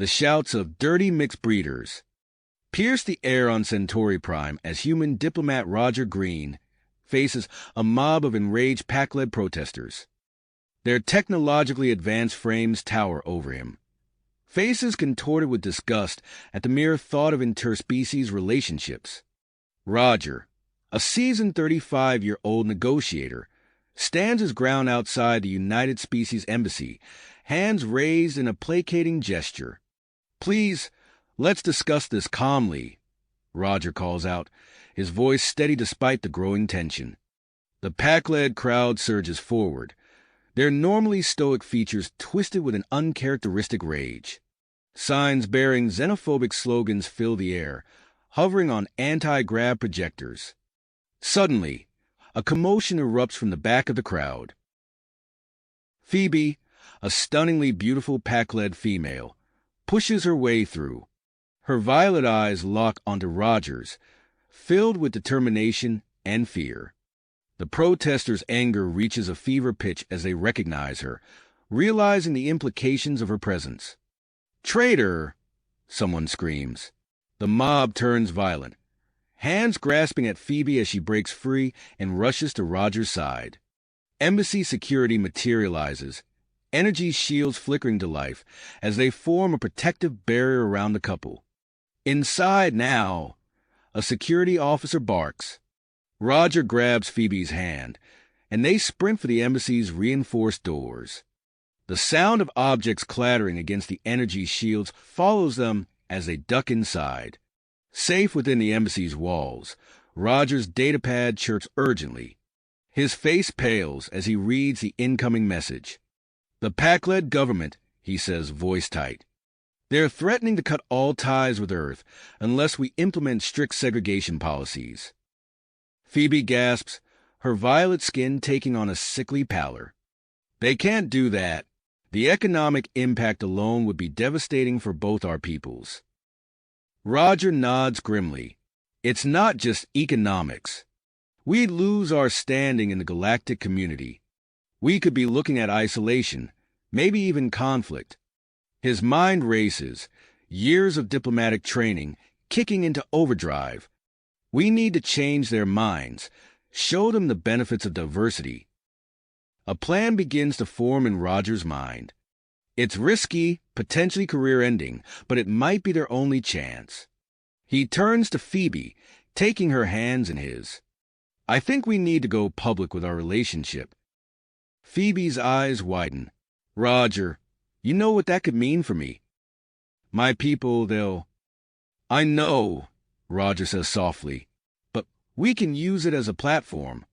The shouts of dirty mixed breeders pierce the air on Centauri Prime as human diplomat Roger Green faces a mob of enraged pack-led protesters. Their technologically advanced frames tower over him, faces contorted with disgust at the mere thought of interspecies relationships. Roger, a seasoned 35-year-old negotiator, stands his ground outside the United Species Embassy, hands raised in a placating gesture. "Please, let's discuss this calmly," Roger calls out, his voice steady despite the growing tension. The pack-led crowd surges forward, their normally stoic features twisted with an uncharacteristic rage. Signs bearing xenophobic slogans fill the air, hovering on anti-grav projectors. Suddenly, a commotion erupts from the back of the crowd. Phoebe, a stunningly beautiful pack-led female, pushes her way through. Her violet eyes lock onto Roger's, filled with determination and fear. The protesters' anger reaches a fever pitch as they recognize her, realizing the implications of her presence. "Traitor!" someone screams. The mob turns violent, hands grasping at Phoebe as she breaks free and rushes to Roger's side. Embassy security materializes, energy shields flickering to life as they form a protective barrier around the couple. "Inside now!" a security officer barks. Roger grabs Phoebe's hand, and they sprint for the embassy's reinforced doors. The sound of objects clattering against the energy shields follows them as they duck inside. Safe within the embassy's walls, Roger's datapad chirps urgently. His face pales as he reads the incoming message. "The pack-led government," he says, voice tight. "They're threatening to cut all ties with Earth unless we implement strict segregation policies." Phoebe gasps, her violet skin taking on a sickly pallor. "They can't do that. The economic impact alone would be devastating for both our peoples." Roger nods grimly. "It's not just economics. We'd lose our standing in the galactic community. We could be looking at isolation, maybe even conflict." His mind races, years of diplomatic training kicking into overdrive. We need to change their minds, show them the benefits of diversity. A plan begins to form in Roger's mind. It's risky, potentially career-ending, but it might be their only chance. He turns to Phoebe, taking her hands in his. "I think we need to go public with our relationship." Phoebe's eyes widen. "Roger, you know what that could mean for me. My people, they'll—" "I know," Roger says softly, "but we can use it as a platform.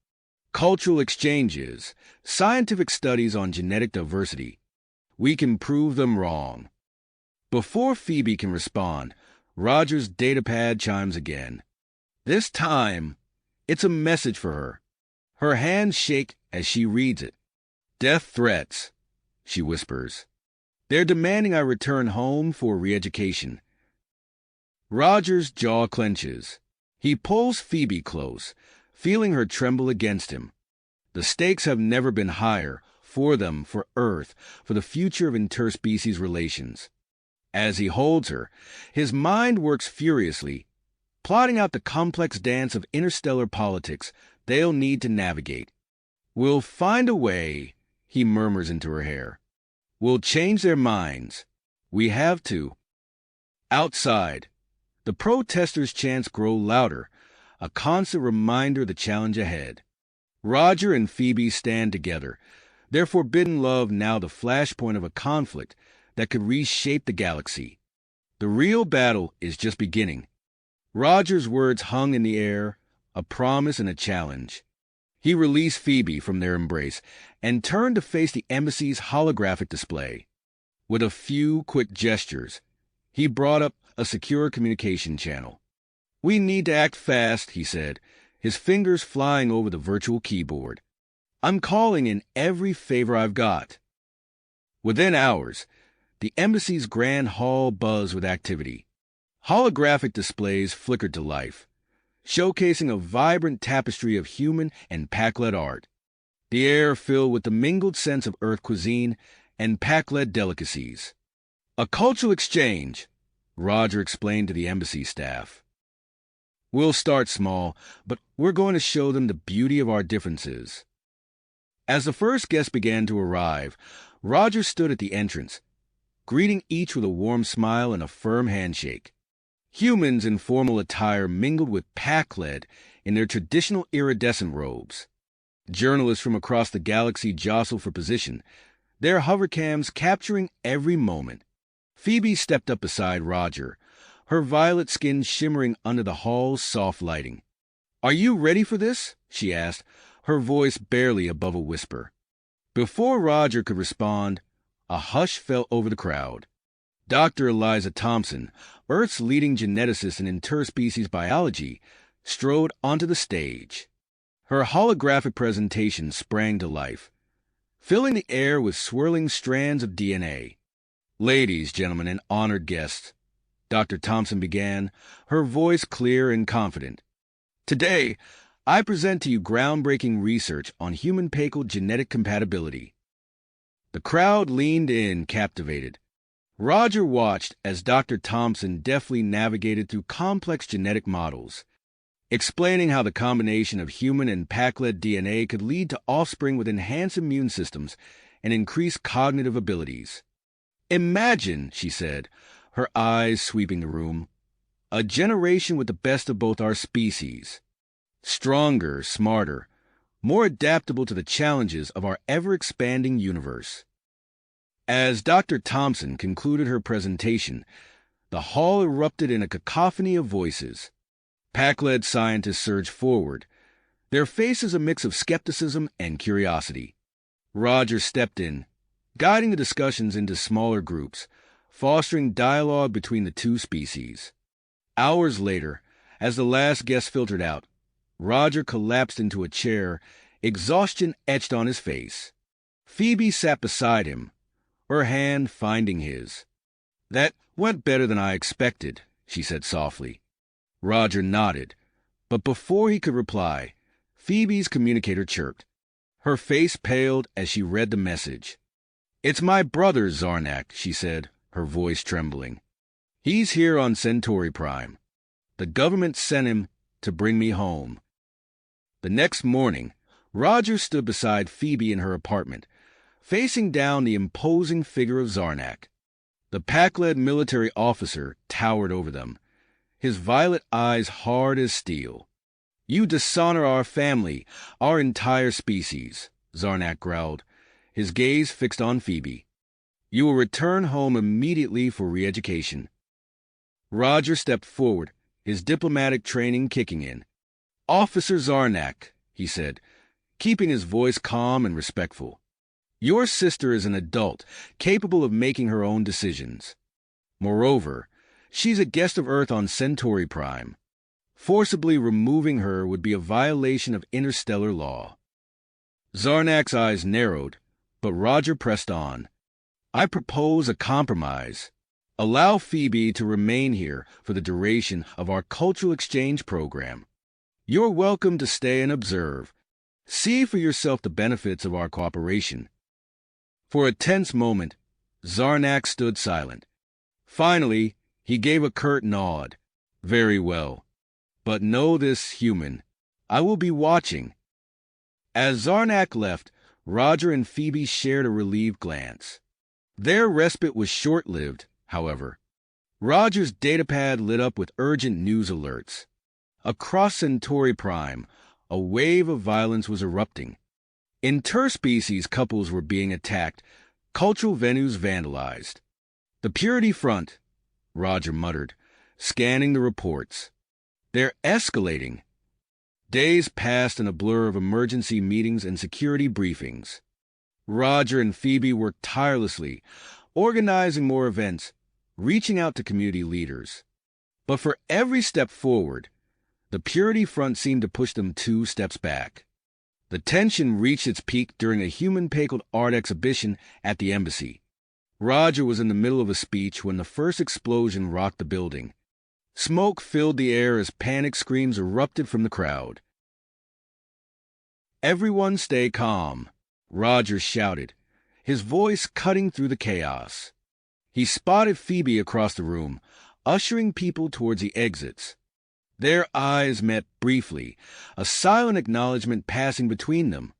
Cultural exchanges, scientific studies on genetic diversity. We can prove them wrong." Before Phoebe can respond, Roger's datapad chimes again. This time, it's a message for her. Her hands shake as she reads it. "Death threats," she whispers. "They're demanding I return home for re-education." Roger's jaw clenches. He pulls Phoebe close, feeling her tremble against him. The stakes have never been higher, for them, for Earth, for the future of interspecies relations. As he holds her, his mind works furiously, plotting out the complex dance of interstellar politics they'll need to navigate. "We'll find a way," he murmurs into her hair. "We'll change their minds. We have to." Outside, the protesters' chants grow louder, a constant reminder of the challenge ahead. Roger and Phoebe stand together, their forbidden love now the flashpoint of a conflict that could reshape the galaxy. The real battle is just beginning. Roger's words hung in the air, a promise and a challenge. He released Phoebe from their embrace and turned to face the embassy's holographic display. With a few quick gestures, he brought up a secure communication channel. "We need to act fast," he said, his fingers flying over the virtual keyboard. "I'm calling in every favor I've got." Within hours, the embassy's grand hall buzzed with activity. Holographic displays flickered to life, showcasing a vibrant tapestry of human and pack-led art. The air filled with the mingled scents of Earth cuisine and pack-led delicacies. A cultural exchange, Roger explained to the embassy staff. We'll start small, but we're going to show them the beauty of our differences. As the first guests began to arrive, Roger stood at the entrance, greeting each with a warm smile and a firm handshake. Humans in formal attire mingled with pack-lead in their traditional iridescent robes. Journalists from across the galaxy jostled for position, their hovercams capturing every moment. Phoebe stepped up beside Roger, her violet skin shimmering under the hall's soft lighting. "Are you ready for this?" she asked, her voice barely above a whisper. Before Roger could respond, a hush fell over the crowd. Dr. Eliza Thompson, Earth's leading geneticist in interspecies biology, strode onto the stage. Her holographic presentation sprang to life, filling the air with swirling strands of DNA. "Ladies, gentlemen, and honored guests," Dr. Thompson began, her voice clear and confident. "Today, I present to you groundbreaking research on human-pacal genetic compatibility." The crowd leaned in, captivated. Roger watched as Dr. Thompson deftly navigated through complex genetic models, explaining how the combination of human and pack-led DNA could lead to offspring with enhanced immune systems and increased cognitive abilities. "Imagine," she said, her eyes sweeping the room, "a generation with the best of both our species. Stronger, smarter, more adaptable to the challenges of our ever-expanding universe." As Dr. Thompson concluded her presentation, the hall erupted in a cacophony of voices. Pack-led scientists surged forward, their faces a mix of skepticism and curiosity. Roger stepped in, guiding the discussions into smaller groups, fostering dialogue between the two species. Hours later, as the last guest filtered out, Roger collapsed into a chair, exhaustion etched on his face. Phoebe sat beside him, her hand finding his. "That went better than I expected," she said softly. Roger nodded, but before he could reply, Phoebe's communicator chirped. Her face paled as she read the message. "It's my brother, Zarnak," she said, her voice trembling. "He's here on Centauri Prime. The government sent him to bring me home." The next morning, Roger stood beside Phoebe in her apartment, facing down the imposing figure of Zarnak. The pack-led military officer towered over them, his violet eyes hard as steel. "You dishonor our family, our entire species," Zarnak growled, his gaze fixed on Phoebe. "You will return home immediately for re-education." Roger stepped forward, his diplomatic training kicking in. "Officer Zarnak," he said, keeping his voice calm and respectful, "your sister is an adult, capable of making her own decisions. Moreover, she's a guest of Earth on Centauri Prime. Forcibly removing her would be a violation of interstellar law." Zarnak's eyes narrowed, but Roger pressed on. "I propose a compromise. Allow Phoebe to remain here for the duration of our cultural exchange program. You're welcome to stay and observe. See for yourself the benefits of our cooperation." For a tense moment, Zarnak stood silent. Finally, he gave a curt nod. "Very well. But know this, human. I will be watching." As Zarnak left, Roger and Phoebe shared a relieved glance. Their respite was short-lived, however. Roger's datapad lit up with urgent news alerts. Across Centauri Prime, a wave of violence was erupting. Interspecies couples were being attacked, cultural venues vandalized. "The Purity Front," Roger muttered, scanning the reports. "They're escalating." Days passed in a blur of emergency meetings and security briefings. Roger and Phoebe worked tirelessly, organizing more events, reaching out to community leaders. But for every step forward, the Purity Front seemed to push them 2 steps back. The tension reached its peak during a human-packled art exhibition at the embassy. Roger was in the middle of a speech when the first explosion rocked the building. Smoke filled the air as panic screams erupted from the crowd. "Everyone stay calm," Roger shouted, his voice cutting through the chaos. He spotted Phoebe across the room, ushering people towards the exits. Their eyes met briefly, a silent acknowledgement passing between them.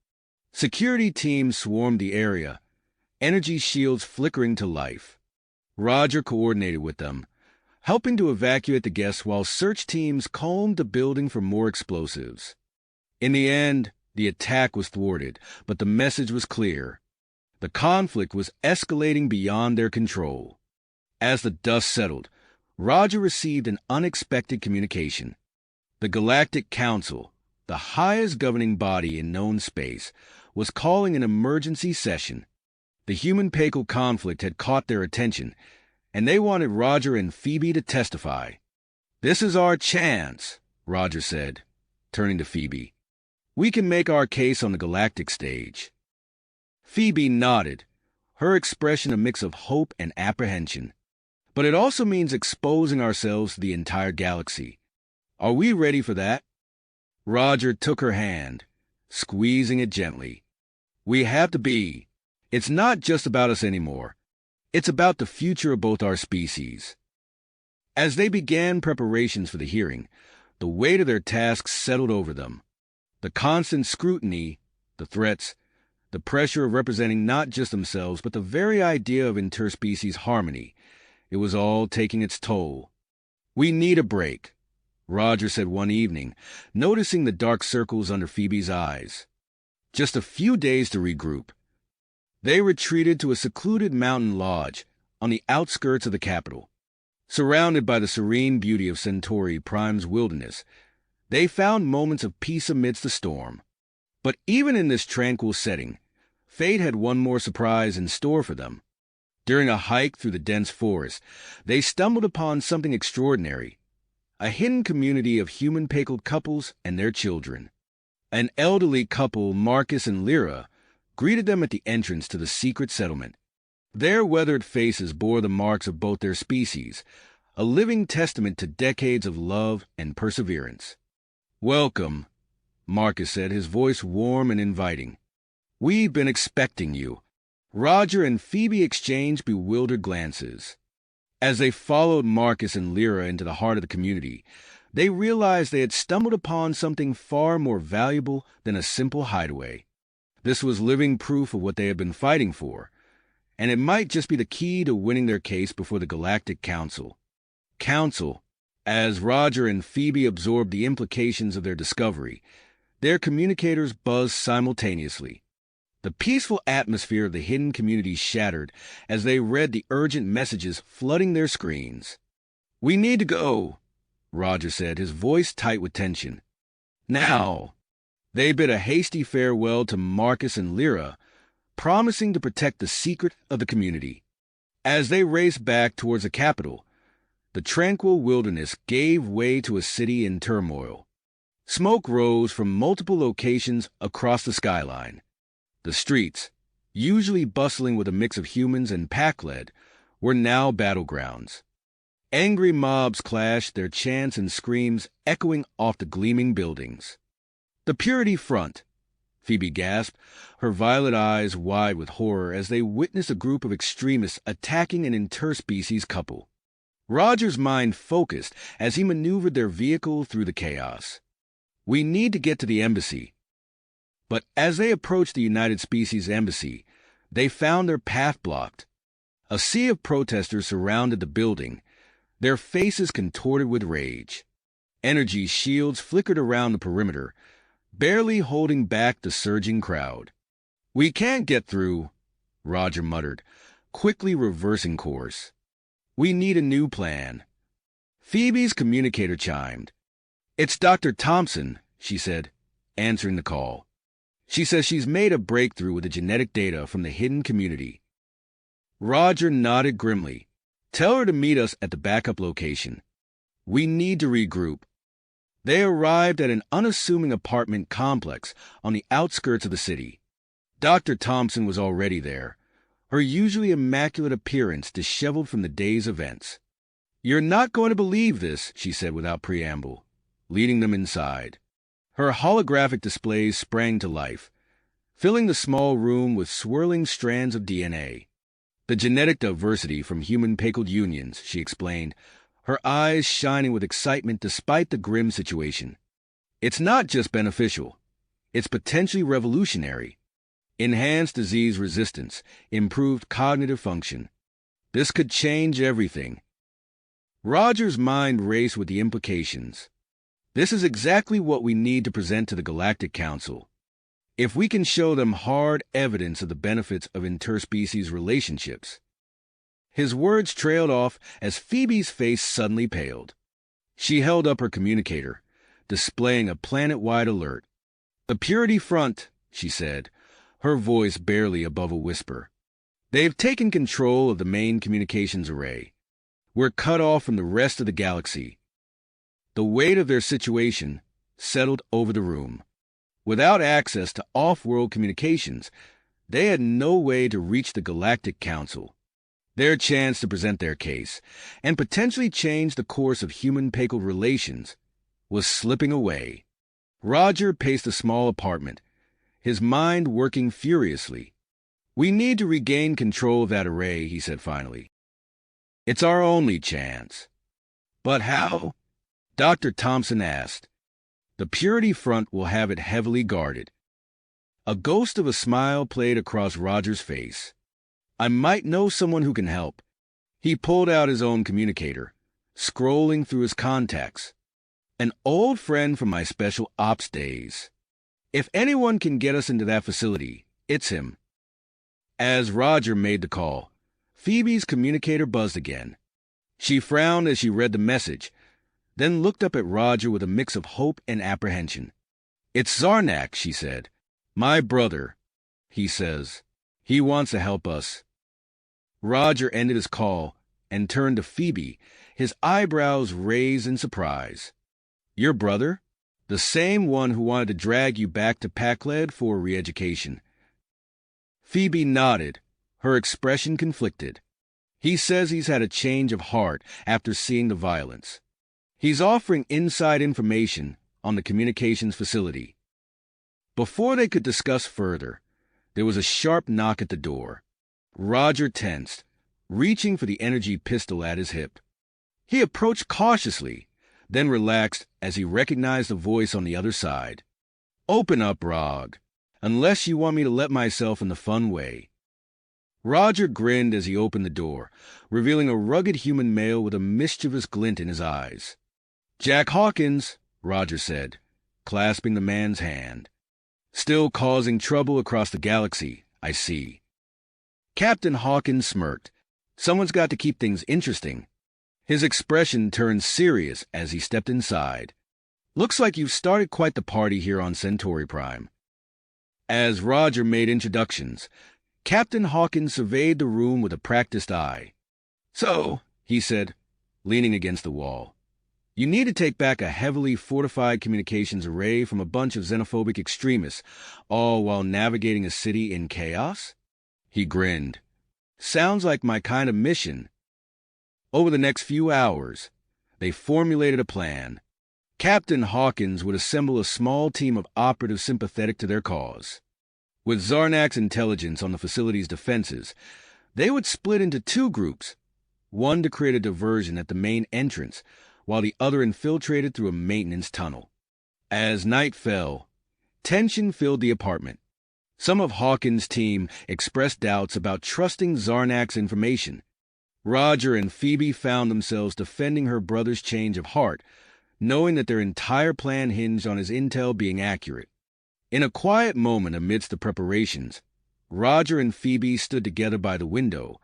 Security teams swarmed the area, energy shields flickering to life. Roger coordinated with them, helping to evacuate the guests while search teams combed the building for more explosives. In the end, the attack was thwarted, but the message was clear. The conflict was escalating beyond their control. As the dust settled, Roger received an unexpected communication. The Galactic Council, the highest governing body in known space, was calling an emergency session. The human-Pacal conflict had caught their attention, and they wanted Roger and Phoebe to testify. "This is our chance," Roger said, turning to Phoebe. "We can make our case on the galactic stage." Phoebe nodded, her expression a mix of hope and apprehension. "But it also means exposing ourselves to the entire galaxy. Are we ready for that?" Roger took her hand, squeezing it gently. "We have to be. It's not just about us anymore. It's about the future of both our species." As they began preparations for the hearing, the weight of their tasks settled over them. The constant scrutiny, the threats, the pressure of representing not just themselves, but the very idea of interspecies harmony, it was all taking its toll. "We need a break," Roger said one evening, noticing the dark circles under Phoebe's eyes. "Just a few days to regroup." They retreated to a secluded mountain lodge on the outskirts of the capital. Surrounded by the serene beauty of Centauri Prime's wilderness, they found moments of peace amidst the storm. But even in this tranquil setting, fate had one more surprise in store for them. During a hike through the dense forest, they stumbled upon something extraordinary: a hidden community of human-Pacal couples and their children. An elderly couple, Marcus and Lyra, greeted them at the entrance to the secret settlement. Their weathered faces bore the marks of both their species, a living testament to decades of love and perseverance. "Welcome," Marcus said, his voice warm and inviting. "We've been expecting you." Roger and Phoebe exchanged bewildered glances. As they followed Marcus and Lyra into the heart of the community, they realized they had stumbled upon something far more valuable than a simple hideaway. This was living proof of what they had been fighting for, and it might just be the key to winning their case before the Galactic Council. As Roger and Phoebe absorbed the implications of their discovery, their communicators buzzed simultaneously. The peaceful atmosphere of the hidden community shattered as they read the urgent messages flooding their screens. "We need to go," Roger said, his voice tight with tension. "Now." They bid a hasty farewell to Marcus and Lyra, promising to protect the secret of the community. As they raced back towards the capital, the tranquil wilderness gave way to a city in turmoil. Smoke rose from multiple locations across the skyline. The streets, usually bustling with a mix of humans and pack-lead, were now battlegrounds. Angry mobs clashed, their chants and screams echoing off the gleaming buildings. "The Purity Front," Phoebe gasped, her violet eyes wide with horror as they witnessed a group of extremists attacking an interspecies couple. Roger's mind focused as he maneuvered their vehicle through the chaos. "We need to get to the embassy." But as they approached the United Species Embassy, they found their path blocked. A sea of protesters surrounded the building, their faces contorted with rage. Energy shields flickered around the perimeter, barely holding back the surging crowd. "We can't get through," Roger muttered, quickly reversing course. "We need a new plan." Phoebe's communicator chimed. "It's Dr. Thompson," she said, answering the call. "She says she's made a breakthrough with the genetic data from the hidden community." Roger nodded grimly. "Tell her to meet us at the backup location. We need to regroup." They arrived at an unassuming apartment complex on the outskirts of the city. Dr. Thompson was already there, her usually immaculate appearance disheveled from the day's events. "You're not going to believe this," she said without preamble, leading them inside. Her holographic displays sprang to life, filling the small room with swirling strands of DNA. The genetic diversity from human-packled unions, she explained, her eyes shining with excitement despite the grim situation. It's not just beneficial. It's potentially revolutionary. Enhanced disease resistance, improved cognitive function. This could change everything. Roger's mind raced with the implications. This is exactly what we need to present to the Galactic Council. If we can show them hard evidence of the benefits of interspecies relationships. His words trailed off as Phoebe's face suddenly paled. She held up her communicator, displaying a planet-wide alert. "The Purity Front," she said, her voice barely above a whisper. "They've taken control of the main communications array. We're cut off from the rest of the galaxy." The weight of their situation settled over the room. Without access to off-world communications, they had no way to reach the Galactic Council. Their chance to present their case, and potentially change the course of human-packled relations, was slipping away. Roger paced the small apartment, his mind working furiously. "We need to regain control of that array," he said finally. "It's our only chance." "But how?" Dr. Thompson asked. "The Purity Front will have it heavily guarded." A ghost of a smile played across Roger's face. "I might know someone who can help." He pulled out his own communicator, scrolling through his contacts. "An old friend from my special ops days. If anyone can get us into that facility, it's him." As Roger made the call, Phoebe's communicator buzzed again. She frowned as she read the message, then looked up at Roger with a mix of hope and apprehension. "It's Zarnak," she said. "My brother. He says he wants to help us." Roger ended his call and turned to Phoebe, his eyebrows raised in surprise. "Your brother? The same one who wanted to drag you back to Pakled for re-education?" Phoebe nodded, her expression conflicted. "He says he's had a change of heart after seeing the violence. He's offering inside information on the communications facility." Before they could discuss further, there was a sharp knock at the door. Roger tensed, reaching for the energy pistol at his hip. He approached cautiously, then relaxed as he recognized the voice on the other side. "Open up, Rog, unless you want me to let myself in the fun way." Roger grinned as he opened the door, revealing a rugged human male with a mischievous glint in his eyes. "Jack Hawkins," Roger said, clasping the man's hand. "Still causing trouble across the galaxy, I see." Captain Hawkins smirked. Someone's got to keep things interesting. His expression turned serious as he stepped inside. "Looks like you've started quite the party here on Centauri Prime." As Roger made introductions, Captain Hawkins surveyed the room with a practiced eye. "So," he said, leaning against the wall, "you need to take back a heavily fortified communications array from a bunch of xenophobic extremists, all while navigating a city in chaos?" He grinned. "Sounds like my kind of mission." Over the next few hours, they formulated a plan. Captain Hawkins would assemble a small team of operatives sympathetic to their cause. With Zarnak's intelligence on the facility's defenses, they would split into two groups, one to create a diversion at the main entrance, while the other infiltrated through a maintenance tunnel. As night fell, tension filled the apartment. Some of Hawkins' team expressed doubts about trusting Zarnak's information. Roger and Phoebe found themselves defending her brother's change of heart, knowing that their entire plan hinged on his intel being accurate. In a quiet moment amidst the preparations, Roger and Phoebe stood together by the window,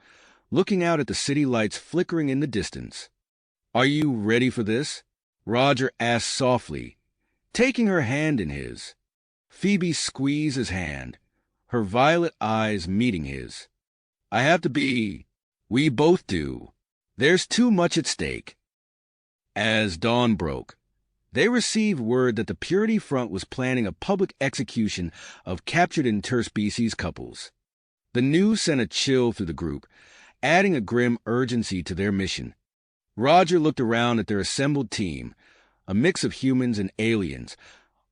looking out at the city lights flickering in the distance. "Are you ready for this?" Roger asked softly, taking her hand in his. Phoebe squeezed his hand, her violet eyes meeting his. "I have to be. We both do. There's too much at stake." As dawn broke, they received word that the Purity Front was planning a public execution of captured interspecies couples. The news sent a chill through the group, adding a grim urgency to their mission. Roger looked around at their assembled team, a mix of humans and aliens,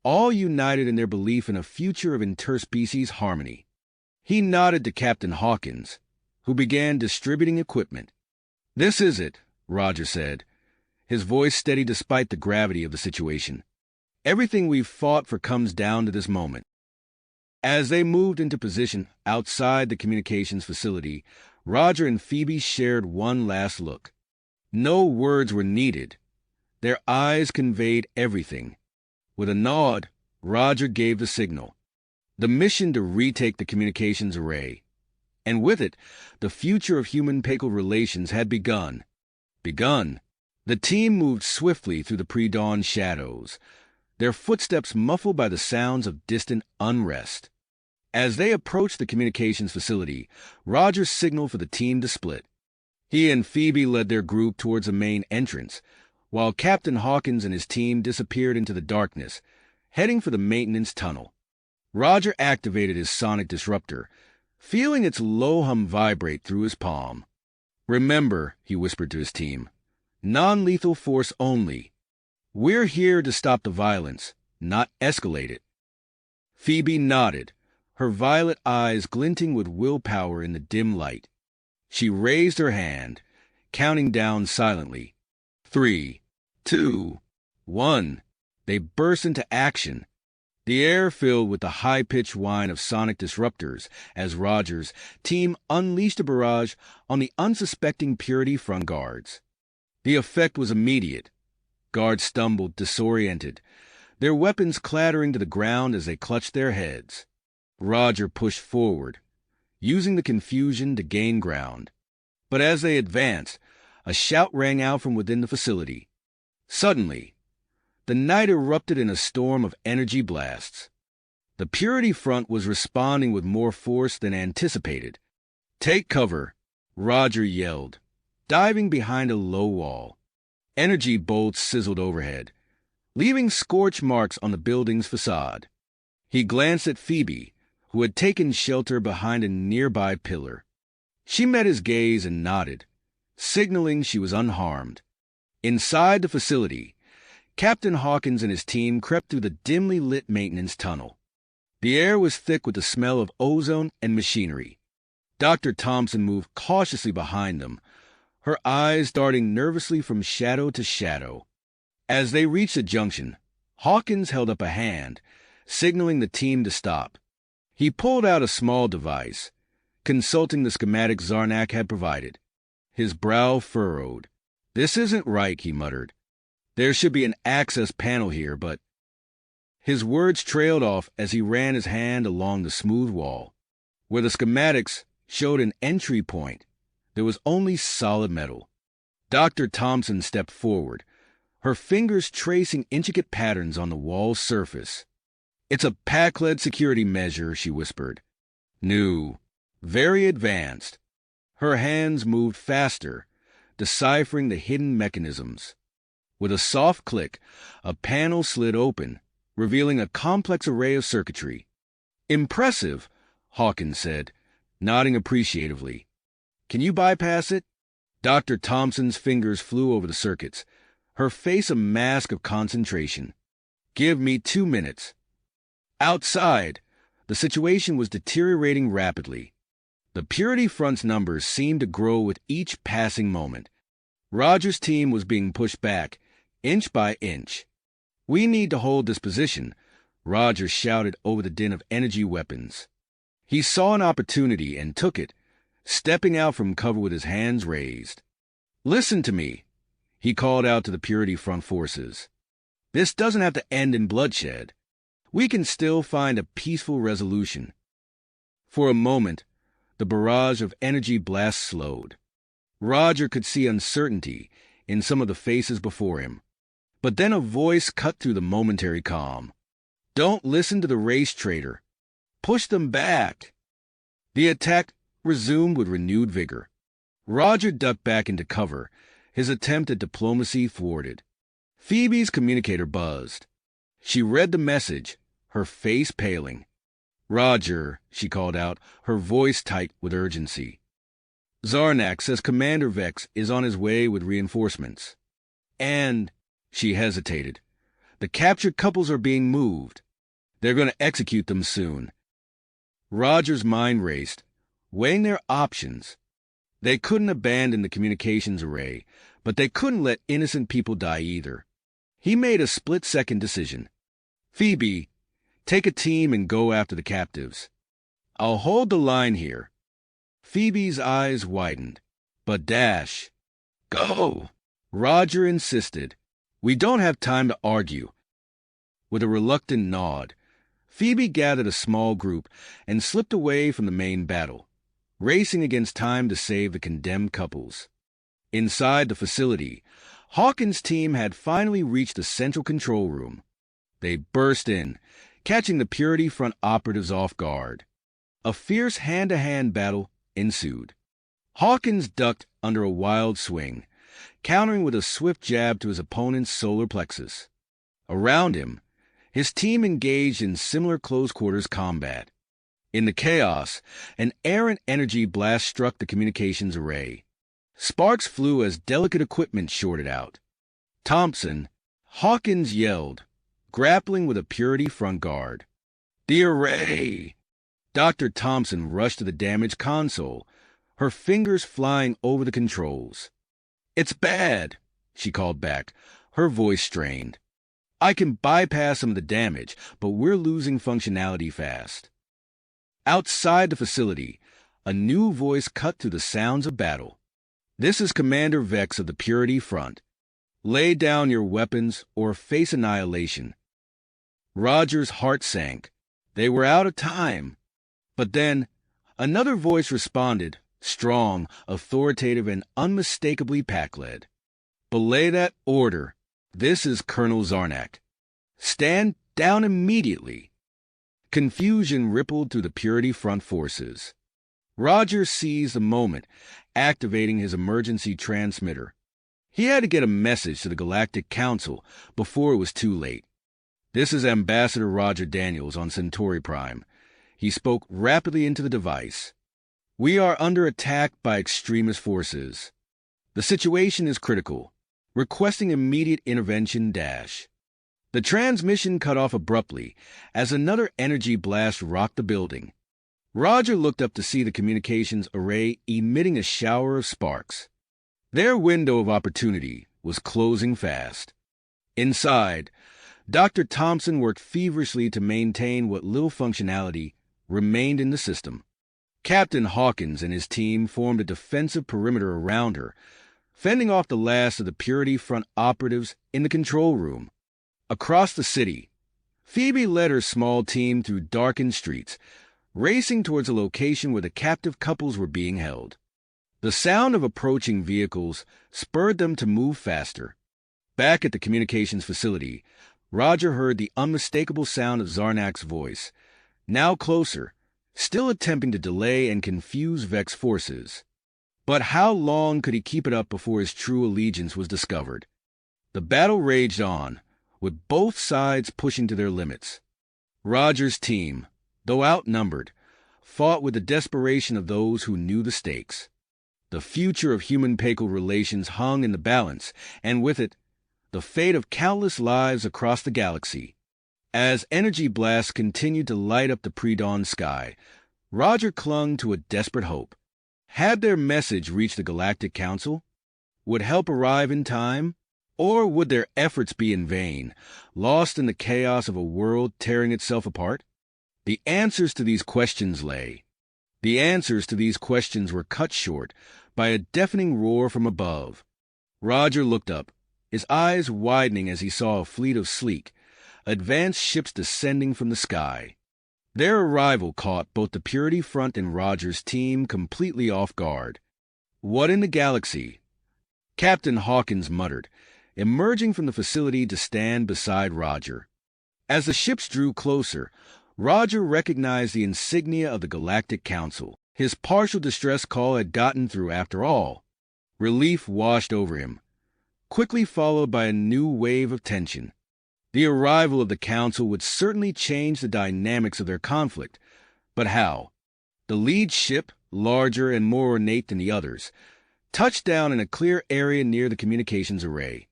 all united in their belief in a future of interspecies harmony. He nodded to Captain Hawkins, who began distributing equipment. "This is it," Roger said, his voice steady despite the gravity of the situation. "Everything we've fought for comes down to this moment." As they moved into position outside the communications facility, Roger and Phoebe shared one last look. No words were needed. Their eyes conveyed everything. With a nod, Roger gave the signal. The mission to retake the communications array. And with it, the future of human-Pekal relations had begun. The team moved swiftly through the pre-dawn shadows, their footsteps muffled by the sounds of distant unrest. As they approached the communications facility, Roger signaled for the team to split. He and Phoebe led their group towards the main entrance, while Captain Hawkins and his team disappeared into the darkness, heading for the maintenance tunnel. Roger activated his sonic disruptor, feeling its low hum vibrate through his palm. "Remember," he whispered to his team, "non-lethal force only. We're here to stop the violence, not escalate it." Phoebe nodded, her violet eyes glinting with willpower in the dim light. She raised her hand, counting down silently. 3, 2, 1. They burst into action. The air filled with the high-pitched whine of sonic disruptors as Roger's team unleashed a barrage on the unsuspecting Purity front guards. The effect was immediate. Guards stumbled, disoriented, their weapons clattering to the ground as they clutched their heads. Roger pushed forward, using the confusion to gain ground. But as they advanced, a shout rang out from within the facility. Suddenly, the night erupted in a storm of energy blasts. The Purity front was responding with more force than anticipated. "Take cover," Roger yelled, diving behind a low wall. Energy bolts sizzled overhead, leaving scorch marks on the building's facade. He glanced at Phoebe, who had taken shelter behind a nearby pillar. She met his gaze and nodded, signaling she was unharmed. Inside the facility, Captain Hawkins and his team crept through the dimly lit maintenance tunnel. The air was thick with the smell of ozone and machinery. Dr. Thompson moved cautiously behind them, her eyes darting nervously from shadow to shadow. As they reached the junction, Hawkins held up a hand, signaling the team to stop. He pulled out a small device, consulting the schematic Zarnak had provided. His brow furrowed. "This isn't right," he muttered. "There should be an access panel here, but—" His words trailed off as he ran his hand along the smooth wall. Where the schematics showed an entry point, there was only solid metal. Dr. Thompson stepped forward, her fingers tracing intricate patterns on the wall's surface. "It's a Pac-led security measure," she whispered. "New. Very advanced." Her hands moved faster, deciphering the hidden mechanisms. With a soft click, a panel slid open, revealing a complex array of circuitry. "Impressive," Hawkins said, nodding appreciatively. "Can you bypass it?" Dr. Thompson's fingers flew over the circuits, her face a mask of concentration. "Give me 2 minutes." Outside, the situation was deteriorating rapidly. The Purity Front's numbers seemed to grow with each passing moment. Roger's team was being pushed back, inch by inch. "We need to hold this position," Roger shouted over the din of energy weapons. He saw an opportunity and took it, stepping out from cover with his hands raised. "Listen to me," he called out to the Purity Front forces. "This doesn't have to end in bloodshed. We can still find a peaceful resolution." For a moment, the barrage of energy blasts slowed. Roger could see uncertainty in some of the faces before him. But then a voice cut through the momentary calm. "Don't listen to the race traitor. Push them back." The attack resumed with renewed vigor. Roger ducked back into cover, his attempt at diplomacy thwarted. Phoebe's communicator buzzed. She read the message, her face paling. "Roger," she called out, her voice tight with urgency. "Zarnak says Commander Vex is on his way with reinforcements. And," she hesitated, "the captured couples are being moved. They're going to execute them soon." Roger's mind raced, weighing their options. They couldn't abandon the communications array, but they couldn't let innocent people die either. He made a split-second decision. Phoebe, take a team and go after the captives. I'll hold the line here. Phoebe's eyes widened. But Dash. Go! Roger insisted. We don't have time to argue. With a reluctant nod, Phoebe gathered a small group and slipped away from the main battle, racing against time to save the condemned couples. Inside the facility, Hawkins' team had finally reached the central control room. They burst in, catching the Purity Front operatives off guard. A fierce hand-to-hand battle ensued. Hawkins ducked under a wild swing, countering with a swift jab to his opponent's solar plexus. Around him, his team engaged in similar close-quarters combat. In the chaos, an errant energy blast struck the communications array. Sparks flew as delicate equipment shorted out. Thompson, Hawkins yelled, grappling with a Purity Front guard. The array! Dr. Thompson rushed to the damaged console, her fingers flying over the controls. It's bad, she called back, her voice strained. I can bypass some of the damage, but we're losing functionality fast. Outside the facility, a new voice cut through the sounds of battle. This is Commander Vex of the Purity Front. Lay down your weapons or face annihilation. Roger's heart sank. They were out of time. But then, another voice responded, strong, authoritative, and unmistakably pack-led. Belay that order. This is Colonel Zarnak. Stand down immediately. Confusion rippled through the Purity Front forces. Roger seized the moment, activating his emergency transmitter. He had to get a message to the Galactic Council before it was too late. This is Ambassador Roger Daniels on Centauri Prime. He spoke rapidly into the device. We are under attack by extremist forces. The situation is critical. Requesting immediate intervention dash. The transmission cut off abruptly as another energy blast rocked the building. Roger looked up to see the communications array emitting a shower of sparks. Their window of opportunity was closing fast. Inside, Dr. Thompson worked feverishly to maintain what little functionality remained in the system. Captain Hawkins and his team formed a defensive perimeter around her, fending off the last of the Purity Front operatives in the control room. Across the city, Phoebe led her small team through darkened streets, racing towards a location where the captive couples were being held. The sound of approaching vehicles spurred them to move faster. Back at the communications facility, Roger heard the unmistakable sound of Zarnak's voice, now closer, still attempting to delay and confuse Vex forces. But how long could he keep it up before his true allegiance was discovered? The battle raged on, with both sides pushing to their limits. Roger's team, though outnumbered, fought with the desperation of those who knew the stakes. The future of human-Pacal relations hung in the balance, and with it, the fate of countless lives across the galaxy. As energy blasts continued to light up the pre-dawn sky, Roger clung to a desperate hope. Had their message reached the Galactic Council? Would help arrive in time? Or would their efforts be in vain, lost in the chaos of a world tearing itself apart? The answers to these questions were cut short by a deafening roar from above. Roger looked up, his eyes widening as he saw a fleet of sleek, advanced ships descending from the sky. Their arrival caught both the Purity Front and Roger's team completely off guard. What in the galaxy? Captain Hawkins muttered, emerging from the facility to stand beside Roger. As the ships drew closer, Roger recognized the insignia of the Galactic Council. His partial distress call had gotten through after all. Relief washed over him, quickly followed by a new wave of tension. The arrival of the Council would certainly change the dynamics of their conflict, but how? The lead ship, larger and more ornate than the others, touched down in a clear area near the communications array.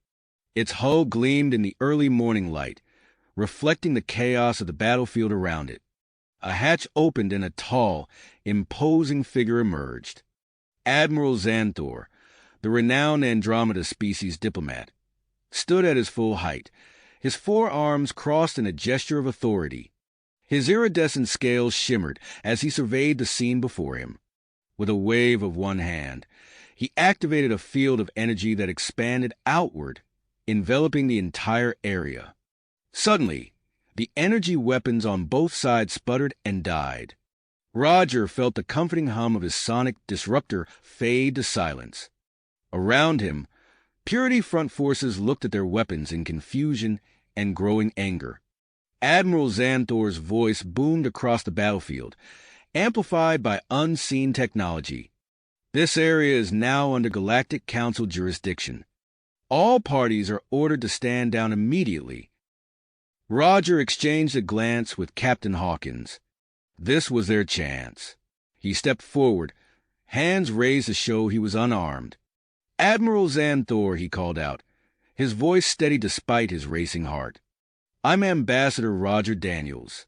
Its hull gleamed in the early morning light, reflecting the chaos of the battlefield around it. A hatch opened and a tall, imposing figure emerged. Admiral Xanthor, the renowned Andromeda species diplomat, stood at his full height, his forearms crossed in a gesture of authority. His iridescent scales shimmered as he surveyed the scene before him. With a wave of one hand, he activated a field of energy that expanded outward, enveloping the entire area. Suddenly, the energy weapons on both sides sputtered and died. Roger felt the comforting hum of his sonic disruptor fade to silence. Around him, Purity Front forces looked at their weapons in confusion and growing anger. Admiral Xanthor's voice boomed across the battlefield, amplified by unseen technology. This area is now under Galactic Council jurisdiction. All parties are ordered to stand down immediately. Roger exchanged a glance with Captain Hawkins. This was their chance. He stepped forward, hands raised to show he was unarmed. "Admiral Xanthor," he called out, his voice steady despite his racing heart. "I'm Ambassador Roger Daniels.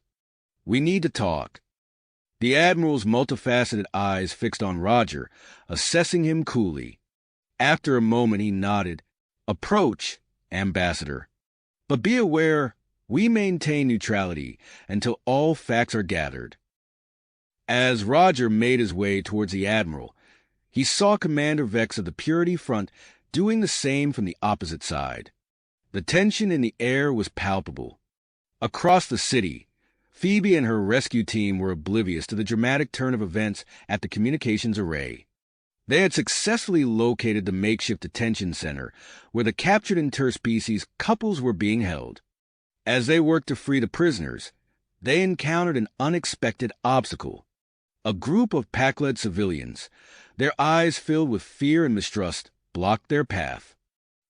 We need to talk." The Admiral's multifaceted eyes fixed on Roger, assessing him coolly. After a moment he nodded. "Approach, Ambassador. But be aware, we maintain neutrality until all facts are gathered." As Roger made his way towards the Admiral, he saw Commander Vex of the Purity Front doing the same from the opposite side. The tension in the air was palpable. Across the city, Phoebe and her rescue team were oblivious to the dramatic turn of events at the communications array. They had successfully located the makeshift detention center where the captured interspecies couples were being held. As they worked to free the prisoners, they encountered an unexpected obstacle. A group of pack-led civilians, their eyes filled with fear and mistrust, blocked their path.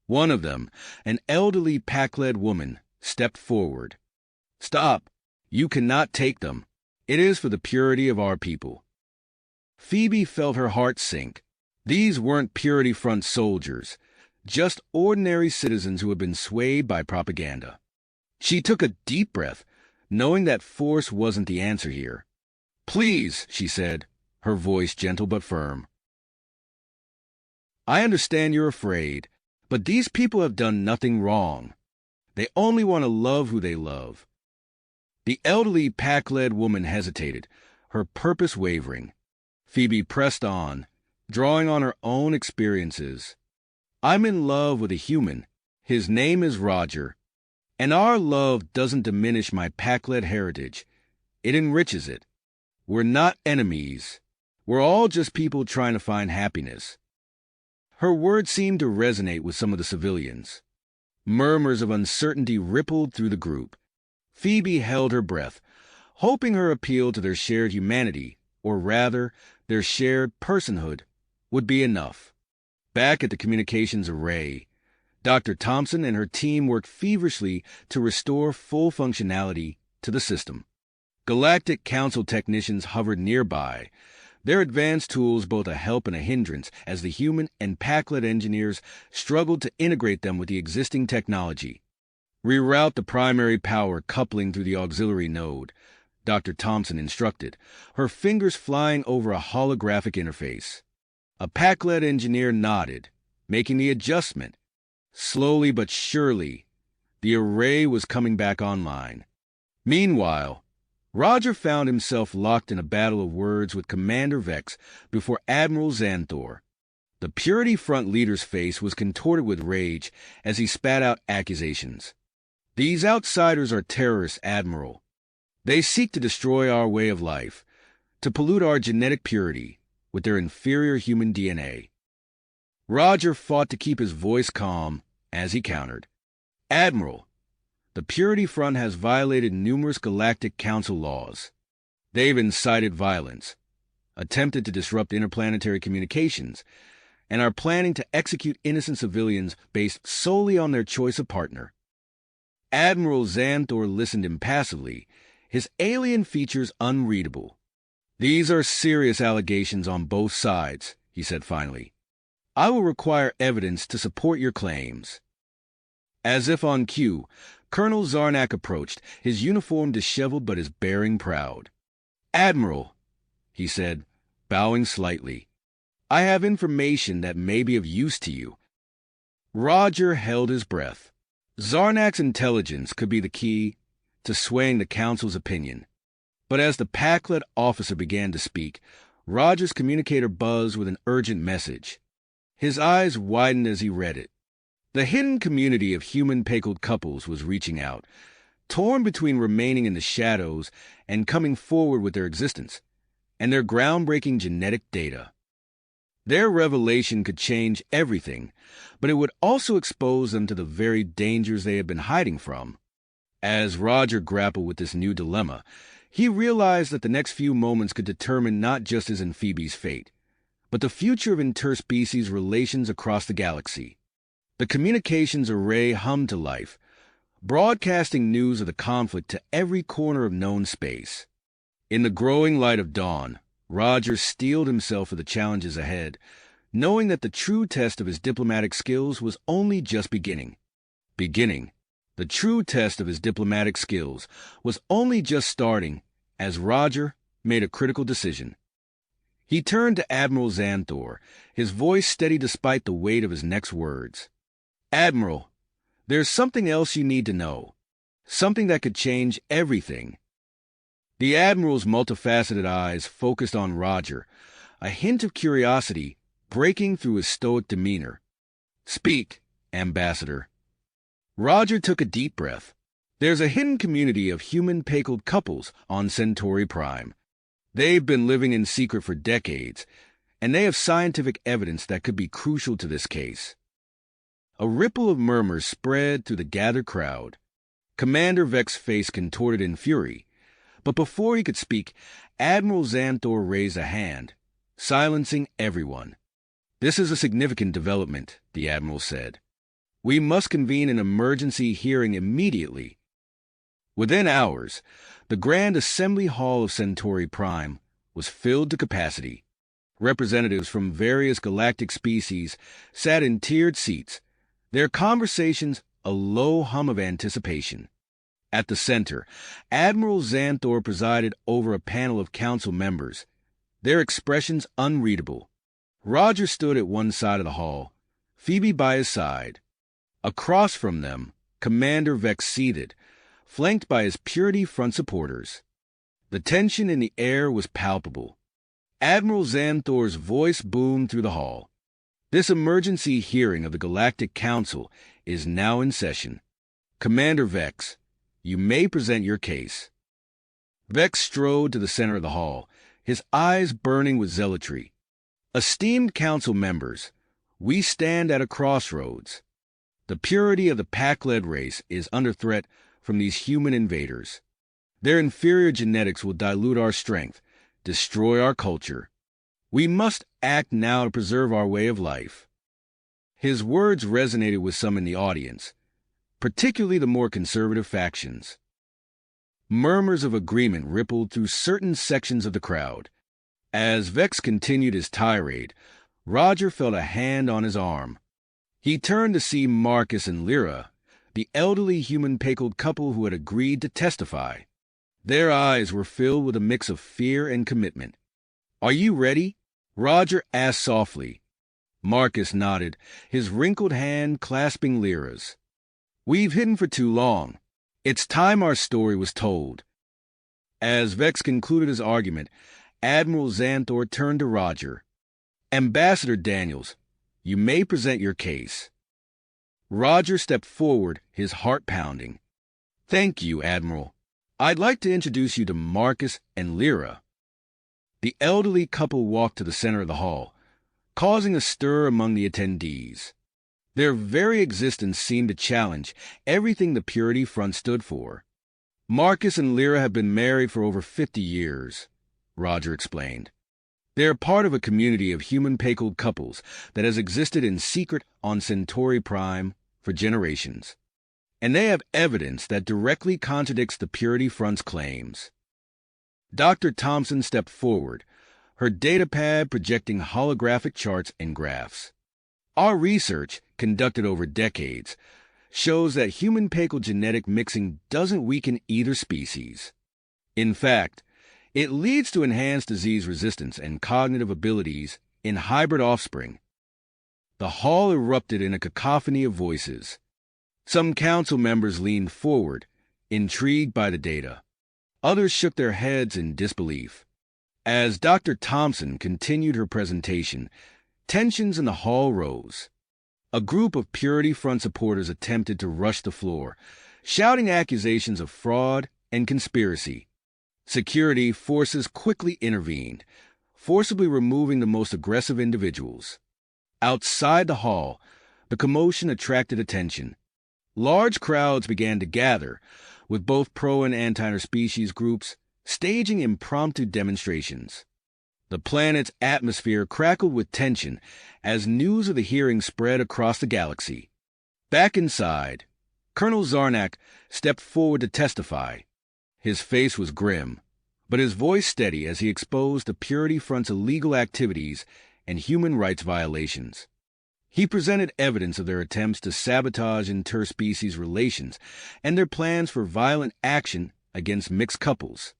One of them, an elderly pack-led woman, stepped forward. "Stop! You cannot take them. It is for the purity of our people." Phoebe felt her heart sink. These weren't Purity Front soldiers, just ordinary citizens who had been swayed by propaganda. She took a deep breath, knowing that force wasn't the answer here. "Please," she said, her voice gentle but firm. "I understand you're afraid, but these people have done nothing wrong. They only want to love who they love." The elderly pack-led woman hesitated, her purpose wavering. Phoebe pressed on, drawing on her own experiences. "I'm in love with a human. His name is Roger. And our love doesn't diminish my pack-led heritage. It enriches it. We're not enemies. We're all just people trying to find happiness." Her words seemed to resonate with some of the civilians. Murmurs of uncertainty rippled through the group. Phoebe held her breath, hoping her appeal to their shared humanity, or rather, their shared personhood, would be enough. Back at the communications array, Dr. Thompson and her team worked feverishly to restore full functionality to the system. Galactic Council technicians hovered nearby, their advanced tools both a help and a hindrance as the human and pack-led engineers struggled to integrate them with the existing technology. "Reroute the primary power coupling through the auxiliary node," Dr. Thompson instructed, her fingers flying over a holographic interface. A pack-led engineer nodded, making the adjustment. Slowly but surely, the array was coming back online. Meanwhile, Roger found himself locked in a battle of words with Commander Vex before Admiral Xanthor. The Purity Front leader's face was contorted with rage as he spat out accusations. "These outsiders are terrorists, Admiral. They seek to destroy our way of life, to pollute our genetic purity with their inferior human DNA." Roger fought to keep his voice calm as he countered. "Admiral, the Purity Front has violated numerous Galactic Council laws. They've incited violence, attempted to disrupt interplanetary communications, and are planning to execute innocent civilians based solely on their choice of partner." Admiral Xanthor listened impassively, his alien features unreadable. "These are serious allegations on both sides," he said finally. "I will require evidence to support your claims." As if on cue, Colonel Zarnak approached, his uniform disheveled but his bearing proud. "Admiral," he said, bowing slightly, I have information that may be of use to you. Roger held his breath. Zarnak's intelligence could be the key to swaying the Council's opinion. But as the pack-led officer began to speak, Roger's communicator buzzed with an urgent message. His eyes widened as he read it. The hidden community of human-packled couples was reaching out, torn between remaining in the shadows and coming forward with their existence, and their groundbreaking genetic data. Their revelation could change everything, but it would also expose them to the very dangers they had been hiding from. As Roger grappled with this new dilemma, he realized that the next few moments could determine not just his and Phoebe's fate, but the future of interspecies relations across the galaxy. The communications array hummed to life, broadcasting news of the conflict to every corner of known space. In the growing light of dawn, Roger steeled himself for the challenges ahead, knowing that the true test of his diplomatic skills was only just beginning. The true test of his diplomatic skills was only just starting as Roger made a critical decision. He turned to Admiral Xanthor, his voice steady despite the weight of his next words. "Admiral, there's something else you need to know. Something that could change everything." The Admiral's multifaceted eyes focused on Roger, a hint of curiosity breaking through his stoic demeanor. "Speak, Ambassador." Roger took a deep breath. "There's a hidden community of human-packled couples on Centauri Prime. They've been living in secret for decades, and they have scientific evidence that could be crucial to this case." A ripple of murmurs spread through the gathered crowd. Commander Vex's face contorted in fury, but before he could speak, Admiral Xanthor raised a hand, silencing everyone. "This is a significant development," the Admiral said. "We must convene an emergency hearing immediately." Within hours, the Grand Assembly Hall of Centauri Prime was filled to capacity. Representatives from various galactic species sat in tiered seats, their conversations a low hum of anticipation. At the center, Admiral Xanthor presided over a panel of council members, their expressions unreadable. Roger stood at one side of the hall, Phoebe by his side. Across from them, Commander Vex seated, flanked by his Purity Front supporters. The tension in the air was palpable. Admiral Xanthor's voice boomed through the hall. "This emergency hearing of the Galactic Council is now in session. Commander Vex, you may present your case." Vex strode to the center of the hall, his eyes burning with zealotry. "Esteemed council members, we stand at a crossroads. The purity of the pack-led race is under threat from these human invaders. Their inferior genetics will dilute our strength, destroy our culture. We must act now to preserve our way of life." His words resonated with some in the audience, particularly the more conservative factions. Murmurs of agreement rippled through certain sections of the crowd. As Vex continued his tirade, Roger felt a hand on his arm. He turned to see Marcus and Lyra, the elderly human-packled couple who had agreed to testify. Their eyes were filled with a mix of fear and commitment. "Are you ready?" Roger asked softly. Marcus nodded, his wrinkled hand clasping Lyra's. "We've hidden for too long. It's time our story was told." As Vex concluded his argument, Admiral Xanthor turned to Roger. "Ambassador Daniels, you may present your case." Roger stepped forward, his heart pounding. "Thank you, Admiral. I'd like to introduce you to Marcus and Lyra." The elderly couple walked to the center of the hall, causing a stir among the attendees. Their very existence seemed to challenge everything the Purity Front stood for. "Marcus and Lyra have been married for over 50 years, Roger explained. They're part of a community of human-packled couples that has existed in secret on Centauri Prime for generations. And they have evidence that directly contradicts the Purity Front's claims." Dr. Thompson stepped forward, her datapad projecting holographic charts and graphs. "Our research, conducted over decades, shows that human-packled genetic mixing doesn't weaken either species. In fact, it leads to enhanced disease resistance and cognitive abilities in hybrid offspring. The hall erupted in a cacophony of voices. Some council members leaned forward, intrigued by the data. Others shook their heads in disbelief. As Dr. Thompson continued her presentation, tensions in the hall rose. A group of Purity Front supporters attempted to rush the floor, shouting accusations of fraud and conspiracy. Security forces quickly intervened, forcibly removing the most aggressive individuals. Outside the hall, the commotion attracted attention. Large crowds began to gather, with both pro- and anti-interspecies groups staging impromptu demonstrations. The planet's atmosphere crackled with tension as news of the hearing spread across the galaxy. Back inside, Colonel Zarnak stepped forward to testify. His face was grim, but his voice steady as he exposed the Purity Front's illegal activities and human rights violations. He presented evidence of their attempts to sabotage interspecies relations and their plans for violent action against mixed couples.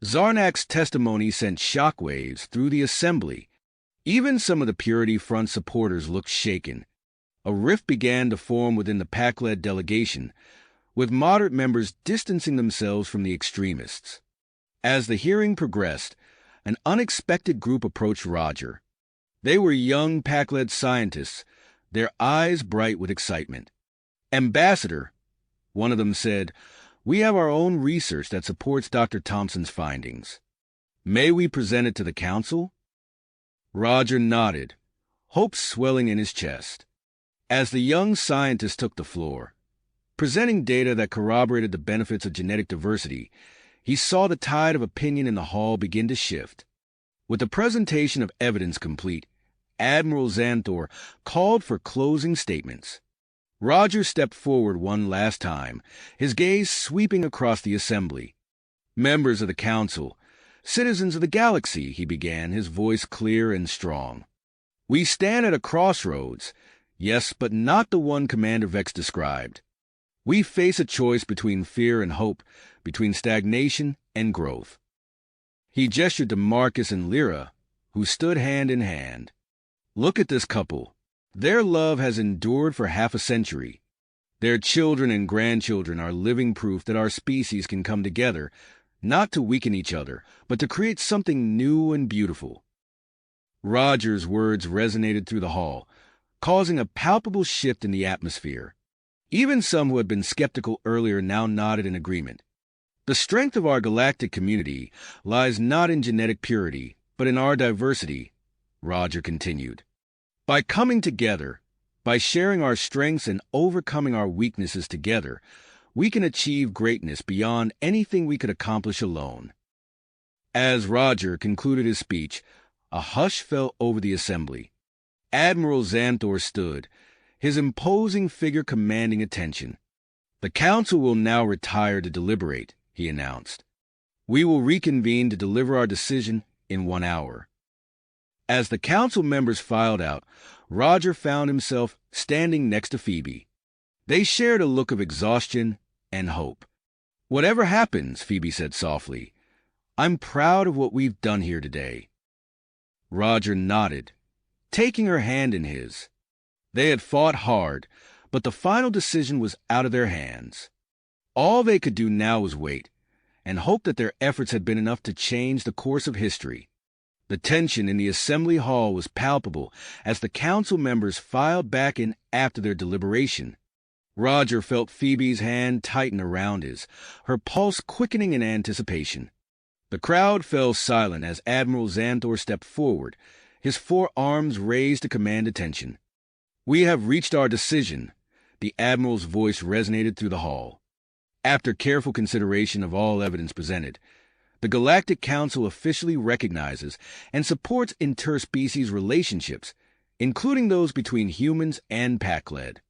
Zarnak's testimony sent shockwaves through the assembly. Even some of the Purity Front supporters looked shaken. A rift began to form within the PAC-led delegation, with moderate members distancing themselves from the extremists. As the hearing progressed, an unexpected group approached Roger. They were young PAC-led scientists, their eyes bright with excitement. "Ambassador," one of them said, "we have our own research that supports Dr. Thompson's findings. May we present it to the council?" Roger nodded, hope swelling in his chest. As the young scientist took the floor, presenting data that corroborated the benefits of genetic diversity, he saw the tide of opinion in the hall begin to shift. With the presentation of evidence complete, Admiral Xanthor called for closing statements. Roger stepped forward one last time, his gaze sweeping across the assembly. "Members of the council, citizens of the galaxy," he began, his voice clear and strong. "We stand at a crossroads, yes, but not the one Commander Vex described. We face a choice between fear and hope, between stagnation and growth." He gestured to Marcus and Lyra, who stood hand in hand. "Look at this couple. Their love has endured for half a century. Their children and grandchildren are living proof that our species can come together, not to weaken each other, but to create something new and beautiful." Roger's words resonated through the hall, causing a palpable shift in the atmosphere. Even some who had been skeptical earlier now nodded in agreement. "The strength of our galactic community lies not in genetic purity, but in our diversity," Roger continued. "By coming together, by sharing our strengths and overcoming our weaknesses together, we can achieve greatness beyond anything we could accomplish alone." As Roger concluded his speech, a hush fell over the assembly. Admiral Xanthor stood, his imposing figure commanding attention. "The council will now retire to deliberate," he announced. "We will reconvene to deliver our decision in 1 hour." As the council members filed out, Roger found himself standing next to Phoebe. They shared a look of exhaustion and hope. "Whatever happens," Phoebe said softly, "I'm proud of what we've done here today." Roger nodded, taking her hand in his. They had fought hard, but the final decision was out of their hands. All they could do now was wait, and hope that their efforts had been enough to change the course of history. The tension in the assembly hall was palpable as the council members filed back in after their deliberation. Roger felt Phoebe's hand tighten around his, her pulse quickening in anticipation. The crowd fell silent as Admiral Xanthor stepped forward, his 4 arms raised to command attention. "We have reached our decision," the Admiral's voice resonated through the hall. "After careful consideration of all evidence presented, the Galactic Council officially recognizes and supports interspecies relationships, including those between humans and PAC-led."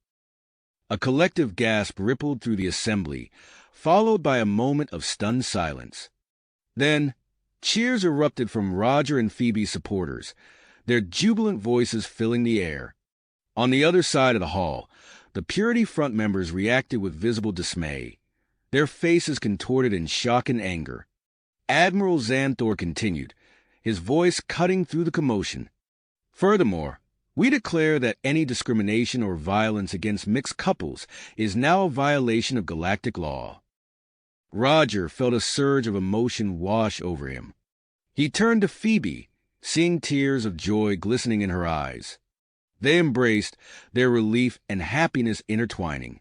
A collective gasp rippled through the assembly, followed by a moment of stunned silence. Then, cheers erupted from Roger and Phoebe's supporters, their jubilant voices filling the air. On the other side of the hall, the Purity Front members reacted with visible dismay, their faces contorted in shock and anger. Admiral Xanthor continued, his voice cutting through the commotion. Furthermore, we declare that any discrimination or violence against mixed couples is now a violation of galactic law. Roger felt a surge of emotion wash over him. He turned to Phoebe, seeing tears of joy glistening in her eyes. They embraced, their relief and happiness intertwining.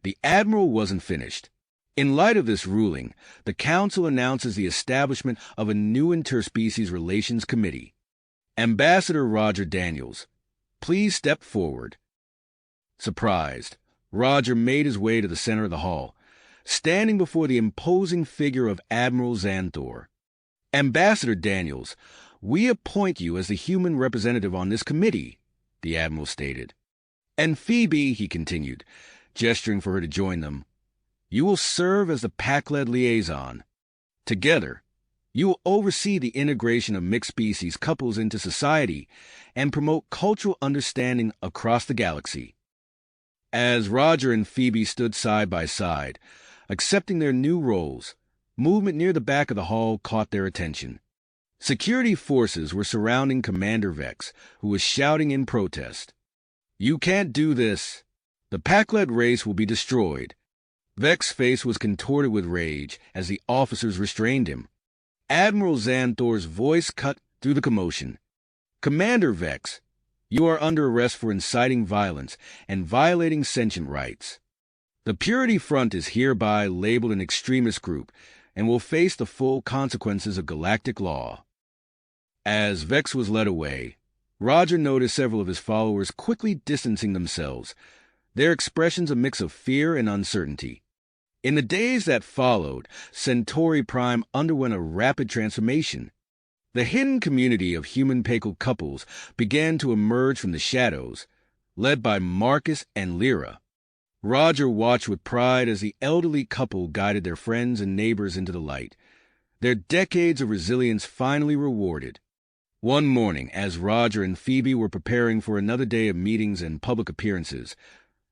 The Admiral wasn't finished. In light of this ruling, the Council announces the establishment of a new Interspecies Relations Committee. Ambassador Roger Daniels, please step forward. Surprised, Roger made his way to the center of the hall, standing before the imposing figure of Admiral Xanthor. Ambassador Daniels, we appoint you as the human representative on this committee, the Admiral stated. And Phoebe, he continued, gesturing for her to join them, you will serve as the pack-led liaison. Together, you will oversee the integration of mixed-species couples into society and promote cultural understanding across the galaxy. As Roger and Phoebe stood side by side, accepting their new roles, movement near the back of the hall caught their attention. Security forces were surrounding Commander Vex, who was shouting in protest. You can't do this. The pack-led race will be destroyed. Vex's face was contorted with rage as the officers restrained him. Admiral Xanthor's voice cut through the commotion. Commander Vex, you are under arrest for inciting violence and violating sentient rights. The Purity Front is hereby labeled an extremist group and will face the full consequences of galactic law. As Vex was led away, Roger noticed several of his followers quickly distancing themselves, their expressions a mix of fear and uncertainty. In the days that followed, Centauri Prime underwent a rapid transformation. The hidden community of human-pacal couples began to emerge from the shadows, led by Marcus and Lyra. Roger watched with pride as the elderly couple guided their friends and neighbors into the light, their decades of resilience finally rewarded. One morning, as Roger and Phoebe were preparing for another day of meetings and public appearances,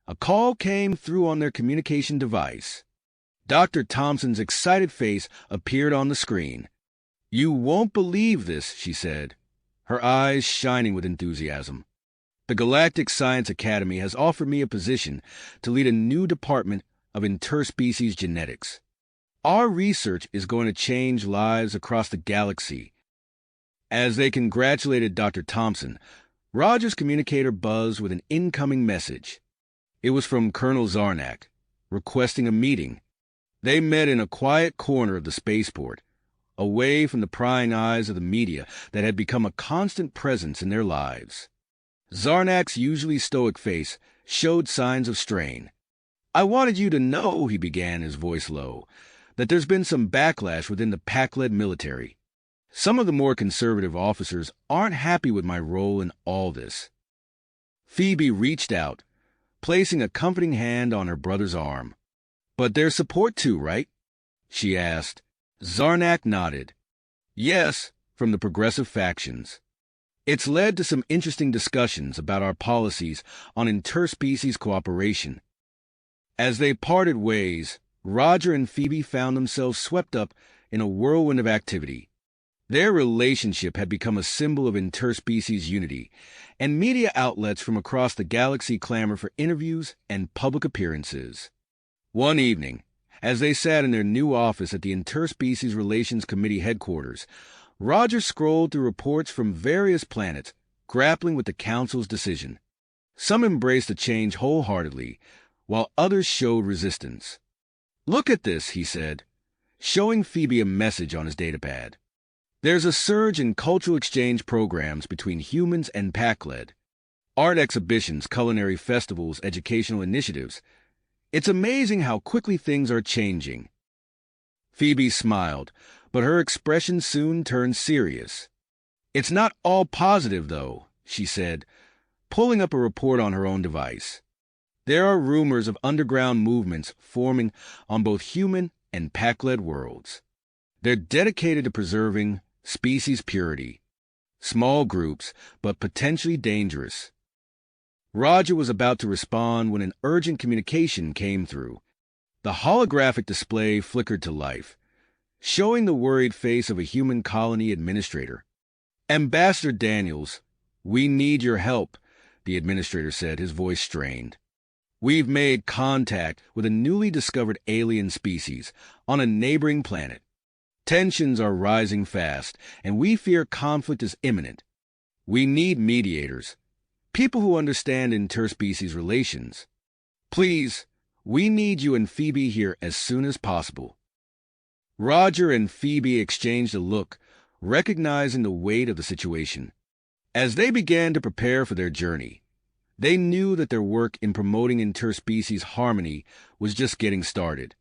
a call came through on their communication device. Dr. Thompson's excited face appeared on the screen. You won't believe this, she said, her eyes shining with enthusiasm. The Galactic Science Academy has offered me a position to lead a new department of interspecies genetics. Our research is going to change lives across the galaxy. As they congratulated Dr. Thompson, Roger's communicator buzzed with an incoming message. It was from Colonel Zarnak, requesting a meeting. They met in a quiet corner of the spaceport, away from the prying eyes of the media that had become a constant presence in their lives. Zarnak's usually stoic face showed signs of strain. I wanted you to know, he began, his voice low, that there's been some backlash within the pack-led military. Some of the more conservative officers aren't happy with my role in all this. Phoebe reached out, placing a comforting hand on her brother's arm. But there's support too, right? She asked. Zarnak nodded. Yes, from the progressive factions. It's led to some interesting discussions about our policies on interspecies cooperation. As they parted ways, Roger and Phoebe found themselves swept up in a whirlwind of activity. Their relationship had become a symbol of interspecies unity, and media outlets from across the galaxy clamored for interviews and public appearances. One evening, as they sat in their new office at the Interspecies Relations Committee headquarters, Roger scrolled through reports from various planets, grappling with the Council's decision. Some embraced the change wholeheartedly, while others showed resistance. Look at this, he said, showing Phoebe a message on his datapad. There's a surge in cultural exchange programs between humans and pack-led. Art exhibitions, culinary festivals, educational initiatives. It's amazing how quickly things are changing. Phoebe smiled, but her expression soon turned serious. It's not all positive, though, she said, pulling up a report on her own device. There are rumors of underground movements forming on both human and pack-led worlds. They're dedicated to preserving species purity. Small groups, but potentially dangerous. Roger was about to respond when an urgent communication came through. The holographic display flickered to life, showing the worried face of a human colony administrator. Ambassador Daniels, "We need your help," the administrator said, his voice strained. "We've made contact with a newly discovered alien species on a neighboring planet. Tensions are rising fast, and we fear conflict is imminent. We need mediators, people who understand interspecies relations. Please, we need you and Phoebe here as soon as possible." Roger and Phoebe exchanged a look, recognizing the weight of the situation. As they began to prepare for their journey, they knew that their work in promoting interspecies harmony was just getting started.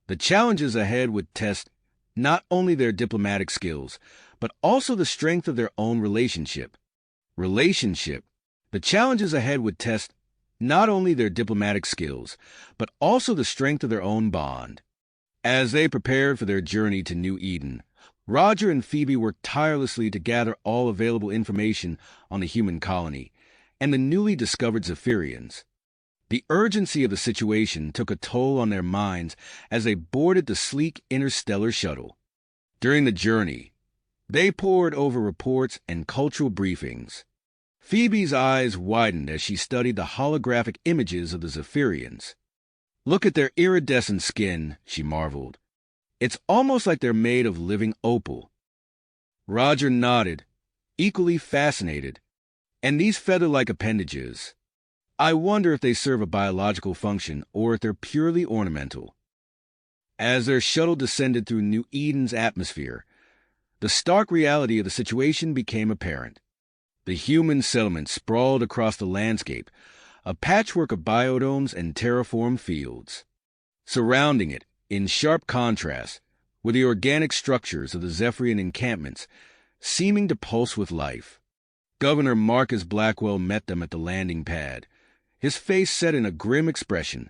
The challenges ahead would test not only their diplomatic skills, but also the strength of their own relationship. The challenges ahead would test not only their diplomatic skills, but also the strength of their own bond. As they prepared for their journey to New Eden, Roger and Phoebe worked tirelessly to gather all available information on the human colony and the newly discovered Zephyrians. The urgency of the situation took a toll on their minds as they boarded the sleek interstellar shuttle. During the journey, they pored over reports and cultural briefings. Phoebe's eyes widened as she studied the holographic images of the Zephyrians. "Look at their iridescent skin," she marveled. "It's almost like they're made of living opal." Roger nodded, equally fascinated. "And these feather-like appendages, I wonder if they serve a biological function or if they're purely ornamental." As their shuttle descended through New Eden's atmosphere, the stark reality of the situation became apparent. The human settlement sprawled across the landscape, a patchwork of biodomes and terraformed fields. Surrounding it, in sharp contrast, were the organic structures of the Zephyrian encampments, seeming to pulse with life. Governor Marcus Blackwell met them at the landing pad, his face set in a grim expression.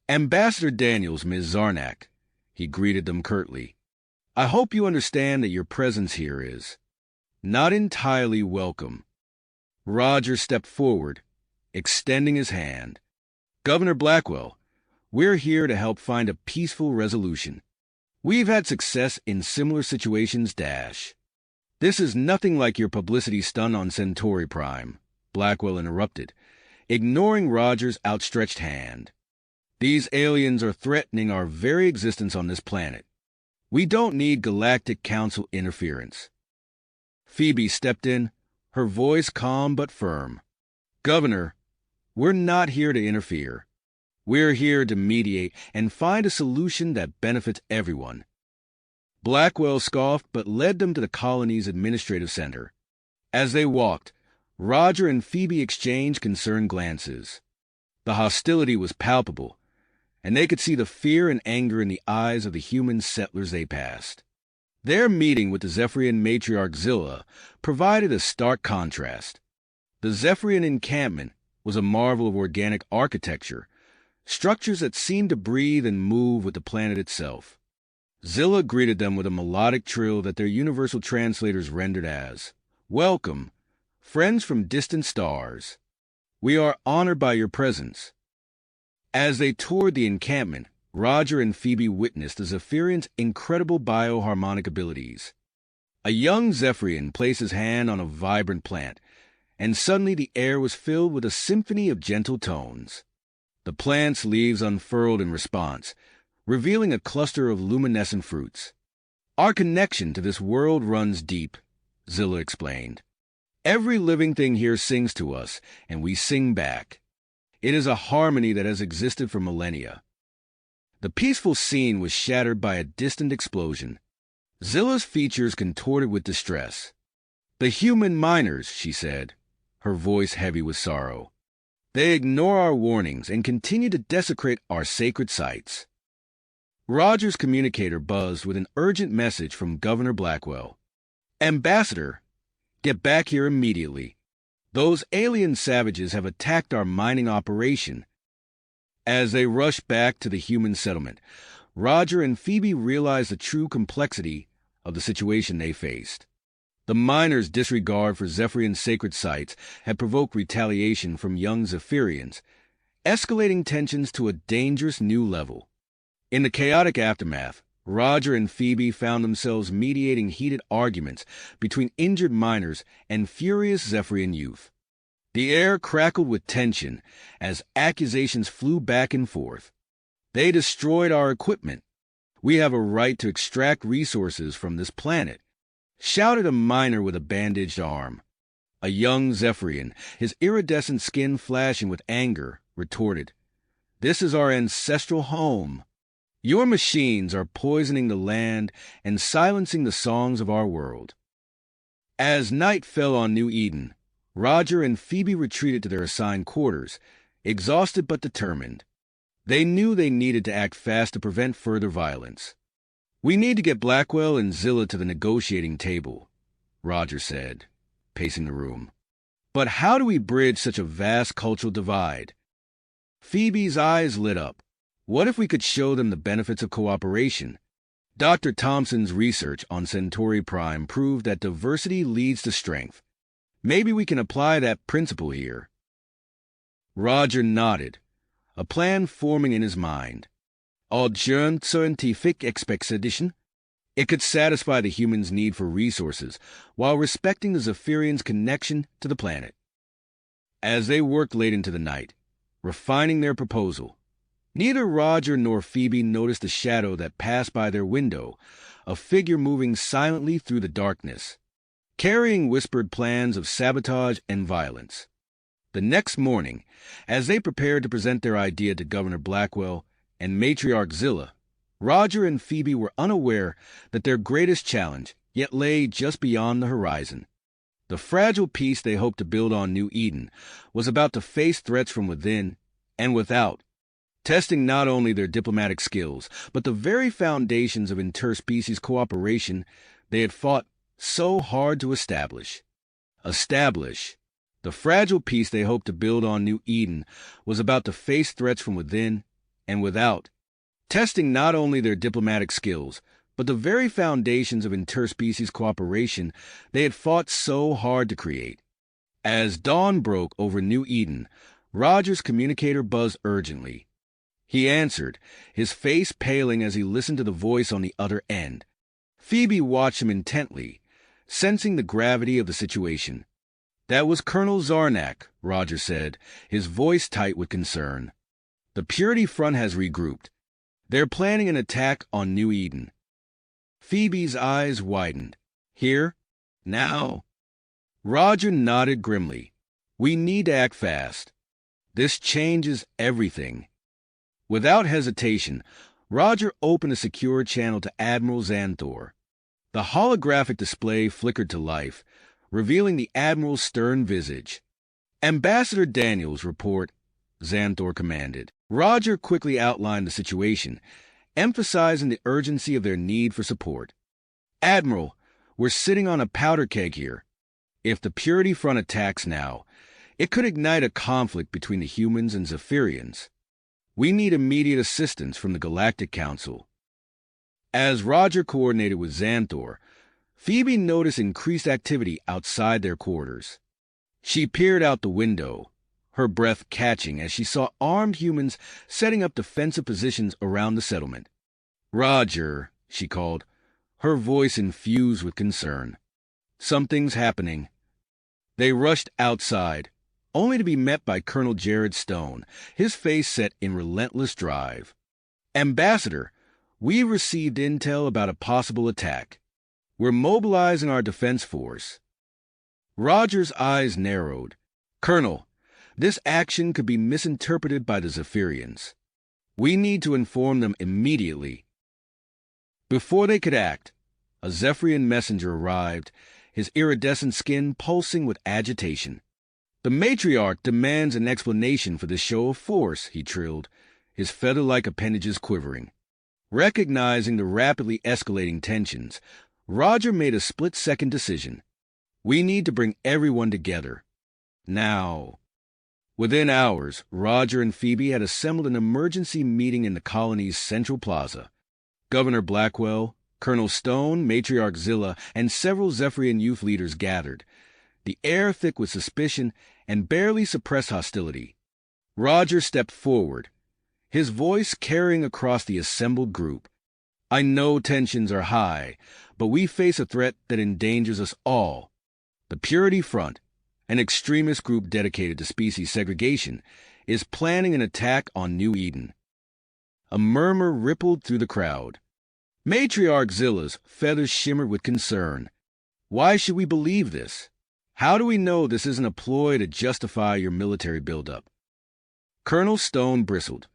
"Ambassador Daniels, Ms. Zarnak," he greeted them curtly. "I hope you understand that your presence here is not entirely welcome." Roger stepped forward, extending his hand. "Governor Blackwell, we're here to help find a peaceful resolution. We've had success in similar situations, This is nothing like your publicity stunt on Centauri Prime," Blackwell interrupted, ignoring Roger's outstretched hand. "These aliens are threatening our very existence on this planet. We don't need Galactic Council interference." Phoebe stepped in, her voice calm but firm. "Governor, we're not here to interfere. We're here to mediate and find a solution that benefits everyone." Blackwell scoffed but led them to the colony's administrative center. As they walked, Roger and Phoebe exchanged concerned glances. The hostility was palpable, and they could see the fear and anger in the eyes of the human settlers they passed. Their meeting with the Zephyrian matriarch Zilla provided a stark contrast. The Zephyrian encampment was a marvel of organic architecture, structures that seemed to breathe and move with the planet itself. Zilla greeted them with a melodic trill that their universal translators rendered as, "Welcome, friends from distant stars. We are honored by your presence." As they toured the encampment, Roger and Phoebe witnessed the Zephyrians' incredible bioharmonic abilities. A young Zephyrian placed his hand on a vibrant plant, and suddenly the air was filled with a symphony of gentle tones. The plant's leaves unfurled in response, revealing a cluster of luminescent fruits. "Our connection to this world runs deep," Zilla explained. "Every living thing here sings to us, and we sing back. It is a harmony that has existed for millennia." The peaceful scene was shattered by a distant explosion. Zilla's features contorted with distress. "The human miners," she said, her voice heavy with sorrow. "They ignore our warnings and continue to desecrate our sacred sites." Roger's communicator buzzed with an urgent message from Governor Blackwell. "Ambassador, get back here immediately. Those alien savages have attacked our mining operation." As they rushed back to the human settlement, Roger and Phoebe realized the true complexity of the situation they faced. The miners' disregard for Zephyrian sacred sites had provoked retaliation from young Zephyrians, escalating tensions to a dangerous new level. In the chaotic aftermath, Roger and Phoebe found themselves mediating heated arguments between injured miners and furious Zephyrian youth. The air crackled with tension as accusations flew back and forth. "They destroyed our equipment. We have a right to extract resources from this planet," shouted a miner with a bandaged arm. A young Zephyrian, his iridescent skin flashing with anger, retorted, "This is our ancestral home. Your machines are poisoning the land and silencing the songs of our world." As night fell on New Eden, Roger and Phoebe retreated to their assigned quarters, exhausted but determined. They knew they needed to act fast to prevent further violence. "We need to get Blackwell and Zilla to the negotiating table," Roger said, pacing the room. "But how do we bridge such a vast cultural divide?" Phoebe's eyes lit up. "What if we could show them the benefits of cooperation? Dr. Thompson's research on Centauri Prime proved that diversity leads to strength. Maybe we can apply that principle here." Roger nodded, a plan forming in his mind. Adjourned scientific expedition. It could satisfy the humans' need for resources while respecting the Zephyrians' connection to the planet. As they worked late into the night, refining their proposal, neither Roger nor Phoebe noticed the shadow that passed by their window, a figure moving silently through the darkness, carrying whispered plans of sabotage and violence. The next morning, as they prepared to present their idea to Governor Blackwell and Matriarch Zilla, Roger and Phoebe were unaware that their greatest challenge yet lay just beyond the horizon. The fragile peace they hoped to build on New Eden was about to face threats from within and without, testing not only their diplomatic skills, but the very foundations of interspecies cooperation they had fought so hard to establish. The fragile peace they hoped to build on New Eden was about to face threats from within and without, testing not only their diplomatic skills, but the very foundations of interspecies cooperation they had fought so hard to create. As dawn broke over New Eden, Roger's communicator buzzed urgently. He answered, his face paling as he listened to the voice on the other end. Phoebe watched him intently, sensing the gravity of the situation. "That was Colonel Zarnak," Roger said, his voice tight with concern. "The Purity Front has regrouped. They're planning an attack on New Eden." Phoebe's eyes widened. "Here? Now?" Roger nodded grimly. "We need to act fast. This changes everything." Without hesitation, Roger opened a secure channel to Admiral Xanthor. The holographic display flickered to life, revealing the Admiral's stern visage. "Ambassador Daniels, report," Xanthor commanded. Roger quickly outlined the situation, emphasizing the urgency of their need for support. "Admiral, we're sitting on a powder keg here. If the Purity Front attacks now, it could ignite a conflict between the humans and Zephyrians. We need immediate assistance from the Galactic Council." As Roger coordinated with Xanthor, Phoebe noticed increased activity outside their quarters. She peered out the window, her breath catching as she saw armed humans setting up defensive positions around the settlement. "Roger," she called, her voice infused with concern. "Something's happening." They rushed outside, only to be met by Colonel Jared Stone, his face set in relentless drive. "Ambassador, we've received intel about a possible attack. We're mobilizing our defense force." Roger's eyes narrowed. "Colonel, this action could be misinterpreted by the Zephyrians. We need to inform them immediately." Before they could act, a Zephyrian messenger arrived, his iridescent skin pulsing with agitation. "The matriarch demands an explanation for this show of force," he trilled, his feather-like appendages quivering. Recognizing the rapidly escalating tensions, Roger made a split-second decision. "We need to bring everyone together. Now." Within hours, Roger and Phoebe had assembled an emergency meeting in the colony's central plaza. Governor Blackwell, Colonel Stone, Matriarch Zilla, and several Zephyrian youth leaders gathered, the air thick with suspicion and barely suppressed hostility. Roger stepped forward, his voice carrying across the assembled group. I know tensions are high, but we face a threat that endangers us all. The Purity Front, an extremist group dedicated to species segregation, is planning an attack on New Eden. A murmur rippled through the crowd. Matriarch Zilla's feathers shimmered with concern. Why should we believe this? How do we know this isn't a ploy to justify your military buildup? Colonel Stone bristled,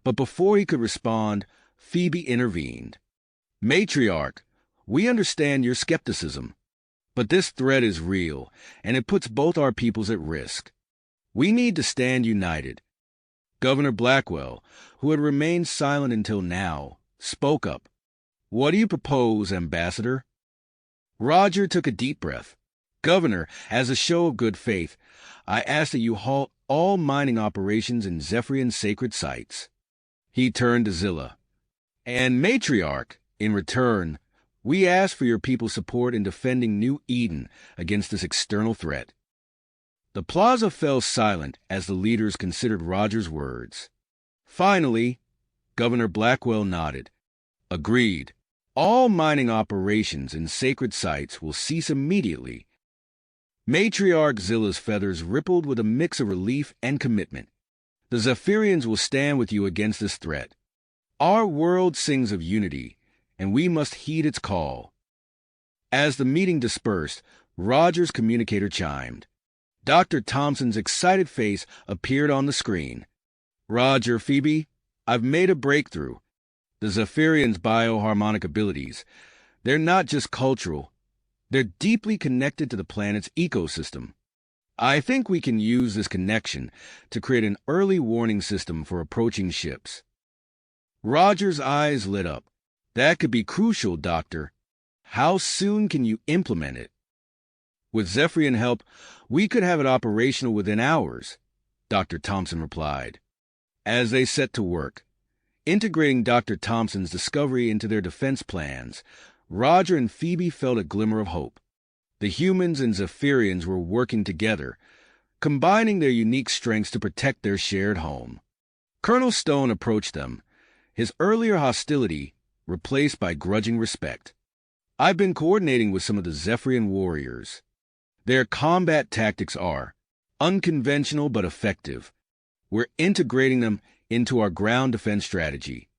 but before he could respond, Phoebe intervened. Matriarch, we understand your skepticism, but this threat is real, and it puts both our peoples at risk. We need to stand united. Governor Blackwell, who had remained silent until now, spoke up. What do you propose, Ambassador? Roger took a deep breath. Governor, as a show of good faith, I ask that you halt all mining operations in Zephyrian sacred sites. He turned to Zilla. And Matriarch, in return, we ask for your people's support in defending New Eden against this external threat. The plaza fell silent as the leaders considered Roger's words. Finally, Governor Blackwell nodded. Agreed. All mining operations in sacred sites will cease immediately. Matriarch Zilla's feathers rippled with a mix of relief and commitment. The Zephyrians will stand with you against this threat. Our world sings of unity, and we must heed its call. As the meeting dispersed, Roger's communicator chimed. Dr. Thompson's excited face appeared on the screen. Roger, Phoebe, I've made a breakthrough. The Zephyrians' bioharmonic abilities, they're not just cultural, they're deeply connected to the planet's ecosystem. I think we can use this connection to create an early warning system for approaching ships. Roger's eyes lit up. That could be crucial, Doctor. How soon can you implement it? With Zephyrian help, we could have it operational within hours, Dr. Thompson replied. As they set to work, integrating Dr. Thompson's discovery into their defense plans, Roger and Phoebe felt a glimmer of hope. The humans and Zephyrians were working together, combining their unique strengths to protect their shared home. Colonel Stone approached them, his earlier hostility replaced by grudging respect. I've been coordinating with some of the Zephyrian warriors. Their combat tactics are unconventional but effective. We're integrating them into our ground defense strategy.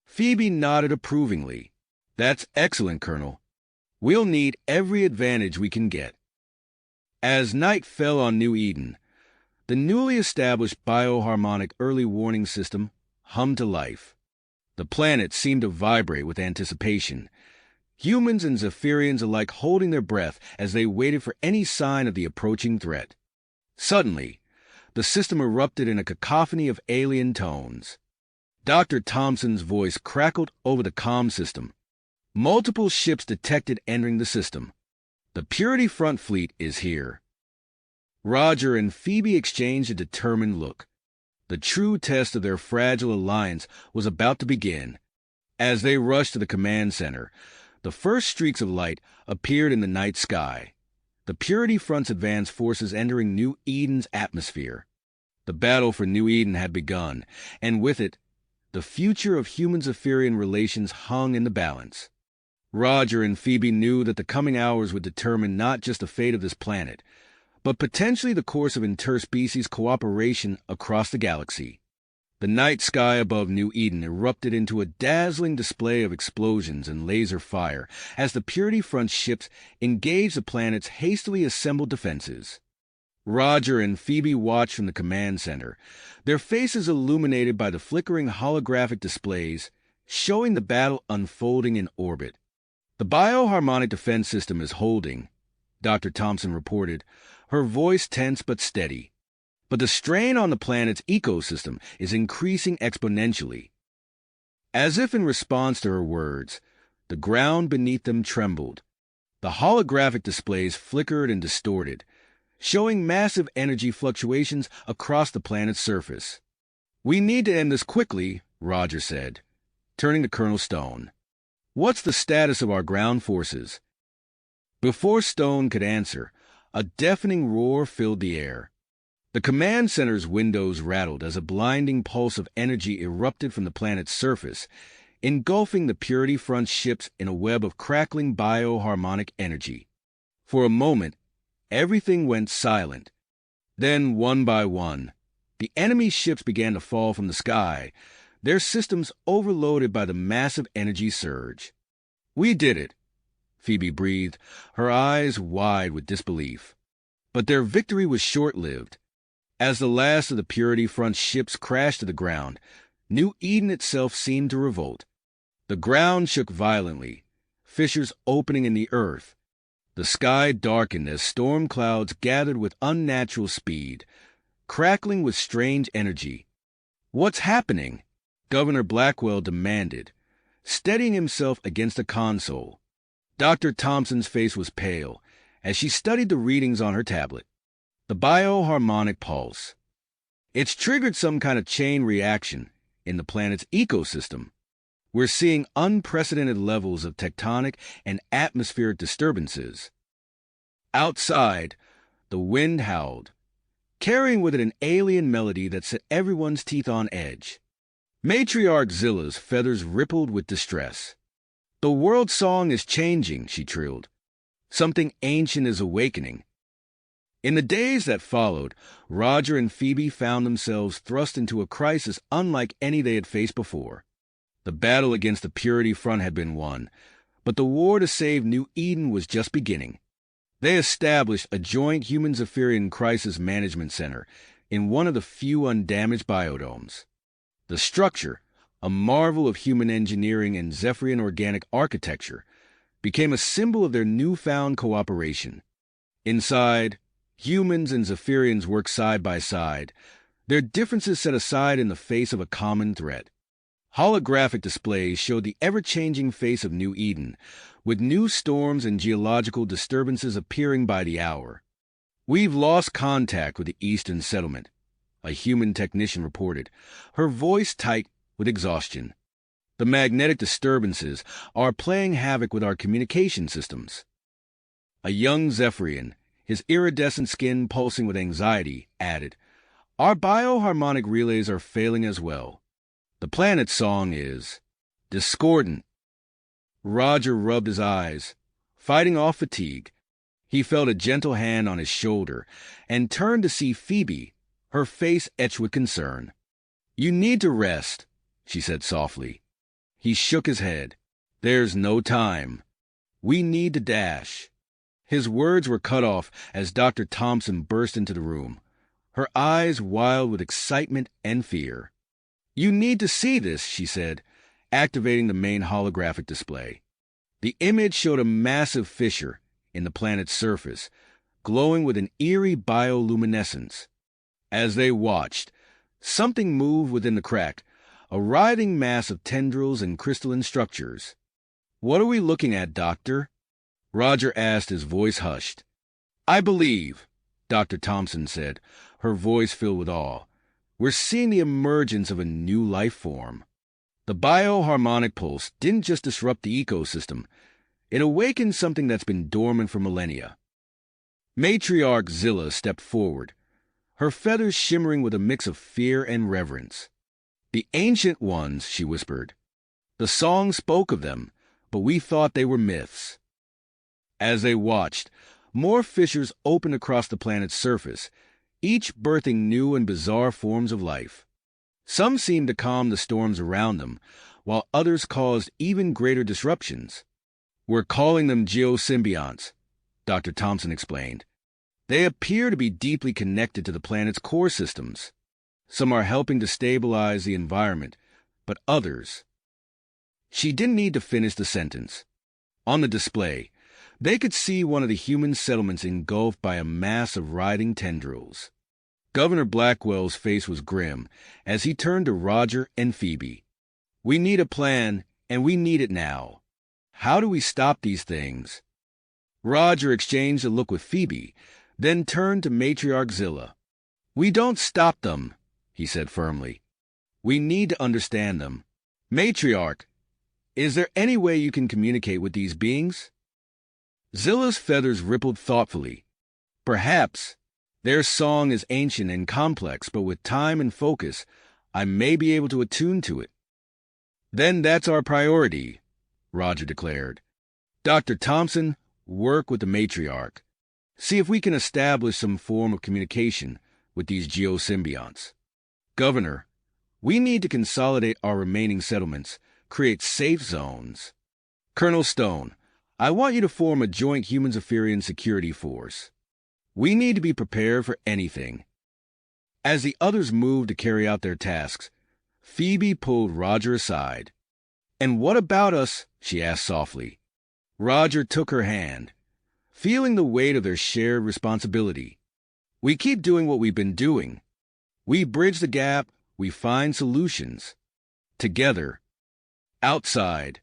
Phoebe nodded approvingly. That's excellent, Colonel. We'll need every advantage we can get. As night fell on New Eden, the newly established bioharmonic early warning system hummed to life. The planet seemed to vibrate with anticipation, humans and Zephyrians alike holding their breath as they waited for any sign of the approaching threat. Suddenly, the system erupted in a cacophony of alien tones. Dr. Thompson's voice crackled over the comm system. Multiple ships detected entering the system. The Purity Front fleet is here. Roger and Phoebe exchanged a determined look. The true test of their fragile alliance was about to begin. As they rushed to the command center, the first streaks of light appeared in the night sky. The Purity Front's advanced forces entering New Eden's atmosphere. The battle for New Eden had begun, and with it, the future of human-Zephyrian relations hung in the balance. Roger and Phoebe knew that the coming hours would determine not just the fate of this planet, but potentially the course of interspecies cooperation across the galaxy. The night sky above New Eden erupted into a dazzling display of explosions and laser fire as the Purity Front ships engaged the planet's hastily assembled defenses. Roger and Phoebe watched from the command center, their faces illuminated by the flickering holographic displays showing the battle unfolding in orbit. The bioharmonic defense system is holding, Dr. Thompson reported, her voice tense but steady. But the strain on the planet's ecosystem is increasing exponentially. As if in response to her words, the ground beneath them trembled. The holographic displays flickered and distorted, showing massive energy fluctuations across the planet's surface. We need to end this quickly, Roger said, turning to Colonel Stone. What's the status of our ground forces? Before Stone could answer, a deafening roar filled the air. The command center's windows rattled as a blinding pulse of energy erupted from the planet's surface, engulfing the Purity Front ships in a web of crackling bioharmonic energy. For a moment, everything went silent. Then, one by one, the enemy ships began to fall from the sky, their systems overloaded by the massive energy surge. "We did it," Phoebe breathed, her eyes wide with disbelief. But their victory was short-lived. As the last of the Purity Front ships crashed to the ground, New Eden itself seemed to revolt. The ground shook violently, fissures opening in the earth. The sky darkened as storm clouds gathered with unnatural speed, crackling with strange energy. "What's happening?" Governor Blackwell demanded, steadying himself against the console. Dr. Thompson's face was pale as she studied the readings on her tablet. The bioharmonic pulse. It's triggered some kind of chain reaction in the planet's ecosystem. We're seeing unprecedented levels of tectonic and atmospheric disturbances. Outside, the wind howled, carrying with it an alien melody that set everyone's teeth on edge. Matriarch Zilla's feathers rippled with distress. "The world song is changing," she trilled. "Something ancient is awakening." In the days that followed, Roger and Phoebe found themselves thrust into a crisis unlike any they had faced before. The battle against the Purity Front had been won, but the war to save New Eden was just beginning. They established a joint human-Zephyrian crisis management center in one of the few undamaged biodomes. The structure, a marvel of human engineering and Zephyrian organic architecture, became a symbol of their newfound cooperation. Inside, humans and Zephyrians worked side by side, their differences set aside in the face of a common threat. Holographic displays showed the ever-changing face of New Eden, with new storms and geological disturbances appearing by the hour. "We've lost contact with the Eastern settlement," a human technician reported, her voice tight with exhaustion. "The magnetic disturbances are playing havoc with our communication systems." A young Zephyrian, his iridescent skin pulsing with anxiety, added, "Our bioharmonic relays are failing as well. The planet's song is discordant." Roger rubbed his eyes, fighting off fatigue. He felt a gentle hand on his shoulder and turned to see Phoebe, her face etched with concern. "You need to rest," she said softly. He shook his head. "There's no time. We need to dash." His words were cut off as Dr. Thompson burst into the room, her eyes wild with excitement and fear. "You need to see this," she said, activating the main holographic display. The image showed a massive fissure in the planet's surface, glowing with an eerie bioluminescence. As they watched, something moved within the crack, a writhing mass of tendrils and crystalline structures. "What are we looking at, Doctor?" Roger asked, his voice hushed. "I believe," Dr. Thompson said, her voice filled with awe, "we're seeing the emergence of a new life form." The bioharmonic pulse didn't just disrupt the ecosystem, it awakened something that's been dormant for millennia. Matriarch Zilla stepped forward, her feathers shimmering with a mix of fear and reverence. "The Ancient Ones," she whispered. "The song spoke of them, but we thought they were myths." As they watched, more fissures opened across the planet's surface, each birthing new and bizarre forms of life. Some seemed to calm the storms around them, while others caused even greater disruptions. "We're calling them geosymbionts," Dr. Thompson explained. "They appear to be deeply connected to the planet's core systems. Some are helping to stabilize the environment, but others—" She didn't need to finish the sentence. On the display, they could see one of the human settlements engulfed by a mass of writhing tendrils. Governor Blackwell's face was grim as he turned to Roger and Phoebe. "We need a plan, and we need it now. How do we stop these things?" Roger exchanged a look with Phoebe, then turned to Matriarch Zilla. "We don't stop them," he said firmly. "We need to understand them. Matriarch, is there any way you can communicate with these beings?" Zilla's feathers rippled thoughtfully. "Perhaps. Their song is ancient and complex, but with time and focus, I may be able to attune to it." Then that's our priority, Roger declared. Dr. Thompson, work with the matriarch. See if we can establish some form of communication with these geosymbionts. Governor, we need to consolidate our remaining settlements, create safe zones. Colonel Stone, I want you to form a joint Humans-Aetherian security force. We need to be prepared for anything. As the others moved to carry out their tasks, Phoebe pulled Roger aside. "And what about us?" she asked softly. Roger took her hand, feeling the weight of their shared responsibility. "We keep doing what we've been doing. We bridge the gap, we find solutions. Together." Outside,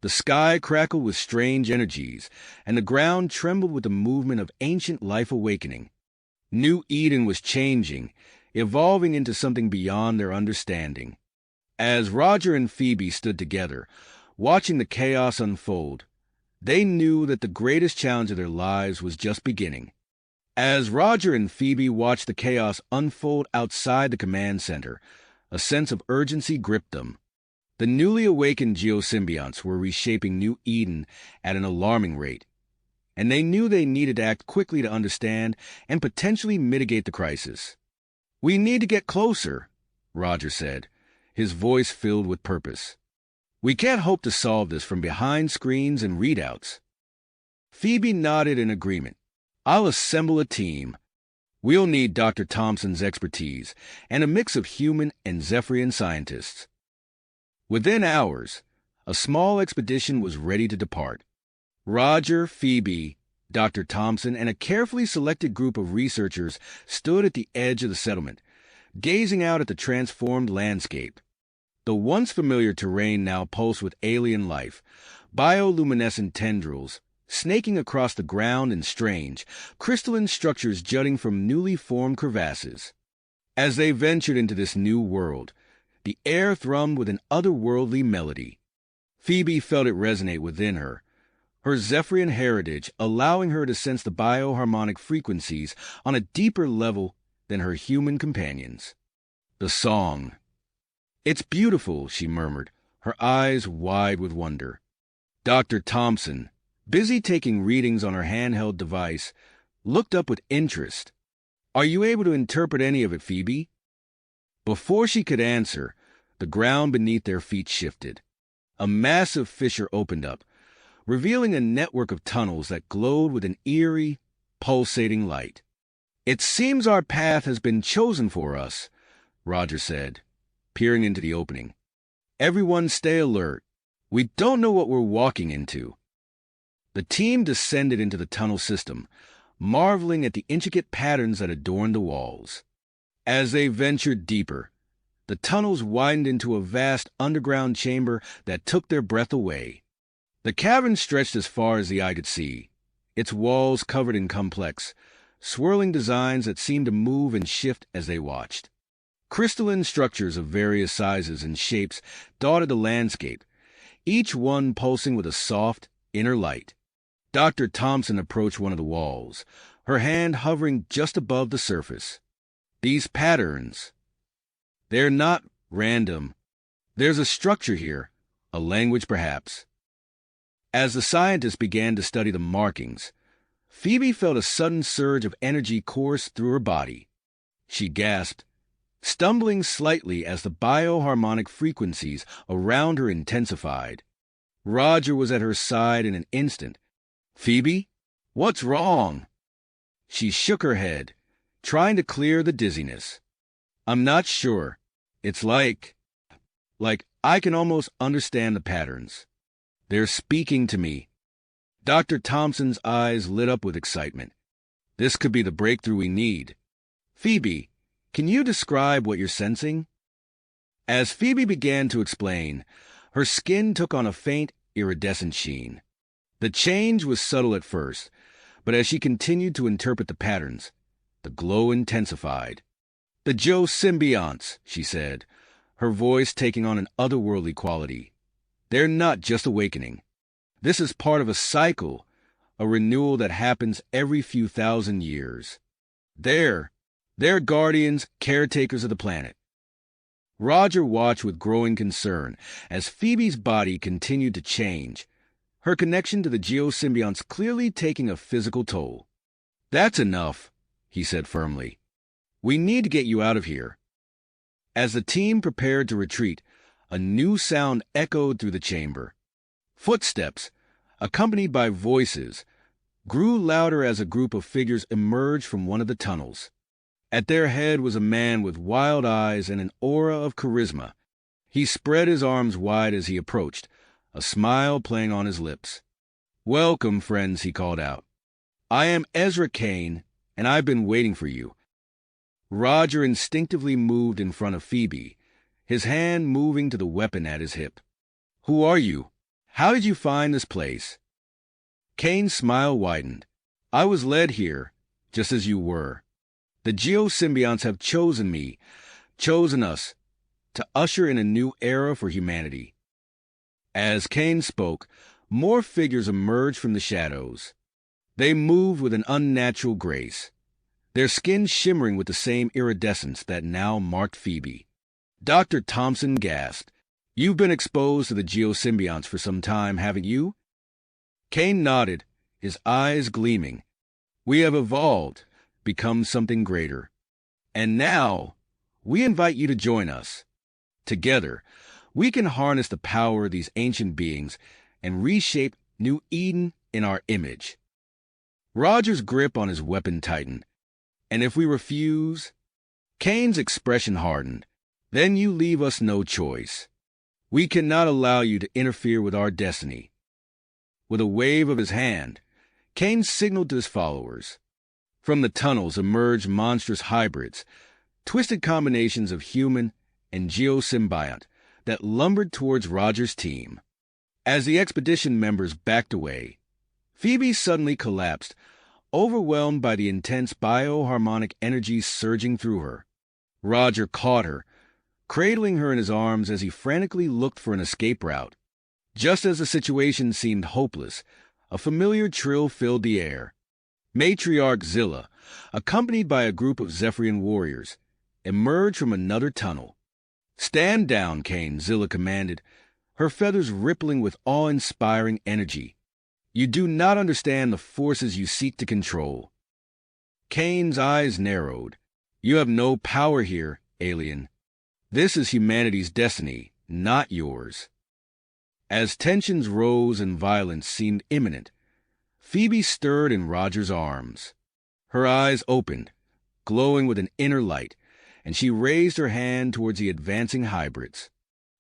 the sky crackled with strange energies, and the ground trembled with the movement of ancient life awakening. New Eden was changing, evolving into something beyond their understanding. As Roger and Phoebe stood together, watching the chaos unfold, they knew that the greatest challenge of their lives was just beginning. As Roger and Phoebe watched the chaos unfold outside the command center, a sense of urgency gripped them. The newly awakened geosymbionts were reshaping New Eden at an alarming rate, and they knew they needed to act quickly to understand and potentially mitigate the crisis. "We need to get closer," Roger said, his voice filled with purpose. "We can't hope to solve this from behind screens and readouts." Phoebe nodded in agreement. "I'll assemble a team. We'll need Dr. Thompson's expertise and a mix of human and Zephyrian scientists." Within hours, a small expedition was ready to depart. Roger, Phoebe, Dr. Thompson, and a carefully selected group of researchers stood at the edge of the settlement, gazing out at the transformed landscape. The once familiar terrain now pulsed with alien life, bioluminescent tendrils snaking across the ground in strange, crystalline structures jutting from newly formed crevasses. As they ventured into this new world, the air thrummed with an otherworldly melody. Phoebe felt it resonate within her, her Zephyrian heritage allowing her to sense the bioharmonic frequencies on a deeper level than her human companions. The song. "It's beautiful," she murmured, her eyes wide with wonder. Dr. Thompson, busy taking readings on her handheld device, looked up with interest. "Are you able to interpret any of it, Phoebe?" Before she could answer, the ground beneath their feet shifted. A massive fissure opened up, revealing a network of tunnels that glowed with an eerie, pulsating light. "It seems our path has been chosen for us," Roger said, peering into the opening. "Everyone stay alert. We don't know what we're walking into." The team descended into the tunnel system, marveling at the intricate patterns that adorned the walls. As they ventured deeper, the tunnels widened into a vast underground chamber that took their breath away. The cavern stretched as far as the eye could see, its walls covered in complex, swirling designs that seemed to move and shift as they watched. Crystalline structures of various sizes and shapes dotted the landscape, each one pulsing with a soft, inner light. Dr. Thompson approached one of the walls, her hand hovering just above the surface. "These patterns, they're not random. There's a structure here, a language perhaps." As the scientists began to study the markings, Phoebe felt a sudden surge of energy course through her body. She gasped, stumbling slightly as the bioharmonic frequencies around her intensified. Roger was at her side in an instant. "Phoebe, what's wrong?" She shook her head, trying to clear the dizziness. "I'm not sure. It's like I can almost understand the patterns. They're speaking to me." Dr. Thompson's eyes lit up with excitement. "This could be the breakthrough we need. Phoebe, can you describe what you're sensing?" As Phoebe began to explain, her skin took on a faint, iridescent sheen. The change was subtle at first, but as she continued to interpret the patterns, the glow intensified. "The geosymbionts," she said, her voice taking on an otherworldly quality. "They're not just awakening. This is part of a cycle, a renewal that happens every few thousand years. They're guardians, caretakers of the planet." Roger watched with growing concern as Phoebe's body continued to change, her connection to the geosymbionts clearly taking a physical toll. "That's enough," he said firmly. "We need to get you out of here." As the team prepared to retreat, a new sound echoed through the chamber. Footsteps, accompanied by voices, grew louder as a group of figures emerged from one of the tunnels. At their head was a man with wild eyes and an aura of charisma. He spread his arms wide as he approached, a smile playing on his lips. "Welcome, friends," he called out. "I am Ezra Kane, and I've been waiting for you." Roger instinctively moved in front of Phoebe, his hand moving to the weapon at his hip. "Who are you? How did you find this place?" Kane's smile widened. "I was led here, just as you were. The geosymbionts have chosen me, chosen us, to usher in a new era for humanity." As Kane spoke, more figures emerged from the shadows. They moved with an unnatural grace, their skin shimmering with the same iridescence that now marked Phoebe. Dr. Thompson gasped. "You've been exposed to the geosymbionts for some time, haven't you?" Kane nodded, his eyes gleaming. "We have evolved, become something greater. And now, we invite you to join us. Together, we can harness the power of these ancient beings and reshape New Eden in our image." Roger's grip on his weapon tightened. "And if we refuse?" Kane's expression hardened. "Then you leave us no choice. We cannot allow you to interfere with our destiny." With a wave of his hand, Kane signaled to his followers. From the tunnels emerged monstrous hybrids, twisted combinations of human and geosymbiont that lumbered towards Roger's team. As the expedition members backed away, Phoebe suddenly collapsed, overwhelmed by the intense bioharmonic energy surging through her. Roger caught her, cradling her in his arms as he frantically looked for an escape route. Just as the situation seemed hopeless, a familiar trill filled the air. Matriarch Zilla, accompanied by a group of Zephyrian warriors, emerged from another tunnel. "Stand down, Kane," Zilla commanded, her feathers rippling with awe-inspiring energy. "You do not understand the forces you seek to control." Kane's eyes narrowed. "You have no power here, alien. This is humanity's destiny, not yours." As tensions rose and violence seemed imminent, Phoebe stirred in Roger's arms. Her eyes opened, glowing with an inner light, and she raised her hand towards the advancing hybrids.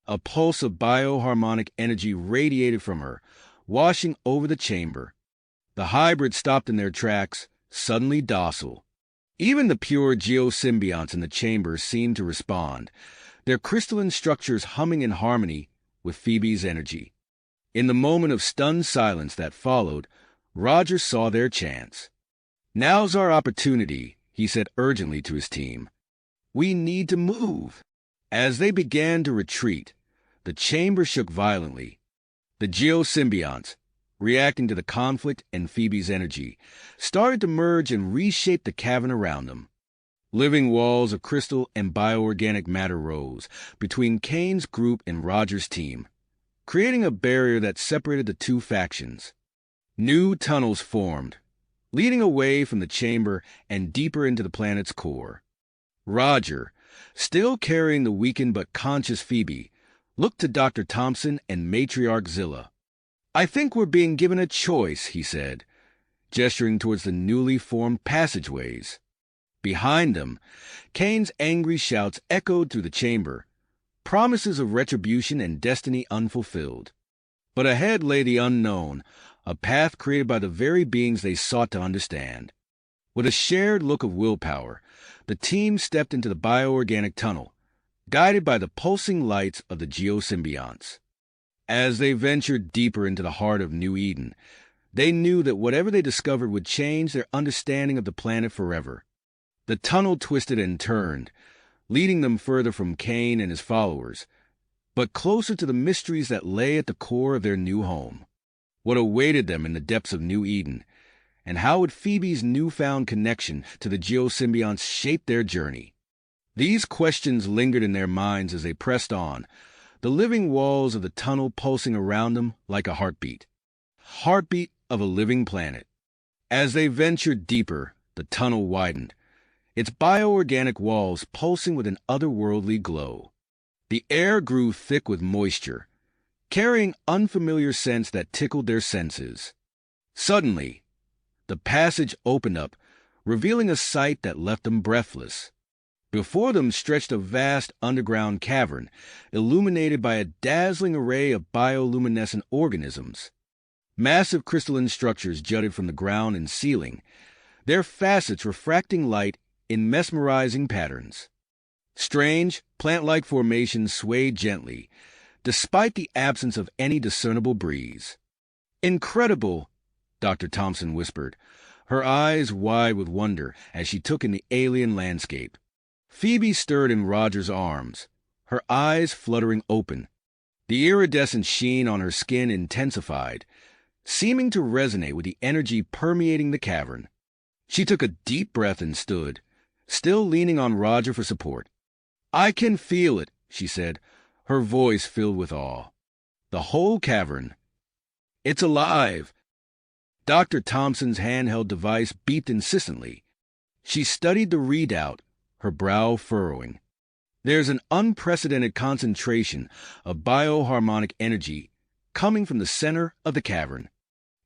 A pulse of bioharmonic energy radiated from her, washing over the chamber. The hybrids stopped in their tracks, suddenly docile. Even the pure geosymbionts in the chamber seemed to respond, their crystalline structures humming in harmony with Phoebe's energy. In the moment of stunned silence that followed, Roger saw their chance. "Now's our opportunity," he said urgently to his team. "We need to move." As they began to retreat, the chamber shook violently. The geosymbionts, reacting to the conflict and Phoebe's energy, started to merge and reshape the cavern around them. Living walls of crystal and bioorganic matter rose between Kane's group and Roger's team, creating a barrier that separated the two factions. New tunnels formed, leading away from the chamber and deeper into the planet's core. Roger, still carrying the weakened but conscious Phoebe, looked to Dr. Thompson and Matriarch Zilla. "I think we're being given a choice," he said, gesturing towards the newly formed passageways. Behind them, Kane's angry shouts echoed through the chamber, promises of retribution and destiny unfulfilled. But ahead lay the unknown, a path created by the very beings they sought to understand. With a shared look of willpower, the team stepped into the bioorganic tunnel, guided by the pulsing lights of the geosymbionts. As they ventured deeper into the heart of New Eden, they knew that whatever they discovered would change their understanding of the planet forever. The tunnel twisted and turned, leading them further from Kane and his followers, but closer to the mysteries that lay at the core of their new home. What awaited them in the depths of New Eden, and how would Phoebe's newfound connection to the geosymbionts shape their journey? These questions lingered in their minds as they pressed on, the living walls of the tunnel pulsing around them like a heartbeat. Heartbeat of a living planet. As they ventured deeper, the tunnel widened, its bioorganic walls pulsing with an otherworldly glow. The air grew thick with moisture, carrying unfamiliar scents that tickled their senses. Suddenly, the passage opened up, revealing a sight that left them breathless. Before them stretched a vast underground cavern, illuminated by a dazzling array of bioluminescent organisms. Massive crystalline structures jutted from the ground and ceiling, their facets refracting light in mesmerizing patterns. Strange, plant-like formations swayed gently, despite the absence of any discernible breeze. "Incredible," Dr. Thompson whispered, her eyes wide with wonder as she took in the alien landscape. Phoebe stirred in Roger's arms, her eyes fluttering open. The iridescent sheen on her skin intensified, seeming to resonate with the energy permeating the cavern. She took a deep breath and stood, still leaning on Roger for support. "I can feel it," she said, her voice filled with awe. "The whole cavern. It's alive." Dr. Thompson's handheld device beeped insistently. She studied the readout, her brow furrowing. "There's an unprecedented concentration of bioharmonic energy coming from the center of the cavern.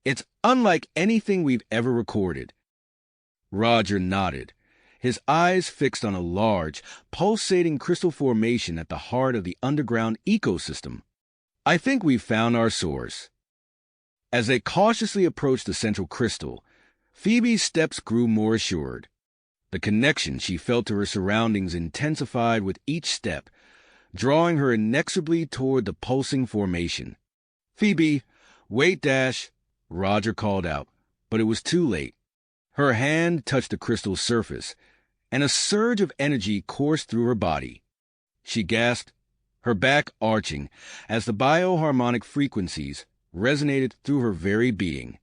It's unlike anything we've ever recorded." Roger nodded, his eyes fixed on a large, pulsating crystal formation at the heart of the underground ecosystem. "I think we've found our source." As they cautiously approached the central crystal, Phoebe's steps grew more assured. The connection she felt to her surroundings intensified with each step, drawing her inexorably toward the pulsing formation. "Phoebe, wait, Dash," Roger called out, but it was too late. Her hand touched the crystal's surface, and a surge of energy coursed through her body. She gasped, her back arching, as the bioharmonic frequencies resonated through her very being.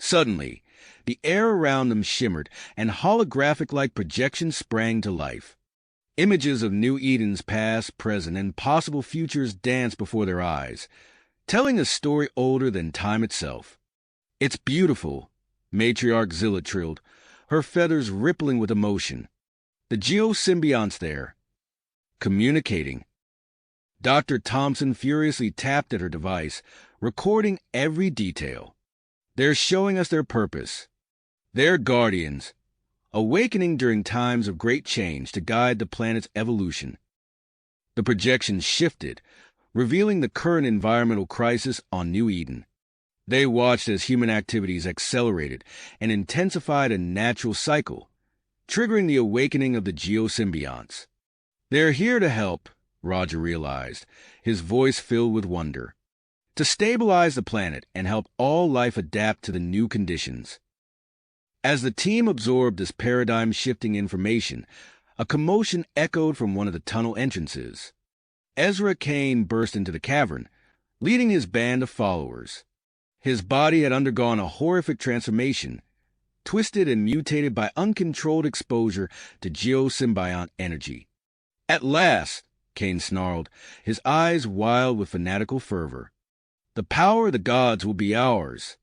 Suddenly, the air around them shimmered, and holographic-like projections sprang to life. Images of New Eden's past, present, and possible futures danced before their eyes, telling a story older than time itself. "It's beautiful," Matriarch Zilla trilled, her feathers rippling with emotion. "The geosymbionts there, communicating." Dr. Thompson furiously tapped at her device, recording every detail. "They're showing us their purpose. They're guardians, awakening during times of great change to guide the planet's evolution." The projections shifted, revealing the current environmental crisis on New Eden. They watched as human activities accelerated and intensified a natural cycle, triggering the awakening of the geosymbionts. "They're here to help," Roger realized, his voice filled with wonder. "To stabilize the planet and help all life adapt to the new conditions." As the team absorbed this paradigm-shifting information, a commotion echoed from one of the tunnel entrances. Ezra Kane burst into the cavern, leading his band of followers. His body had undergone a horrific transformation, twisted and mutated by uncontrolled exposure to geosymbiont energy. "At last!" Kane snarled, his eyes wild with fanatical fervor. "The power of the gods will be ours."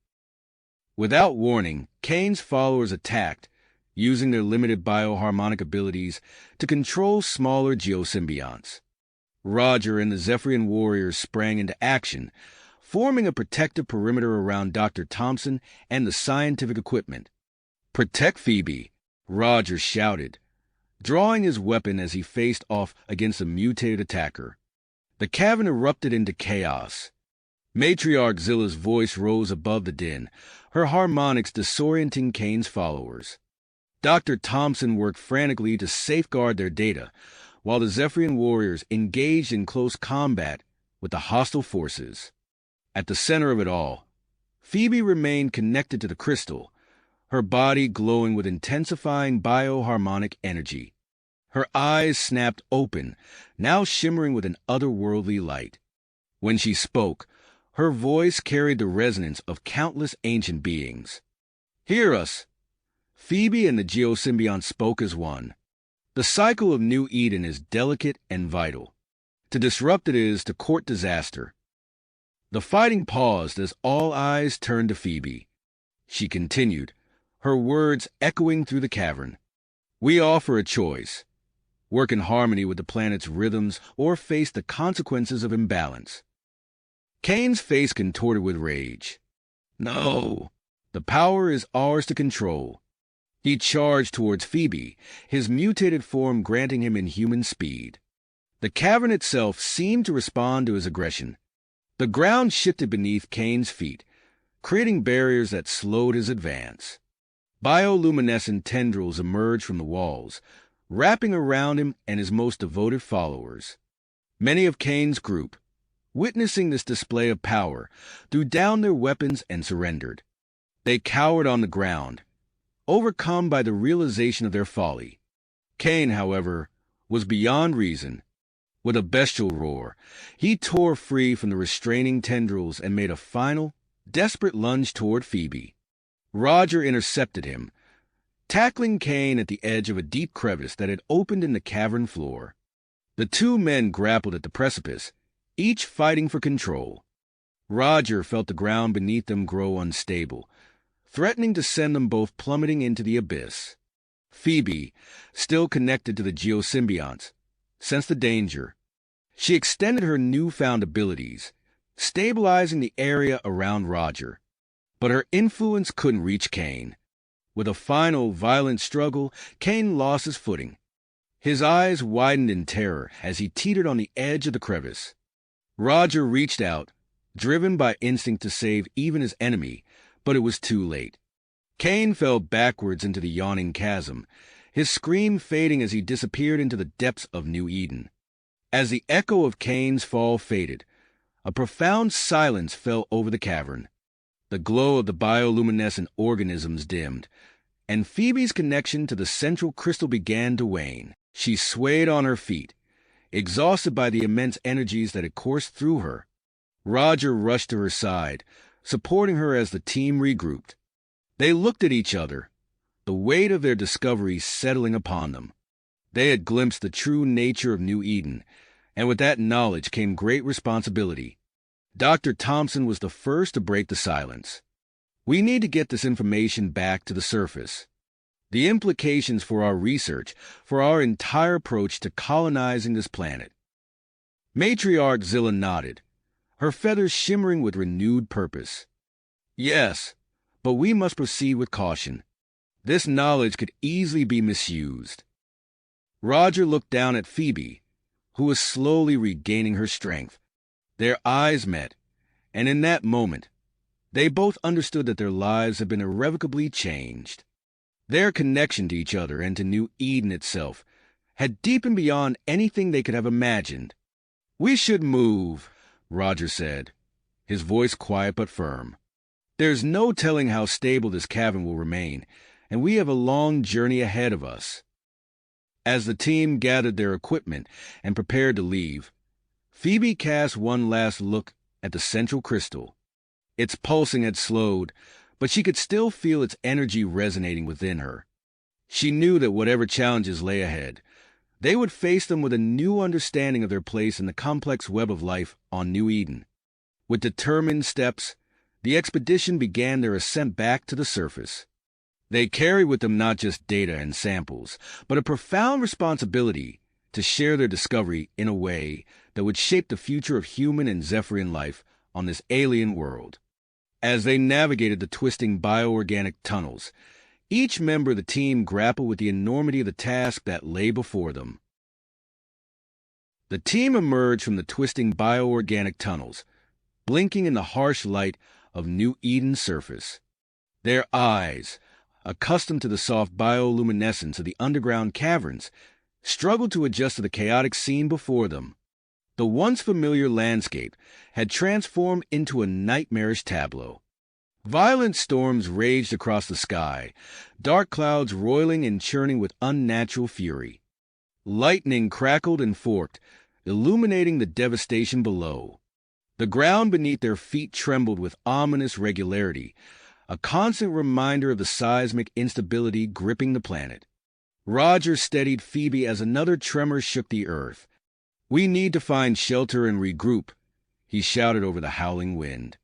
Without warning, Kane's followers attacked, using their limited bioharmonic abilities to control smaller geosymbionts. Roger and the Zephyrian warriors sprang into action, forming a protective perimeter around Dr. Thompson and the scientific equipment. "Protect Phoebe," Roger shouted, drawing his weapon as he faced off against a mutated attacker. The cavern erupted into chaos. Matriarch Zilla's voice rose above the din, her harmonics disorienting Kane's followers. Dr. Thompson worked frantically to safeguard their data, while the Zephyrian warriors engaged in close combat with the hostile forces. At the center of it all, Phoebe remained connected to the crystal, her body glowing with intensifying bioharmonic energy. Her eyes snapped open, now shimmering with an otherworldly light. When she spoke, her voice carried the resonance of countless ancient beings. "Hear us!" Phoebe and the geosymbiont spoke as one. The cycle of New Eden is delicate and vital. To disrupt it is to court disaster. The fighting paused as all eyes turned to Phoebe. She continued, her words echoing through the cavern. We offer a choice. Work in harmony with the planet's rhythms or face the consequences of imbalance. Kane's face contorted with rage. No, the power is ours to control. He charged towards Phoebe, his mutated form granting him inhuman speed. The cavern itself seemed to respond to his aggression. The ground shifted beneath Kane's feet, creating barriers that slowed his advance. Bioluminescent tendrils emerged from the walls, wrapping around him and his most devoted followers. Many of Kane's group, witnessing this display of power, threw down their weapons and surrendered. They cowered on the ground, overcome by the realization of their folly. Kane, however, was beyond reason. With a bestial roar, he tore free from the restraining tendrils and made a final, desperate lunge toward Phoebe. Roger intercepted him, tackling Kane at the edge of a deep crevice that had opened in the cavern floor. The two men grappled at the precipice, each fighting for control. Roger felt the ground beneath them grow unstable, threatening to send them both plummeting into the abyss. Phoebe, still connected to the geosymbionts, sensed the danger. She extended her newfound abilities, stabilizing the area around Roger. But her influence couldn't reach Kane. With a final, violent struggle, Kane lost his footing. His eyes widened in terror as he teetered on the edge of the crevice. Roger reached out, driven by instinct to save even his enemy, but it was too late. Kane fell backwards into the yawning chasm, his scream fading as he disappeared into the depths of New Eden. As the echo of Kane's fall faded, a profound silence fell over the cavern. The glow of the bioluminescent organisms dimmed, and Phoebe's connection to the central crystal began to wane. She swayed on her feet, exhausted by the immense energies that had coursed through her. Roger rushed to her side, supporting her as the team regrouped. They looked at each other, the weight of their discovery settling upon them. They had glimpsed the true nature of New Eden, and with that knowledge came great responsibility. Dr. Thompson was the first to break the silence. We need to get this information back to the surface. The implications for our research, for our entire approach to colonizing this planet. Matriarch Zilla nodded, her feathers shimmering with renewed purpose. Yes, but we must proceed with caution. This knowledge could easily be misused. Roger looked down at Phoebe, who was slowly regaining her strength. Their eyes met, and in that moment, they both understood that their lives had been irrevocably changed. Their connection to each other and to New Eden itself had deepened beyond anything they could have imagined. We should move, Roger said, his voice quiet but firm. There's no telling how stable this cavern will remain, and we have a long journey ahead of us. As the team gathered their equipment and prepared to leave, Phoebe cast one last look at the central crystal. Its pulsing had slowed, but she could still feel its energy resonating within her. She knew that whatever challenges lay ahead, they would face them with a new understanding of their place in the complex web of life on New Eden. With determined steps, the expedition began their ascent back to the surface. They carried with them not just data and samples, but a profound responsibility to share their discovery in a way that would shape the future of human and Zephyrian life on this alien world. As they navigated the twisting bioorganic tunnels, each member of the team grappled with the enormity of the task that lay before them. The team emerged from the twisting bioorganic tunnels, blinking in the harsh light of New Eden's surface. Their eyes, accustomed to the soft bioluminescence of the underground caverns, struggled to adjust to the chaotic scene before them. The once familiar landscape had transformed into a nightmarish tableau. Violent storms raged across the sky, dark clouds roiling and churning with unnatural fury. Lightning crackled and forked, illuminating the devastation below. The ground beneath their feet trembled with ominous regularity, a constant reminder of the seismic instability gripping the planet. Roger steadied Phoebe as another tremor shook the earth. "We need to find shelter and regroup," he shouted over the howling wind.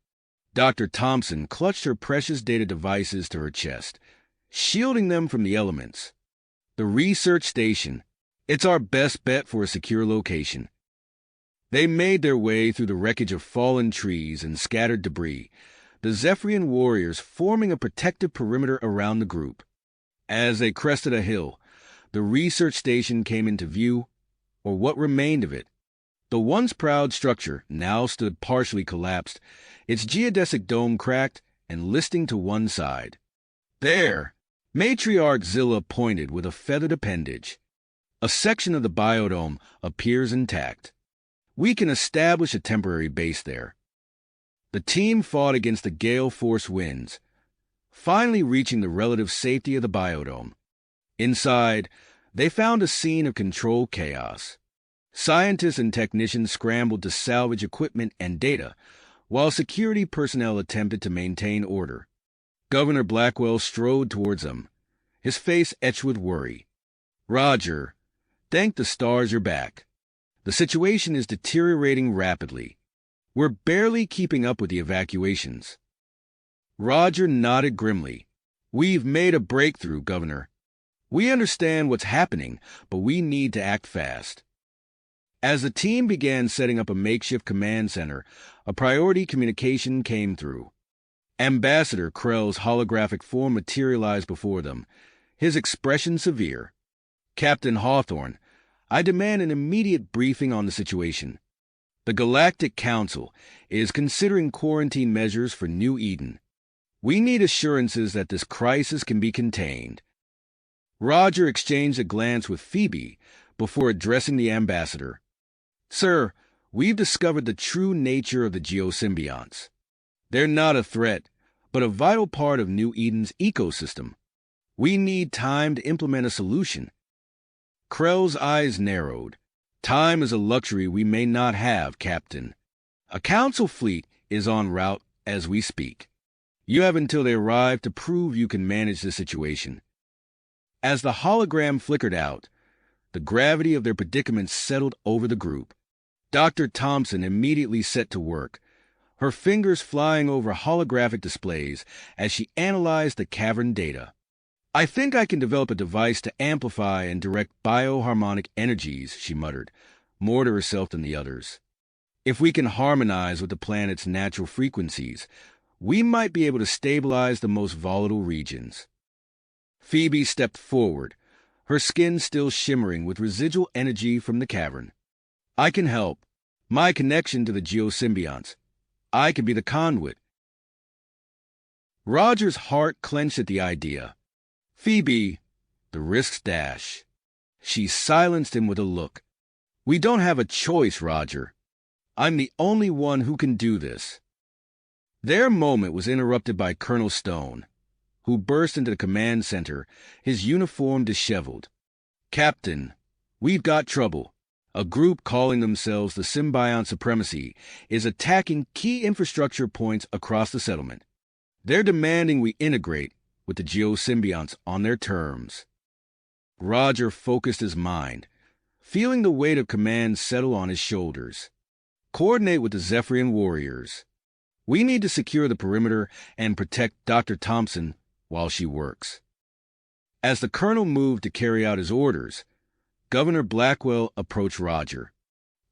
Dr. Thompson clutched her precious data devices to her chest, shielding them from the elements. "The research station. It's our best bet for a secure location." They made their way through the wreckage of fallen trees and scattered debris, the Zephyrian warriors forming a protective perimeter around the group. As they crested a hill, the research station came into view, or what remained of it. The once proud structure now stood partially collapsed, its geodesic dome cracked and listing to one side. "There!" Matriarch Zilla pointed with a feathered appendage. "A section of the biodome appears intact. We can establish a temporary base there." The team fought against the gale-force winds, finally reaching the relative safety of the biodome. Inside, they found a scene of controlled chaos. Scientists and technicians scrambled to salvage equipment and data, while security personnel attempted to maintain order. Governor Blackwell strode towards them, his face etched with worry. "Roger, thank the stars you're back. The situation is deteriorating rapidly. We're barely keeping up with the evacuations." Roger nodded grimly. "We've made a breakthrough, Governor. We understand what's happening, but we need to act fast." As the team began setting up a makeshift command center, a priority communication came through. Ambassador Krell's holographic form materialized before them, his expression severe. "Captain Hawthorne, I demand an immediate briefing on the situation. The Galactic Council is considering quarantine measures for New Eden. We need assurances that this crisis can be contained." Roger exchanged a glance with Phoebe before addressing the ambassador. "Sir, we've discovered the true nature of the geosymbionts. They're not a threat, but a vital part of New Eden's ecosystem. We need time to implement a solution." Krell's eyes narrowed. "Time is a luxury we may not have, Captain. A council fleet is en route as we speak. You have until they arrive to prove you can manage the situation." As the hologram flickered out, the gravity of their predicament settled over the group. Dr. Thompson immediately set to work, her fingers flying over holographic displays as she analyzed the cavern data. "I think I can develop a device to amplify and direct bioharmonic energies," she muttered, more to herself than the others. "If we can harmonize with the planet's natural frequencies, we might be able to stabilize the most volatile regions." Phoebe stepped forward, her skin still shimmering with residual energy from the cavern. "I can help. My connection to the geosymbionts. I can be the conduit." Roger's heart clenched at the idea. "Phoebe, the risks dash." She silenced him with a look. "We don't have a choice, Roger. I'm the only one who can do this." Their moment was interrupted by Colonel Stone, who burst into the command center, his uniform disheveled. "Captain, we've got trouble. A group calling themselves the Symbiont Supremacy is attacking key infrastructure points across the settlement. They're demanding we integrate with the geosymbionts on their terms." Roger focused his mind, feeling the weight of command settle on his shoulders. "Coordinate with the Zephyrian warriors. We need to secure the perimeter and protect Dr. Thompson while she works." As the colonel moved to carry out his orders, Governor Blackwell approached Roger.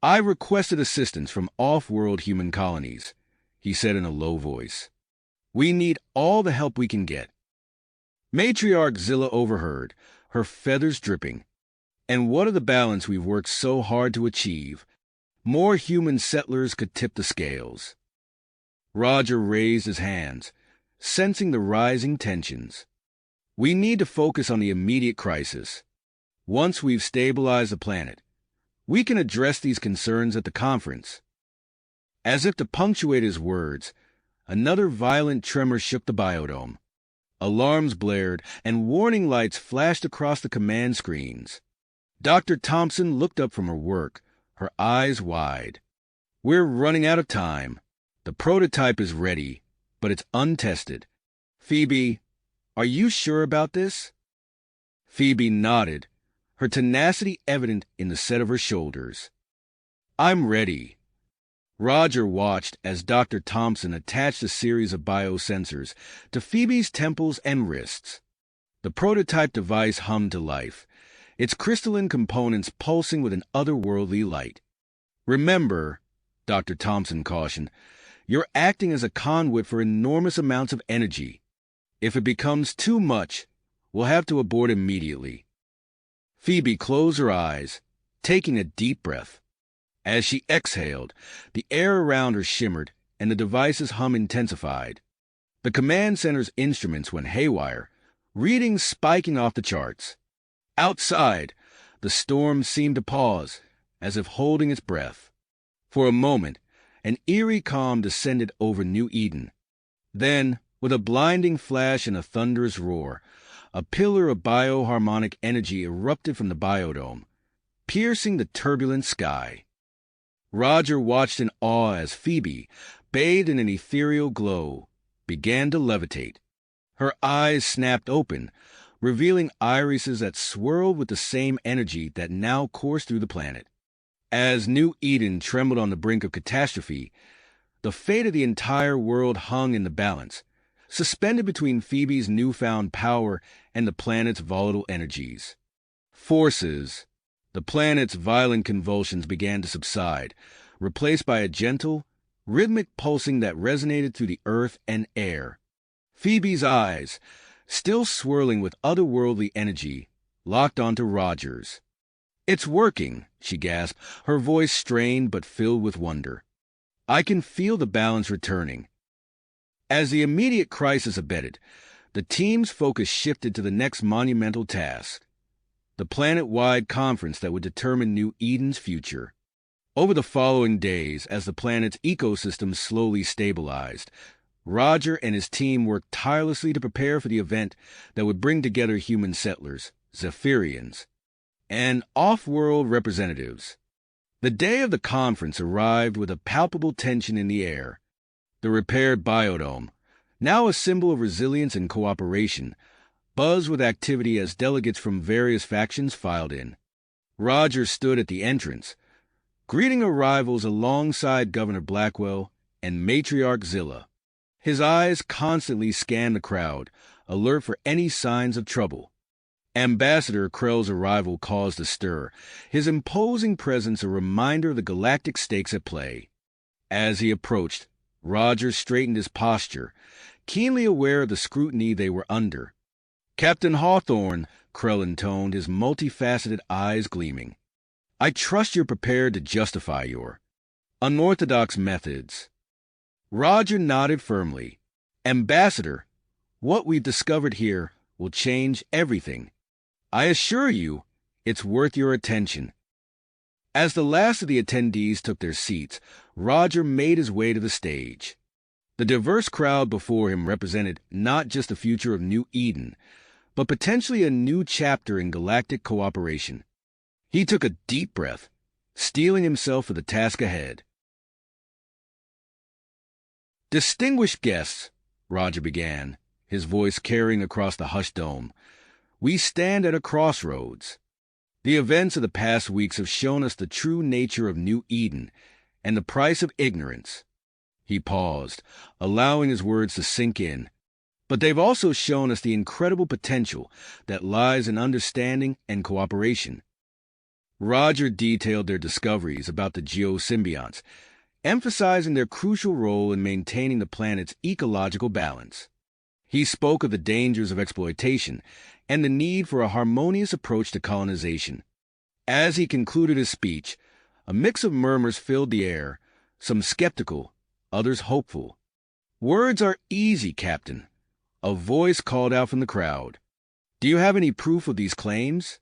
"I requested assistance from off-world human colonies," he said in a low voice. "We need all the help we can get." Matriarch Zilla overheard, her feathers dripping. "And what of the balance we've worked so hard to achieve? More human settlers could tip the scales." Roger raised his hands, sensing the rising tensions. "We need to focus on the immediate crisis. Once we've stabilized the planet, we can address these concerns at the conference." As if to punctuate his words, another violent tremor shook the biodome. Alarms blared, and warning lights flashed across the command screens. Dr. Thompson looked up from her work, her eyes wide. "We're running out of time. The prototype is ready, but it's untested. Phoebe, are you sure about this?" Phoebe nodded, her tenacity evident in the set of her shoulders. "I'm ready." Roger watched as Dr. Thompson attached a series of biosensors to Phoebe's temples and wrists. The prototype device hummed to life, its crystalline components pulsing with an otherworldly light. "Remember," Dr. Thompson cautioned, "you're acting as a conduit for enormous amounts of energy. If it becomes too much, we'll have to abort immediately." Phoebe closed her eyes, taking a deep breath. As she exhaled, the air around her shimmered and the device's hum intensified. The command center's instruments went haywire, readings spiking off the charts. Outside, the storm seemed to pause, as if holding its breath. For a moment, an eerie calm descended over New Eden. Then, with a blinding flash and a thunderous roar, a pillar of bioharmonic energy erupted from the biodome, piercing the turbulent sky. Roger watched in awe as Phoebe, bathed in an ethereal glow, began to levitate. Her eyes snapped open, revealing irises that swirled with the same energy that now coursed through the planet. As New Eden trembled on the brink of catastrophe, the fate of the entire world hung in the balance, suspended between Phoebe's newfound power and the planet's volatile energies. Forces. The planet's violent convulsions began to subside, replaced by a gentle, rhythmic pulsing that resonated through the earth and air. Phoebe's eyes, still swirling with otherworldly energy, locked onto Roger's. "It's working," she gasped, her voice strained but filled with wonder. "I can feel the balance returning." As the immediate crisis abated, the team's focus shifted to the next monumental task, the planet-wide conference that would determine New Eden's future. Over the following days, as the planet's ecosystem slowly stabilized, Roger and his team worked tirelessly to prepare for the event that would bring together human settlers, Zephyrians, and off-world representatives. The day of the conference arrived with a palpable tension in the air. The repaired biodome, now a symbol of resilience and cooperation, buzzed with activity as delegates from various factions filed in. Roger stood at the entrance, greeting arrivals alongside Governor Blackwell and Matriarch Zilla. His eyes constantly scanned the crowd, alert for any signs of trouble. Ambassador Krell's arrival caused a stir, his imposing presence a reminder of the galactic stakes at play. As he approached, Roger straightened his posture, keenly aware of the scrutiny they were under. "Captain Hawthorne," Krell intoned, his multifaceted eyes gleaming, "I trust you're prepared to justify your unorthodox methods." Roger nodded firmly. "Ambassador, what we've discovered here will change everything. I assure you, it's worth your attention." As the last of the attendees took their seats, Roger made his way to the stage. The diverse crowd before him represented not just the future of New Eden, but potentially a new chapter in galactic cooperation. He took a deep breath, steeling himself for the task ahead. "Distinguished guests," Roger began, his voice carrying across the hushed dome, "we stand at a crossroads. The events of the past weeks have shown us the true nature of New Eden and the price of ignorance." He paused, allowing his words to sink in. "But they've also shown us the incredible potential that lies in understanding and cooperation." Roger detailed their discoveries about the geosymbionts, emphasizing their crucial role in maintaining the planet's ecological balance. He spoke of the dangers of exploitation and the need for a harmonious approach to colonization. As he concluded his speech, a mix of murmurs filled the air, some skeptical, others hopeful. "Words are easy, Captain," a voice called out from the crowd. "Do you have any proof of these claims?"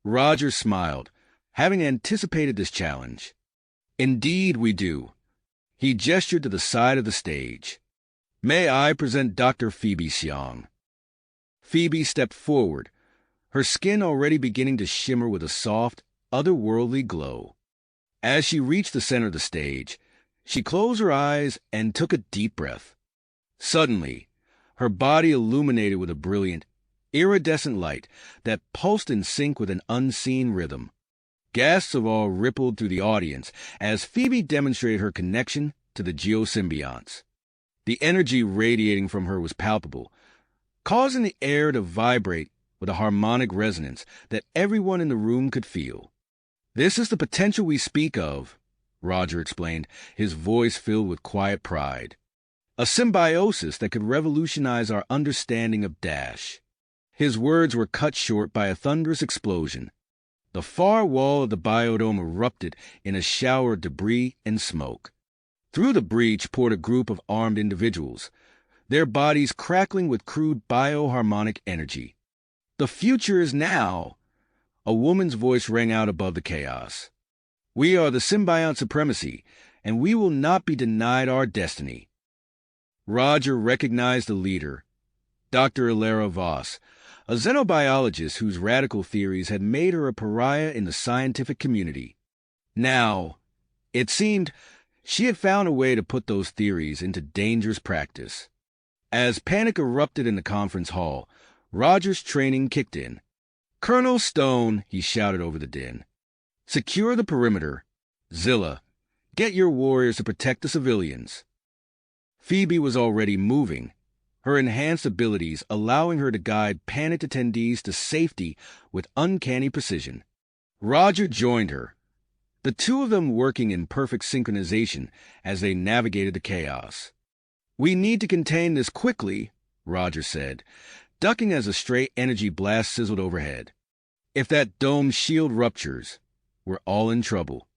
Roger smiled, having anticipated this challenge. "Indeed we do." He gestured to the side of the stage. "May I present Dr. Phoebe Xiong?" Phoebe stepped forward, her skin already beginning to shimmer with a soft, otherworldly glow. As she reached the center of the stage, she closed her eyes and took a deep breath. Suddenly, her body illuminated with a brilliant, iridescent light that pulsed in sync with an unseen rhythm. Gasps of awe rippled through the audience as Phoebe demonstrated her connection to the geosymbionts. The energy radiating from her was palpable, causing the air to vibrate with a harmonic resonance that everyone in the room could feel. "This is the potential we speak of," Roger explained, his voice filled with quiet pride. "A symbiosis that could revolutionize our understanding of Dash." His words were cut short by a thunderous explosion. The far wall of the biodome erupted in a shower of debris and smoke. Through the breach poured a group of armed individuals, their bodies crackling with crude bioharmonic energy. "The future is now!" A woman's voice rang out above the chaos. "We are the symbiont supremacy, and we will not be denied our destiny." Roger recognized the leader, Dr. Ilera Voss, a xenobiologist whose radical theories had made her a pariah in the scientific community. Now, it seemed, she had found a way to put those theories into dangerous practice. As panic erupted in the conference hall, Roger's training kicked in. "Colonel Stone," he shouted over the din, "secure the perimeter. Zilla, get your warriors to protect the civilians." Phoebe was already moving, her enhanced abilities allowing her to guide panicked attendees to safety with uncanny precision. Roger joined her, the two of them working in perfect synchronization as they navigated the chaos. "We need to contain this quickly," Roger said, ducking as a stray energy blast sizzled overhead. "If that dome's shield ruptures, we're all in trouble."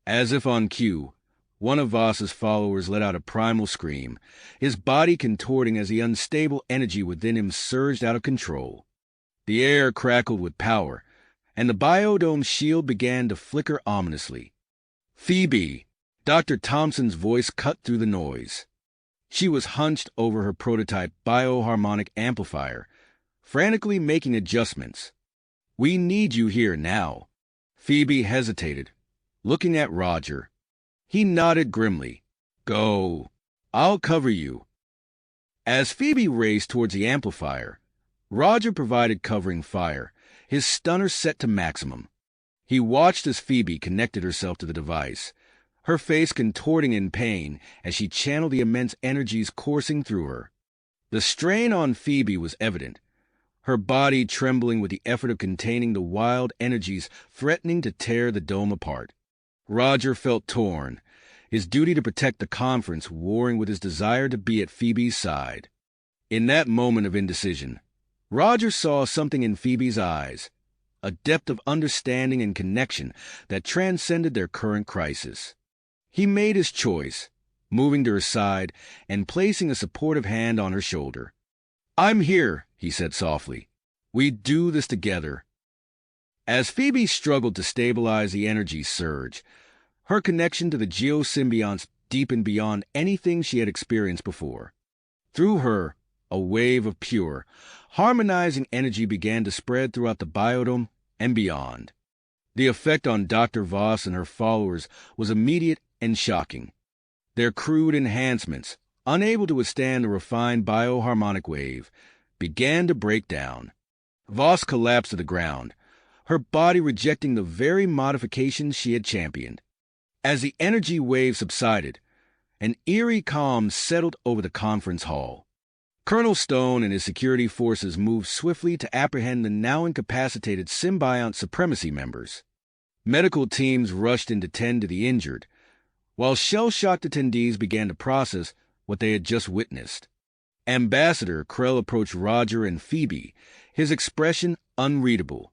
As if on cue, one of Voss's followers let out a primal scream, his body contorting as the unstable energy within him surged out of control. The air crackled with power, and the biodome's shield began to flicker ominously. "Phoebe!" Dr. Thompson's voice cut through the noise. She was hunched over her prototype bioharmonic amplifier, frantically making adjustments. "We need you here now." Phoebe hesitated, looking at Roger. He nodded grimly. "Go. I'll cover you." As Phoebe raced towards the amplifier, Roger provided covering fire, his stunner set to maximum. He watched as Phoebe connected herself to the device, her face contorting in pain as she channeled the immense energies coursing through her. The strain on Phoebe was evident, her body trembling with the effort of containing the wild energies threatening to tear the dome apart. Roger felt torn, his duty to protect the conference warring with his desire to be at Phoebe's side. In that moment of indecision, Roger saw something in Phoebe's eyes, a depth of understanding and connection that transcended their current crisis. He made his choice, moving to her side and placing a supportive hand on her shoulder. "I'm here," he said softly. "We do this together." As Phoebe struggled to stabilize the energy surge, her connection to the geosymbionts deepened beyond anything she had experienced before. Through her, a wave of pure, harmonizing energy began to spread throughout the biodome and beyond. The effect on Dr. Voss and her followers was immediate and shocking. Their crude enhancements, unable to withstand the refined bioharmonic wave, began to break down. Voss collapsed to the ground, her body rejecting the very modifications she had championed. As the energy wave subsided, an eerie calm settled over the conference hall. Colonel Stone and his security forces moved swiftly to apprehend the now incapacitated symbiont supremacy members. Medical teams rushed in to tend to the injured, while shell-shocked attendees began to process what they had just witnessed. Ambassador Krell approached Roger and Phoebe, his expression unreadable.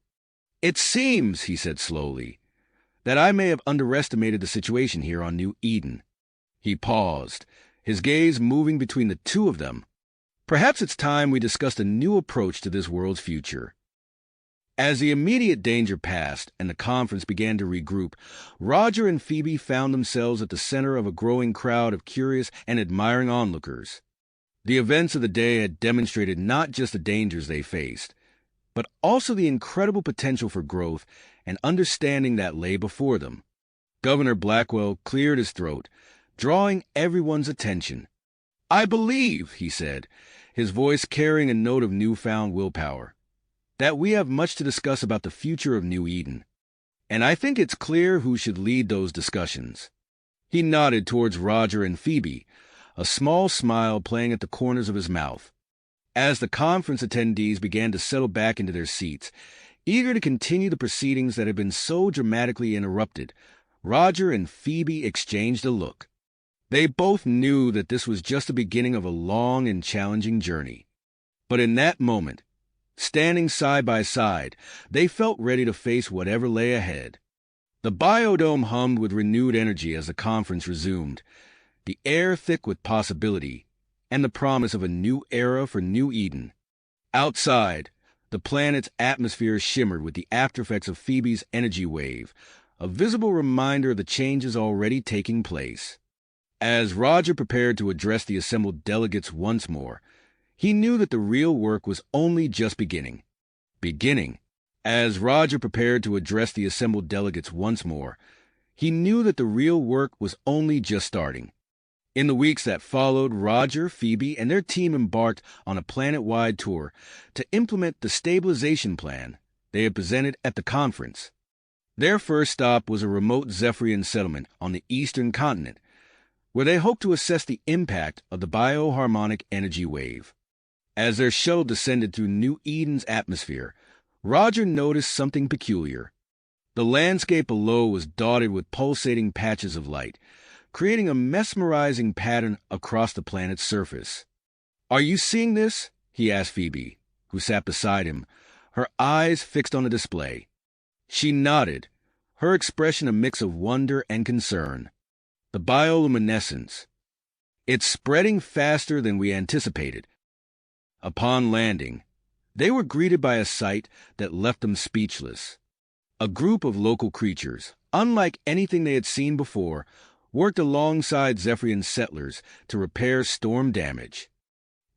"It seems," he said slowly, "that I may have underestimated the situation here on New Eden." He paused, his gaze moving between the two of them. "Perhaps it's time we discussed a new approach to this world's future." As the immediate danger passed and the conference began to regroup, Roger and Phoebe found themselves at the center of a growing crowd of curious and admiring onlookers. The events of the day had demonstrated not just the dangers they faced, but also the incredible potential for growth and understanding that lay before them. Governor Blackwell cleared his throat, drawing everyone's attention. "I believe," he said, his voice carrying a note of newfound willpower, "that we have much to discuss about the future of New Eden. And I think it's clear who should lead those discussions." He nodded towards Roger and Phoebe, a small smile playing at the corners of his mouth. As the conference attendees began to settle back into their seats, eager to continue the proceedings that had been so dramatically interrupted, Roger and Phoebe exchanged a look. They both knew that this was just the beginning of a long and challenging journey. But in that moment, standing side by side, they felt ready to face whatever lay ahead. The biodome hummed with renewed energy as the conference resumed, the air thick with possibility and the promise of a new era for New Eden. Outside, the planet's atmosphere shimmered with the aftereffects of Phoebe's energy wave, a visible reminder of the changes already taking place. As Roger prepared to address the assembled delegates once more, he knew that the real work was only just beginning. As Roger prepared to address the assembled delegates once more, he knew that the real work was only just starting. In the weeks that followed, Roger, Phoebe, and their team embarked on a planet-wide tour to implement the stabilization plan they had presented at the conference. Their first stop was a remote Zephyrian settlement on the eastern continent, where they hoped to assess the impact of the bioharmonic energy wave. As their shuttle descended through New Eden's atmosphere, Roger noticed something peculiar. The landscape below was dotted with pulsating patches of light, creating a mesmerizing pattern across the planet's surface. "Are you seeing this?" he asked Phoebe, who sat beside him, her eyes fixed on the display. She nodded, her expression a mix of wonder and concern. "The bioluminescence. It's spreading faster than we anticipated." Upon landing, they were greeted by a sight that left them speechless. A group of local creatures, unlike anything they had seen before, worked alongside Zephyrian settlers to repair storm damage.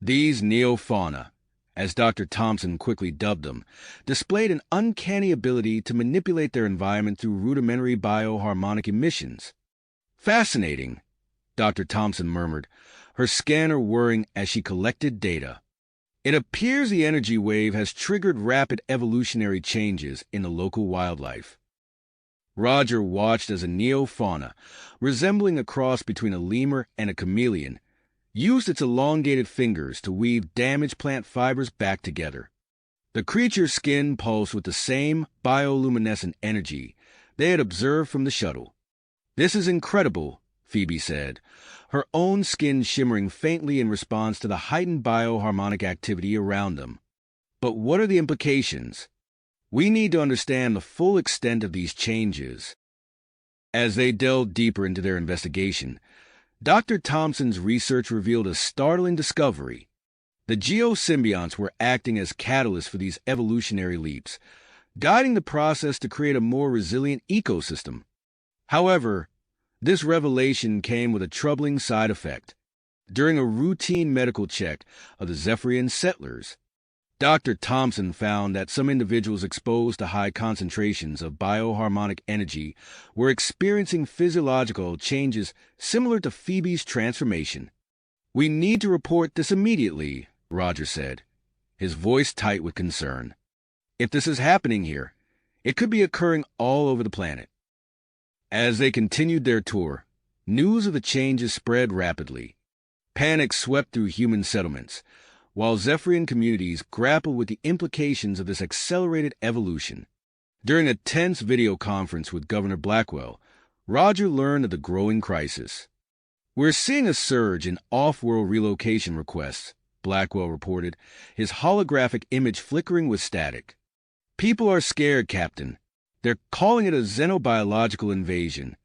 These neofauna, as Dr. Thompson quickly dubbed them, displayed an uncanny ability to manipulate their environment through rudimentary bioharmonic emissions. "Fascinating," Dr. Thompson murmured, her scanner whirring as she collected data. "It appears the energy wave has triggered rapid evolutionary changes in the local wildlife." Roger watched as a neofauna, resembling a cross between a lemur and a chameleon, used its elongated fingers to weave damaged plant fibers back together. The creature's skin pulsed with the same bioluminescent energy they had observed from the shuttle. "This is incredible," Phoebe said, her own skin shimmering faintly in response to the heightened bioharmonic activity around them. "But what are the implications? We need to understand the full extent of these changes." As they delved deeper into their investigation, Dr. Thompson's research revealed a startling discovery. The geosymbionts were acting as catalysts for these evolutionary leaps, guiding the process to create a more resilient ecosystem. However, this revelation came with a troubling side effect. During a routine medical check of the Zephyrian settlers, Dr. Thompson found that some individuals exposed to high concentrations of bioharmonic energy were experiencing physiological changes similar to Phoebe's transformation. "We need to report this immediately," Roger said, his voice tight with concern. "If this is happening here, it could be occurring all over the planet." As they continued their tour, news of the changes spread rapidly. Panic swept through human settlements, while Zephyrian communities grappled with the implications of this accelerated evolution. During a tense video conference with Governor Blackwell, Roger learned of the growing crisis. "We're seeing a surge in off-world relocation requests," Blackwell reported, his holographic image flickering with static. "People are scared, Captain. They're calling it a xenobiological invasion."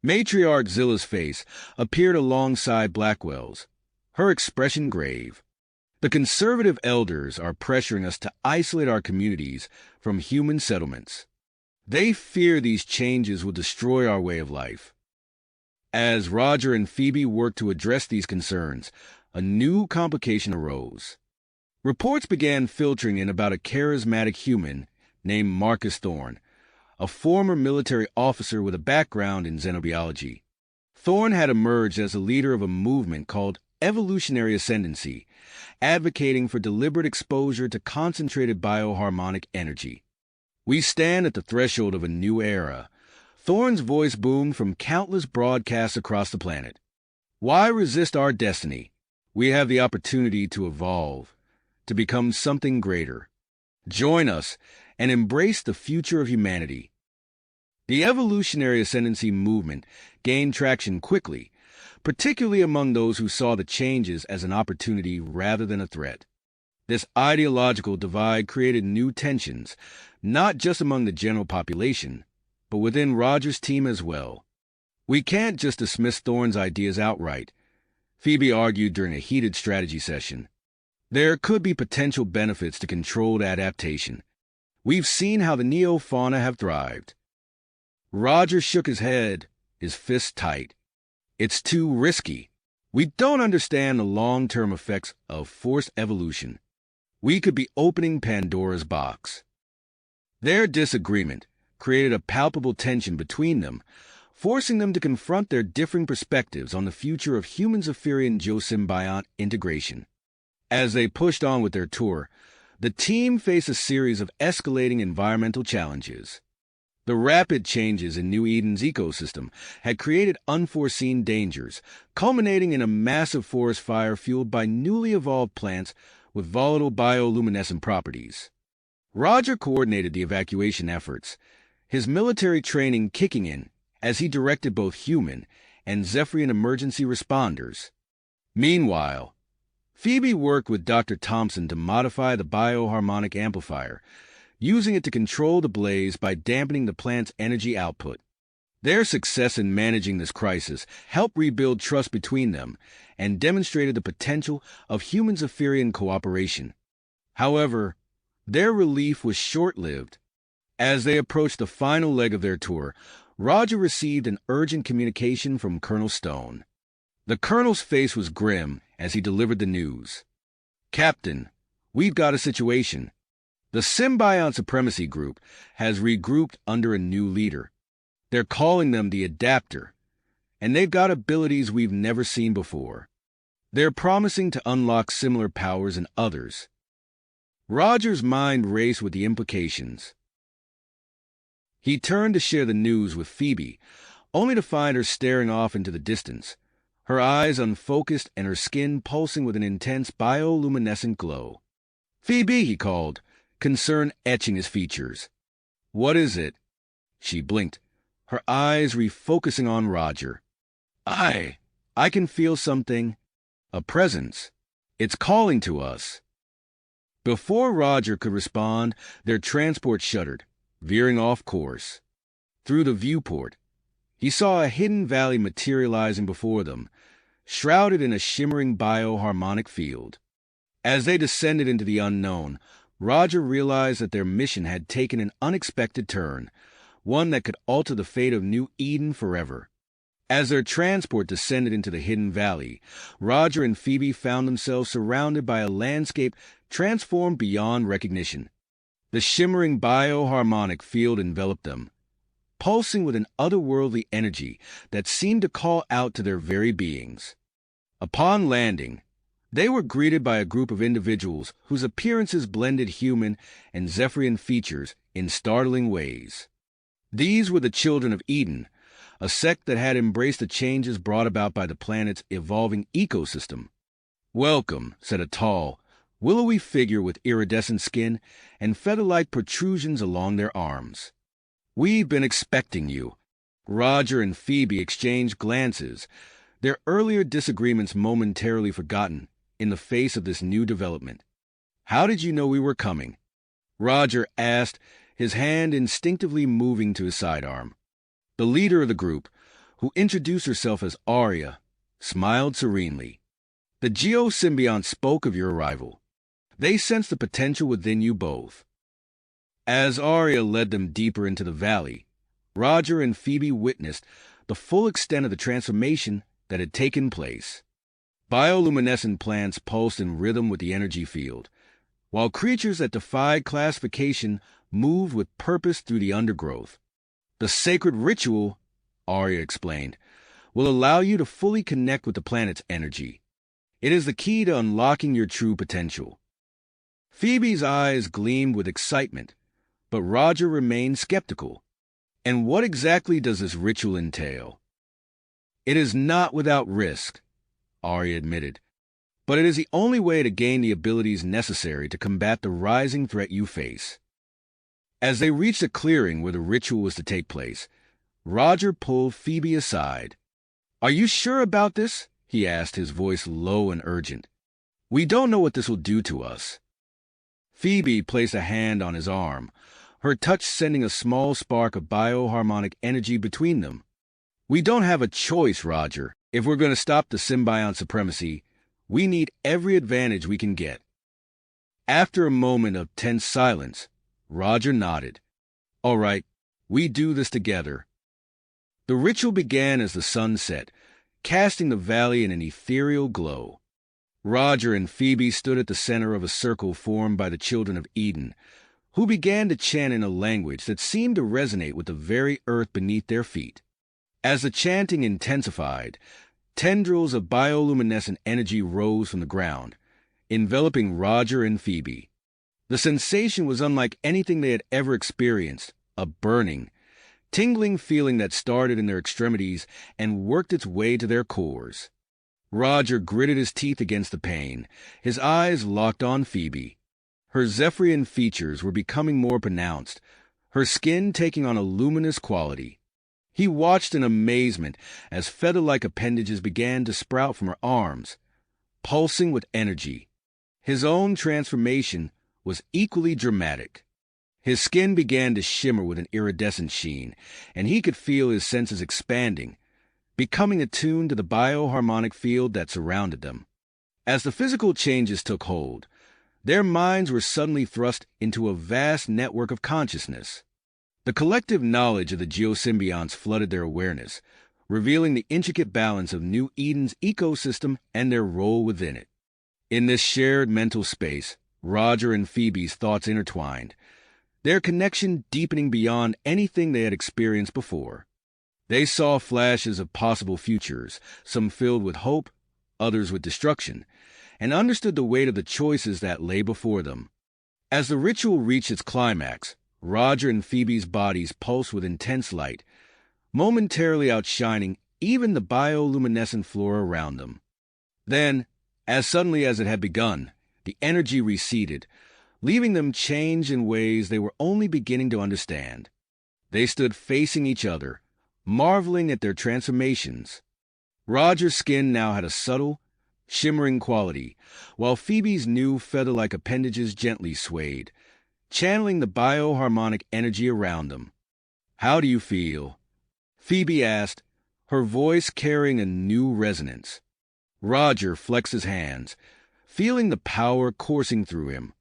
Matriarch Zilla's face appeared alongside Blackwell's, her expression grave. "The conservative elders are pressuring us to isolate our communities from human settlements. They fear these changes will destroy our way of life." As Roger and Phoebe worked to address these concerns, a new complication arose. Reports began filtering in about a charismatic human named Marcus Thorne, a former military officer with a background in xenobiology. Thorne had emerged as a leader of a movement called evolutionary ascendancy, advocating for deliberate exposure to concentrated bioharmonic energy. "We stand at the threshold of a new era." Thorne's voice boomed from countless broadcasts across the planet. "Why resist our destiny? We have the opportunity to evolve, to become something greater. Join us and embrace the future of humanity." The evolutionary ascendancy movement gained traction quickly, particularly among those who saw the changes as an opportunity rather than a threat. This ideological divide created new tensions, not just among the general population, but within Roger's team as well. "We can't just dismiss Thorne's ideas outright," Phoebe argued during a heated strategy session. "There could be potential benefits to controlled adaptation. We've seen how the neofauna have thrived." Roger shook his head, his fists tight. "It's too risky. We don't understand the long-term effects of forced evolution. We could be opening Pandora's box." Their disagreement created a palpable tension between them, forcing them to confront their differing perspectives on the future of human-Zephyrian geosymbiont integration. As they pushed on with their tour, the team faced a series of escalating environmental challenges. The rapid changes in New Eden's ecosystem had created unforeseen dangers, culminating in a massive forest fire fueled by newly evolved plants with volatile bioluminescent properties. Roger coordinated the evacuation efforts, his military training kicking in as he directed both human and Zephyrian emergency responders. Meanwhile, Phoebe worked with Dr. Thompson to modify the bioharmonic amplifier, using it to control the blaze by dampening the plant's energy output. Their success in managing this crisis helped rebuild trust between them and demonstrated the potential of human-Zephyrian cooperation. However, their relief was short-lived. As they approached the final leg of their tour, Roger received an urgent communication from Colonel Stone. The colonel's face was grim as he delivered the news. "Captain, we've got a situation. The Symbiont Supremacy Group has regrouped under a new leader. They're calling them the Adapter, and they've got abilities we've never seen before. They're promising to unlock similar powers in others." Roger's mind raced with the implications. He turned to share the news with Phoebe, only to find her staring off into the distance, her eyes unfocused and her skin pulsing with an intense bioluminescent glow. "Phoebe," he called, concern etching his features. "What is it?" She blinked, her eyes refocusing on Roger. I can feel something. A presence. It's calling to us." Before Roger could respond, their transport shuddered, veering off course. Through the viewport, he saw a hidden valley materializing before them, shrouded in a shimmering bioharmonic field. As they descended into the unknown, Roger realized that their mission had taken an unexpected turn, one that could alter the fate of New Eden forever. As their transport descended into the hidden valley, Roger and Phoebe found themselves surrounded by a landscape transformed beyond recognition. The shimmering bioharmonic field enveloped them, pulsing with an otherworldly energy that seemed to call out to their very beings. Upon landing, they were greeted by a group of individuals whose appearances blended human and Zephyrian features in startling ways. These were the Children of Eden, a sect that had embraced the changes brought about by the planet's evolving ecosystem. "Welcome," said a tall, willowy figure with iridescent skin and feather-like protrusions along their arms. "We've been expecting you." Roger and Phoebe exchanged glances, their earlier disagreements momentarily forgotten in the face of this new development. "How did you know we were coming?" Roger asked, his hand instinctively moving to his sidearm. The leader of the group, who introduced herself as Arya, smiled serenely. "The geosymbionts spoke of your arrival. They sensed the potential within you both." As Arya led them deeper into the valley, Roger and Phoebe witnessed the full extent of the transformation that had taken place. Bioluminescent plants pulsed in rhythm with the energy field, while creatures that defied classification moved with purpose through the undergrowth. "The sacred ritual," Arya explained, will allow you to fully connect with the planet's energy. It is the key to unlocking your true potential. Phoebe's eyes gleamed with excitement, but Roger remained skeptical. And what exactly does this ritual entail? It is not without risk, Arya admitted, but it is the only way to gain the abilities necessary to combat the rising threat you face. As they reached a clearing where the ritual was to take place, Roger pulled Phoebe aside. "Are you sure about this?" he asked, his voice low and urgent. "We don't know what this will do to us." Phoebe placed a hand on his arm, her touch sending a small spark of bioharmonic energy between them. "We don't have a choice, Roger. If we're going to stop the symbiont supremacy, we need every advantage we can get." After a moment of tense silence, Roger nodded. "All right, we do this together." The ritual began as the sun set, casting the valley in an ethereal glow. Roger and Phoebe stood at the center of a circle formed by the children of Eden, who began to chant in a language that seemed to resonate with the very earth beneath their feet. As the chanting intensified, tendrils of bioluminescent energy rose from the ground, enveloping Roger and Phoebe. The sensation was unlike anything they had ever experienced, a burning, tingling feeling that started in their extremities and worked its way to their cores. Roger gritted his teeth against the pain, his eyes locked on Phoebe. Her Zephyrian features were becoming more pronounced, her skin taking on a luminous quality. He watched in amazement as feather-like appendages began to sprout from her arms, pulsing with energy. His own transformation was equally dramatic. His skin began to shimmer with an iridescent sheen, and he could feel his senses expanding, becoming attuned to the bioharmonic field that surrounded them. As the physical changes took hold, their minds were suddenly thrust into a vast network of consciousness. The collective knowledge of the geosymbionts flooded their awareness, revealing the intricate balance of New Eden's ecosystem and their role within it. In this shared mental space, Roger and Phoebe's thoughts intertwined, their connection deepening beyond anything they had experienced before. They saw flashes of possible futures, some filled with hope, others with destruction, and understood the weight of the choices that lay before them. As the ritual reached its climax, Roger and Phoebe's bodies pulsed with intense light, momentarily outshining even the bioluminescent flora around them. Then, as suddenly as it had begun, the energy receded, leaving them changed in ways they were only beginning to understand. They stood facing each other, marveling at their transformations. Roger's skin now had a subtle, shimmering quality, while Phoebe's new feather-like appendages gently swayed, channeling the bioharmonic energy around them. "How do you feel?" Phoebe asked, her voice carrying a new resonance. Roger flexed his hands, feeling the power coursing through him.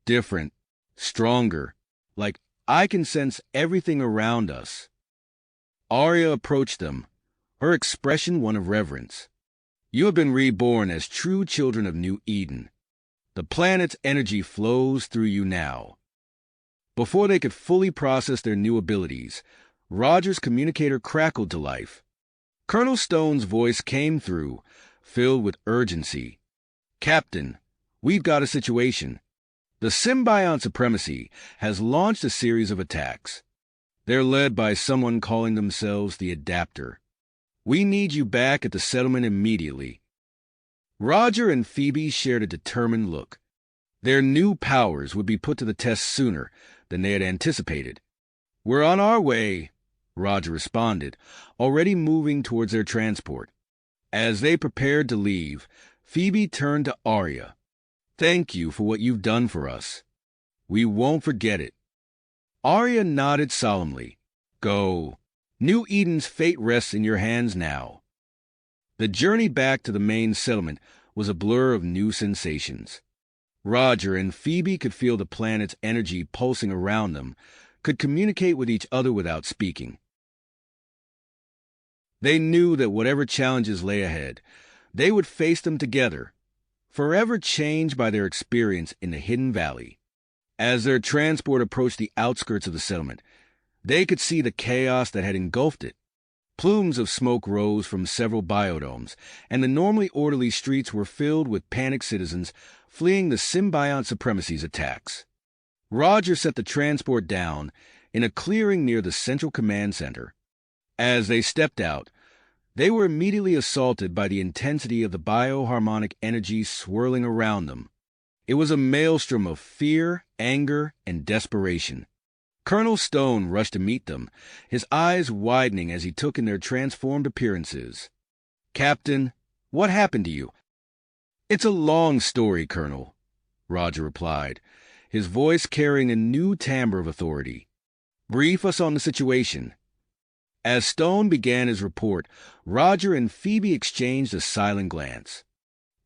"Different, stronger, like I can sense everything around us." Arya approached them, her expression one of reverence. "You have been reborn as true children of New Eden. The planet's energy flows through you now." Before they could fully process their new abilities, Roger's communicator crackled to life. Colonel Stone's voice came through, filled with urgency. "Captain, we've got a situation. The symbiont supremacy has launched a series of attacks. They're led by someone calling themselves the Adapter. We need you back at the settlement immediately." Roger and Phoebe shared a determined look. Their new powers would be put to the test sooner than they had anticipated. "We're on our way," Roger responded, already moving towards their transport. As they prepared to leave, Phoebe turned to Arya. "Thank you for what you've done for us. We won't forget it." Arya nodded solemnly. "Go. New Eden's fate rests in your hands now." The journey back to the main settlement was a blur of new sensations. Roger and Phoebe could feel the planet's energy pulsing around them, could communicate with each other without speaking. They knew that whatever challenges lay ahead, they would face them together, forever changed by their experience in the Hidden Valley. As their transport approached the outskirts of the settlement, they could see the chaos that had engulfed it. Plumes of smoke rose from several biodomes, and the normally orderly streets were filled with panicked citizens fleeing the symbiont supremacy's attacks. Roger set the transport down in a clearing near the central command center. As they stepped out, they were immediately assaulted by the intensity of the bioharmonic energy swirling around them. It was a maelstrom of fear, anger, and desperation. Colonel Stone rushed to meet them, his eyes widening as he took in their transformed appearances. "Captain, what happened to you?" "It's a long story, Colonel," Roger replied, his voice carrying a new timbre of authority. "Brief us on the situation." As Stone began his report, Roger and Phoebe exchanged a silent glance.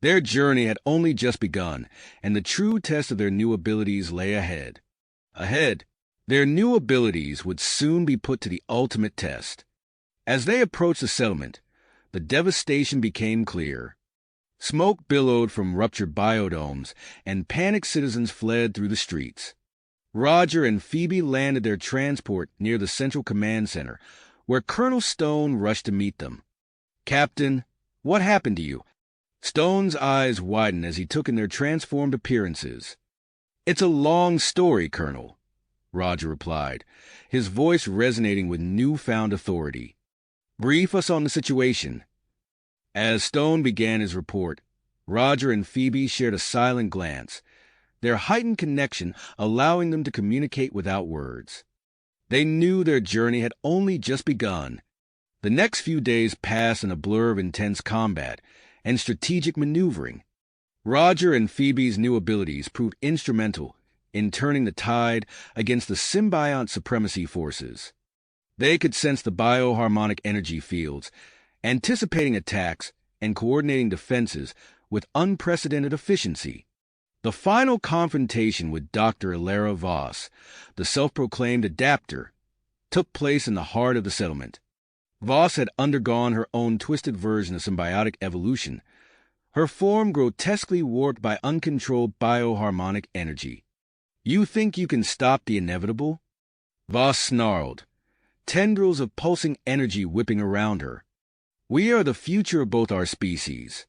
Their journey had only just begun, and the true test of their new abilities lay ahead. Their new abilities would soon be put to the ultimate test. As they approached the settlement, the devastation became clear. Smoke billowed from ruptured biodomes, and panicked citizens fled through the streets. Roger and Phoebe landed their transport near the central command center, where Colonel Stone rushed to meet them. "Captain, what happened to you?" Stone's eyes widened as he took in their transformed appearances. "It's a long story, Colonel," Roger replied, his voice resonating with newfound authority. "Brief us on the situation." As Stone began his report, Roger and Phoebe shared a silent glance, their heightened connection allowing them to communicate without words. They knew their journey had only just begun. The next few days passed in a blur of intense combat and strategic maneuvering. Roger and Phoebe's new abilities proved instrumental in turning the tide against the symbiont supremacy forces. They could sense the bioharmonic energy fields, anticipating attacks and coordinating defenses with unprecedented efficiency. The final confrontation with Dr. Ilara Voss, the self-proclaimed adapter, took place in the heart of the settlement. Voss had undergone her own twisted version of symbiotic evolution, her form grotesquely warped by uncontrolled bioharmonic energy. "You think you can stop the inevitable?" Voss snarled, tendrils of pulsing energy whipping around her. "We are the future of both our species."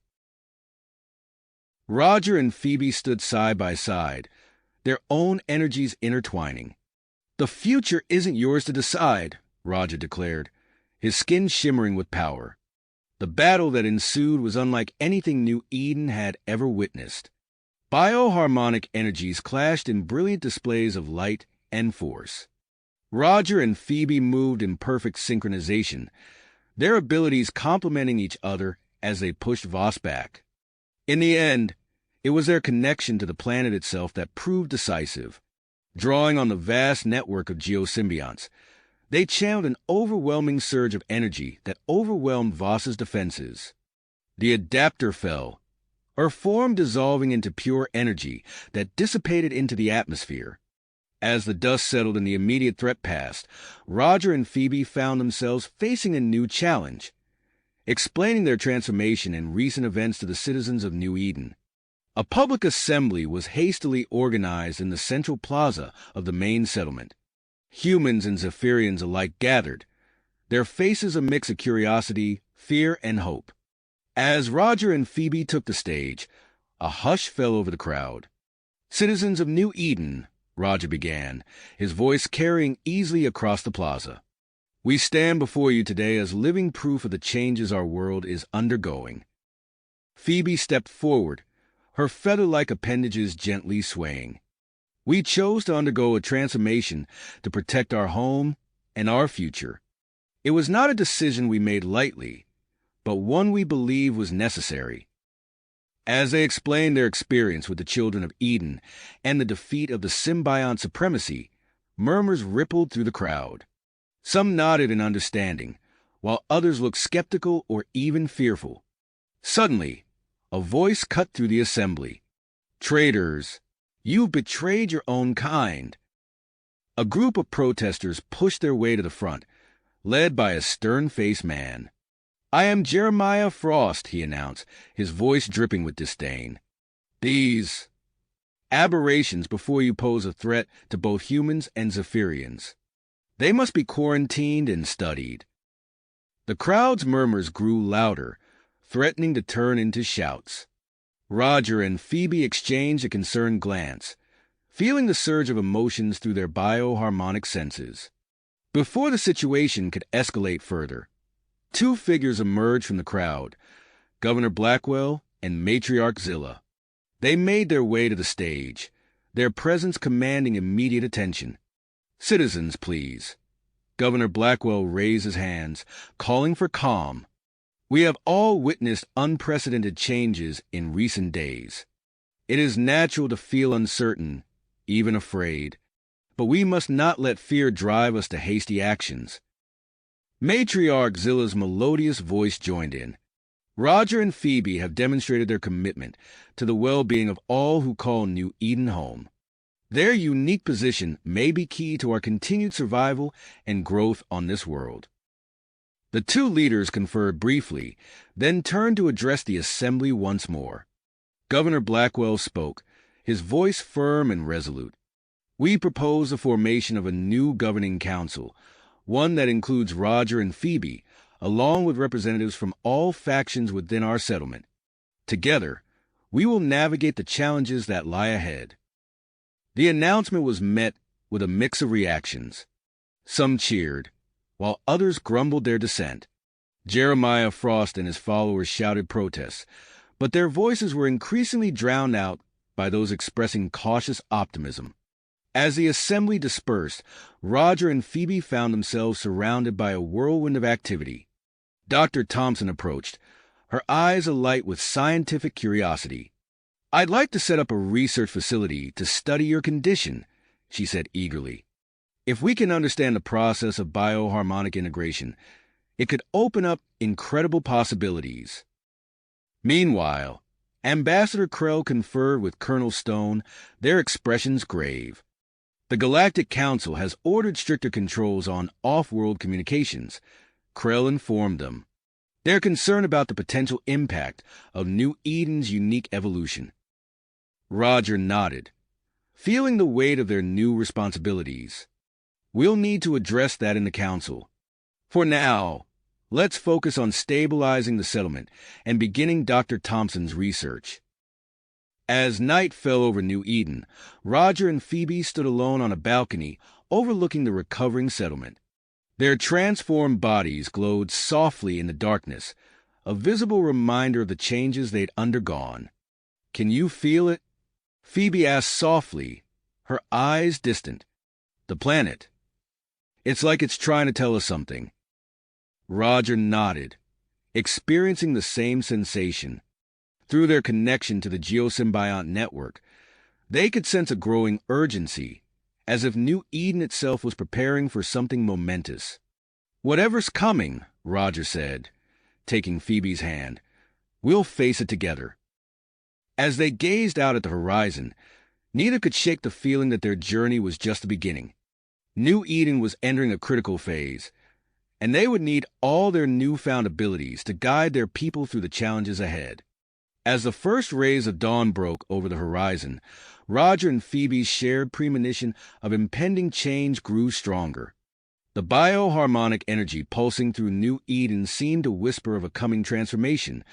Roger and Phoebe stood side by side, their own energies intertwining. "The future isn't yours to decide," Roger declared, his skin shimmering with power. The battle that ensued was unlike anything New Eden had ever witnessed. Bioharmonic energies clashed in brilliant displays of light and force. Roger and Phoebe moved in perfect synchronization, their abilities complementing each other as they pushed Voss back. In the end, it was their connection to the planet itself that proved decisive. Drawing on the vast network of geosymbionts, they channeled an overwhelming surge of energy that overwhelmed Voss's defenses. The adapter fell, her form dissolving into pure energy that dissipated into the atmosphere. As the dust settled and the immediate threat passed, Roger and Phoebe found themselves facing a new challenge, explaining their transformation and recent events to the citizens of New Eden. A public assembly was hastily organized in the central plaza of the main settlement. Humans and Zephyrians alike gathered, their faces a mix of curiosity, fear, and hope. As Roger and Phoebe took the stage, a hush fell over the crowd. "Citizens of New Eden," Roger began, his voice carrying easily across the plaza. "We stand before you today as living proof of the changes our world is undergoing." Phoebe stepped forward, her feather-like appendages gently swaying. "We chose to undergo a transformation to protect our home and our future. It was not a decision we made lightly, but one we believe was necessary." As they explained their experience with the children of Eden and the defeat of the symbiont supremacy, murmurs rippled through the crowd. Some nodded in understanding, while others looked skeptical or even fearful. Suddenly, a voice cut through the assembly. "Traitors, you've betrayed your own kind." A group of protesters pushed their way to the front, led by a stern-faced man. "I am Jeremiah Frost," he announced, his voice dripping with disdain. "These aberrations before you pose a threat to both humans and Zephyrians. They must be quarantined and studied." The crowd's murmurs grew louder, threatening to turn into shouts. Roger and Phoebe exchanged a concerned glance, feeling the surge of emotions through their bioharmonic senses. Before the situation could escalate further, two figures emerged from the crowd, Governor Blackwell and Matriarch Zilla. They made their way to the stage, their presence commanding immediate attention. "Citizens, please." Governor Blackwell raised his hands, calling for calm. "We have all witnessed unprecedented changes in recent days. It is natural to feel uncertain, even afraid, but we must not let fear drive us to hasty actions." Matriarch Zilla's melodious voice joined in. "Roger and Phoebe have demonstrated their commitment to the well-being of all who call New Eden home. Their unique position may be key to our continued survival and growth on this world." The two leaders conferred briefly, then turned to address the assembly once more. Governor Blackwell spoke, his voice firm and resolute. "We propose the formation of a new governing council, one that includes Roger and Phoebe, along with representatives from all factions within our settlement. Together, we will navigate the challenges that lie ahead." The announcement was met with a mix of reactions. Some cheered, while others grumbled their dissent. Jeremiah Frost and his followers shouted protests, but their voices were increasingly drowned out by those expressing cautious optimism. As the assembly dispersed, Roger and Phoebe found themselves surrounded by a whirlwind of activity. Dr. Thompson approached, her eyes alight with scientific curiosity. "I'd like to set up a research facility to study your condition," she said eagerly. "If we can understand the process of bioharmonic integration, it could open up incredible possibilities." Meanwhile, Ambassador Krell conferred with Colonel Stone, their expressions grave. "The Galactic Council has ordered stricter controls on off-world communications," Krell informed them. "They're concerned about the potential impact of New Eden's unique evolution." Roger nodded, feeling the weight of their new responsibilities. "We'll need to address that in the Council. For now, let's focus on stabilizing the settlement and beginning Dr. Thompson's research." As night fell over New Eden, Roger and Phoebe stood alone on a balcony overlooking the recovering settlement. Their transformed bodies glowed softly in the darkness, a visible reminder of the changes they'd undergone. "Can you feel it?" Phoebe asked softly, her eyes distant. "The planet. It's like it's trying to tell us something." Roger nodded, experiencing the same sensation. Through their connection to the geosymbiont network, they could sense a growing urgency, as if New Eden itself was preparing for something momentous. "Whatever's coming," Roger said, taking Phoebe's hand, "we'll face it together." As they gazed out at the horizon, neither could shake the feeling that their journey was just the beginning. New Eden was entering a critical phase, and they would need all their newfound abilities to guide their people through the challenges ahead. As the first rays of dawn broke over the horizon, Roger and Phoebe's shared premonition of impending change grew stronger. The bioharmonic energy pulsing through New Eden seemed to whisper of a coming transformation,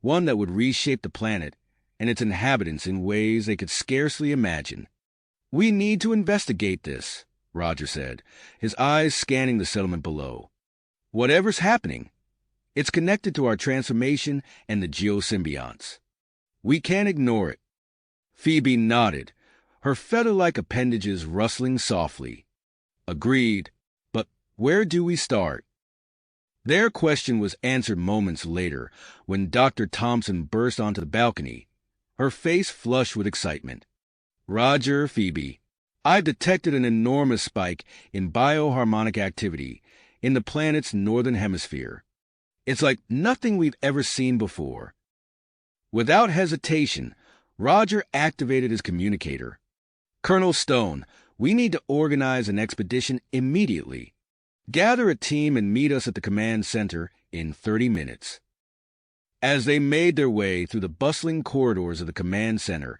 one that would reshape the planet and its inhabitants in ways they could scarcely imagine. "We need to investigate this," Roger said, his eyes scanning the settlement below. "Whatever's happening, it's connected to our transformation and the geosymbionts. We can't ignore it." Phoebe nodded, her feather-like appendages rustling softly. "Agreed, but where do we start?" Their question was answered moments later when Dr. Thompson burst onto the balcony, her face flushed with excitement. "Roger, Phoebe, I've detected an enormous spike in bioharmonic activity in the planet's northern hemisphere. It's like nothing we've ever seen before." Without hesitation, Roger activated his communicator. "Colonel Stone, we need to organize an expedition immediately. Gather a team and meet us at the command center in 30 minutes. As they made their way through the bustling corridors of the command center,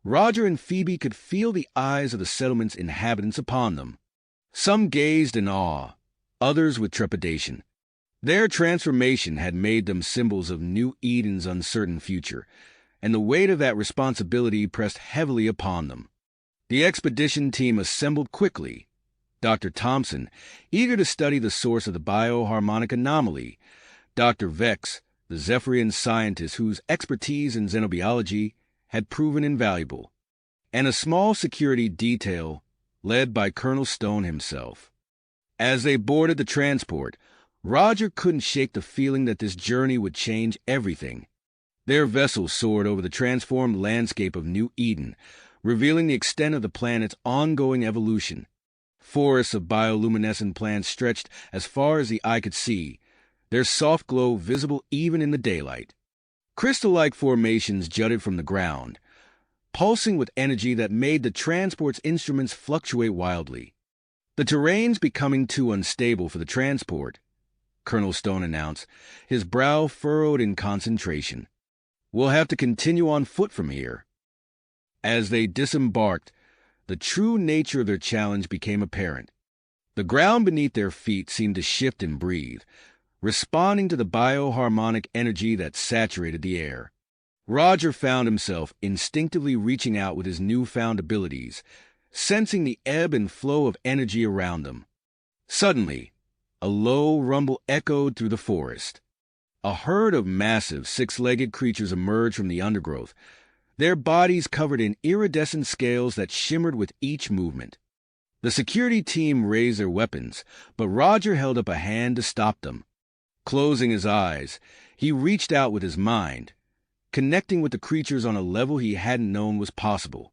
Roger and Phoebe could feel the eyes of the settlement's inhabitants upon them. Some gazed in awe, others with trepidation. Their transformation had made them symbols of New Eden's uncertain future, and the weight of that responsibility pressed heavily upon them. The expedition team assembled quickly. Dr. Thompson, eager to study the source of the bioharmonic anomaly, Dr. Vex, the Zephyrian scientist whose expertise in xenobiology had proven invaluable, and a small security detail led by Colonel Stone himself. As they boarded the transport, Roger couldn't shake the feeling that this journey would change everything. Their vessel soared over the transformed landscape of New Eden, revealing the extent of the planet's ongoing evolution. Forests of bioluminescent plants stretched as far as the eye could see, their soft glow visible even in the daylight. Crystal-like formations jutted from the ground, pulsing with energy that made the transport's instruments fluctuate wildly. "The terrain's becoming too unstable for the transport," Colonel Stone announced, his brow furrowed in concentration. "We'll have to continue on foot from here." As they disembarked, the true nature of their challenge became apparent. The ground beneath their feet seemed to shift and breathe, responding to the bioharmonic energy that saturated the air. Roger found himself instinctively reaching out with his newfound abilities, sensing the ebb and flow of energy around them. Suddenly, a low rumble echoed through the forest. A herd of massive, six-legged creatures emerged from the undergrowth, their bodies covered in iridescent scales that shimmered with each movement. The security team raised their weapons, but Roger held up a hand to stop them. Closing his eyes, he reached out with his mind, connecting with the creatures on a level he hadn't known was possible.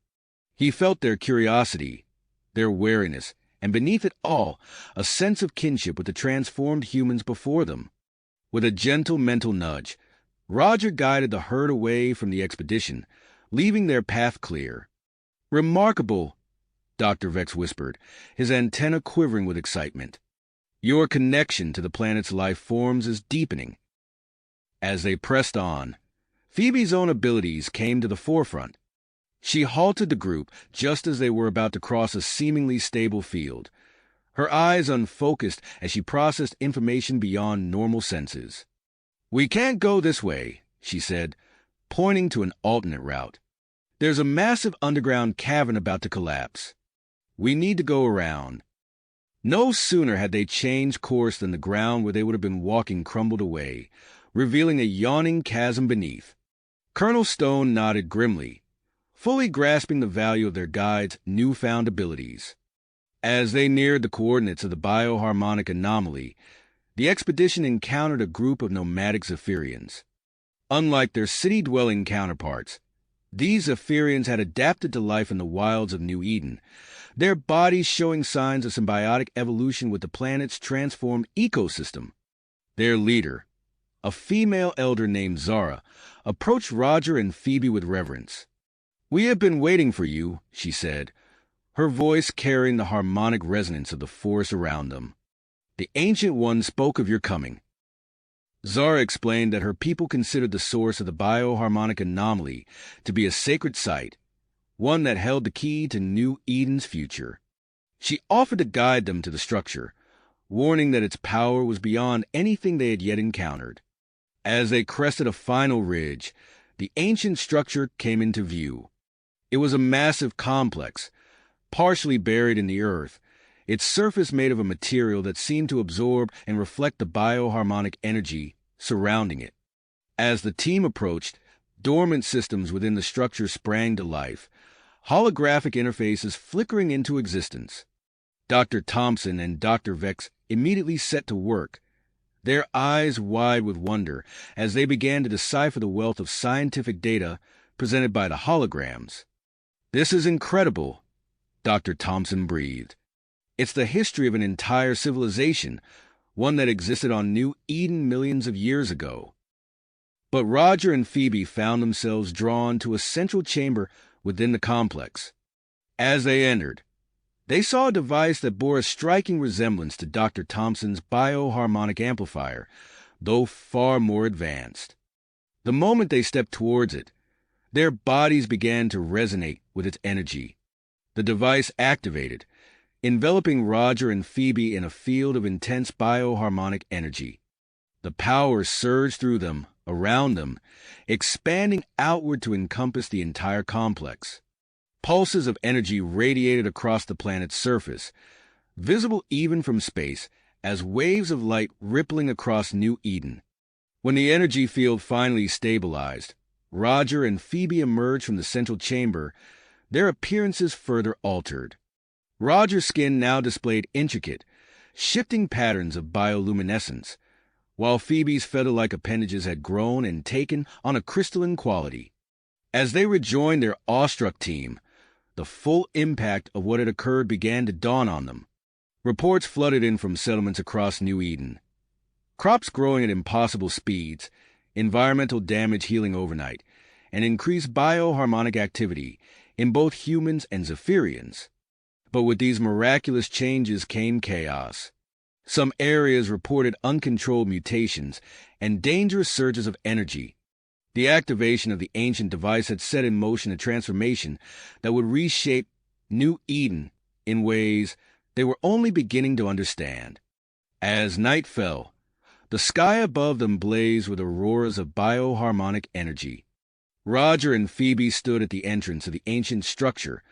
He felt their curiosity, their wariness, and beneath it all, a sense of kinship with the transformed humans before them. With a gentle mental nudge, Roger guided the herd away from the expedition, leaving their path clear. "Remarkable," Dr. Vex whispered, his antenna quivering with excitement. "Your connection to the planet's life forms is deepening." As they pressed on, Phoebe's own abilities came to the forefront. She halted the group just as they were about to cross a seemingly stable field, her eyes unfocused as she processed information beyond normal senses. "We can't go this way," she said, pointing to an alternate route. "There's a massive underground cavern about to collapse. We need to go around." No sooner had they changed course than the ground where they would have been walking crumbled away, revealing a yawning chasm beneath. Colonel Stone nodded grimly, fully grasping the value of their guide's newfound abilities. As they neared the coordinates of the bioharmonic anomaly, the expedition encountered a group of nomadic Zephyrians. Unlike their city-dwelling counterparts, these Zephyrians had adapted to life in the wilds of New Eden, their bodies showing signs of symbiotic evolution with the planet's transformed ecosystem. Their leader, a female elder named Zara, approached Roger and Phoebe with reverence. "We have been waiting for you," she said, her voice carrying the harmonic resonance of the forest around them. "The Ancient One spoke of your coming." Zara explained that her people considered the source of the bioharmonic anomaly to be a sacred site, one that held the key to New Eden's future. She offered to guide them to the structure, warning that its power was beyond anything they had yet encountered. As they crested a final ridge, the ancient structure came into view. It was a massive complex, partially buried in the earth, its surface made of a material that seemed to absorb and reflect the bioharmonic energy surrounding it. As the team approached, dormant systems within the structure sprang to life, holographic interfaces flickering into existence. Dr. Thompson and Dr. Vex immediately set to work, their eyes wide with wonder as they began to decipher the wealth of scientific data presented by the holograms. "This is incredible," Dr. Thompson breathed. "It's the history of an entire civilization, one that existed on New Eden millions of years ago." But Roger and Phoebe found themselves drawn to a central chamber within the complex. As they entered, they saw a device that bore a striking resemblance to Dr. Thompson's bioharmonic amplifier, though far more advanced. The moment they stepped towards it, their bodies began to resonate with its energy. The device activated, enveloping Roger and Phoebe in a field of intense bioharmonic energy. The power surged through them, around them, expanding outward to encompass the entire complex. Pulses of energy radiated across the planet's surface, visible even from space, as waves of light rippling across New Eden. When the energy field finally stabilized, Roger and Phoebe emerged from the central chamber, their appearances further altered. Roger's skin now displayed intricate, shifting patterns of bioluminescence, while Phoebe's feather-like appendages had grown and taken on a crystalline quality. As they rejoined their awestruck team, the full impact of what had occurred began to dawn on them. Reports flooded in from settlements across New Eden. Crops growing at impossible speeds, environmental damage healing overnight, and increased bioharmonic activity in both humans and Zephyrians. But with these miraculous changes came chaos. Some areas reported uncontrolled mutations and dangerous surges of energy. The activation of the ancient device had set in motion a transformation that would reshape New Eden in ways they were only beginning to understand. As night fell, the sky above them blazed with auroras of bioharmonic energy. Roger and Phoebe stood at the entrance of the ancient structure,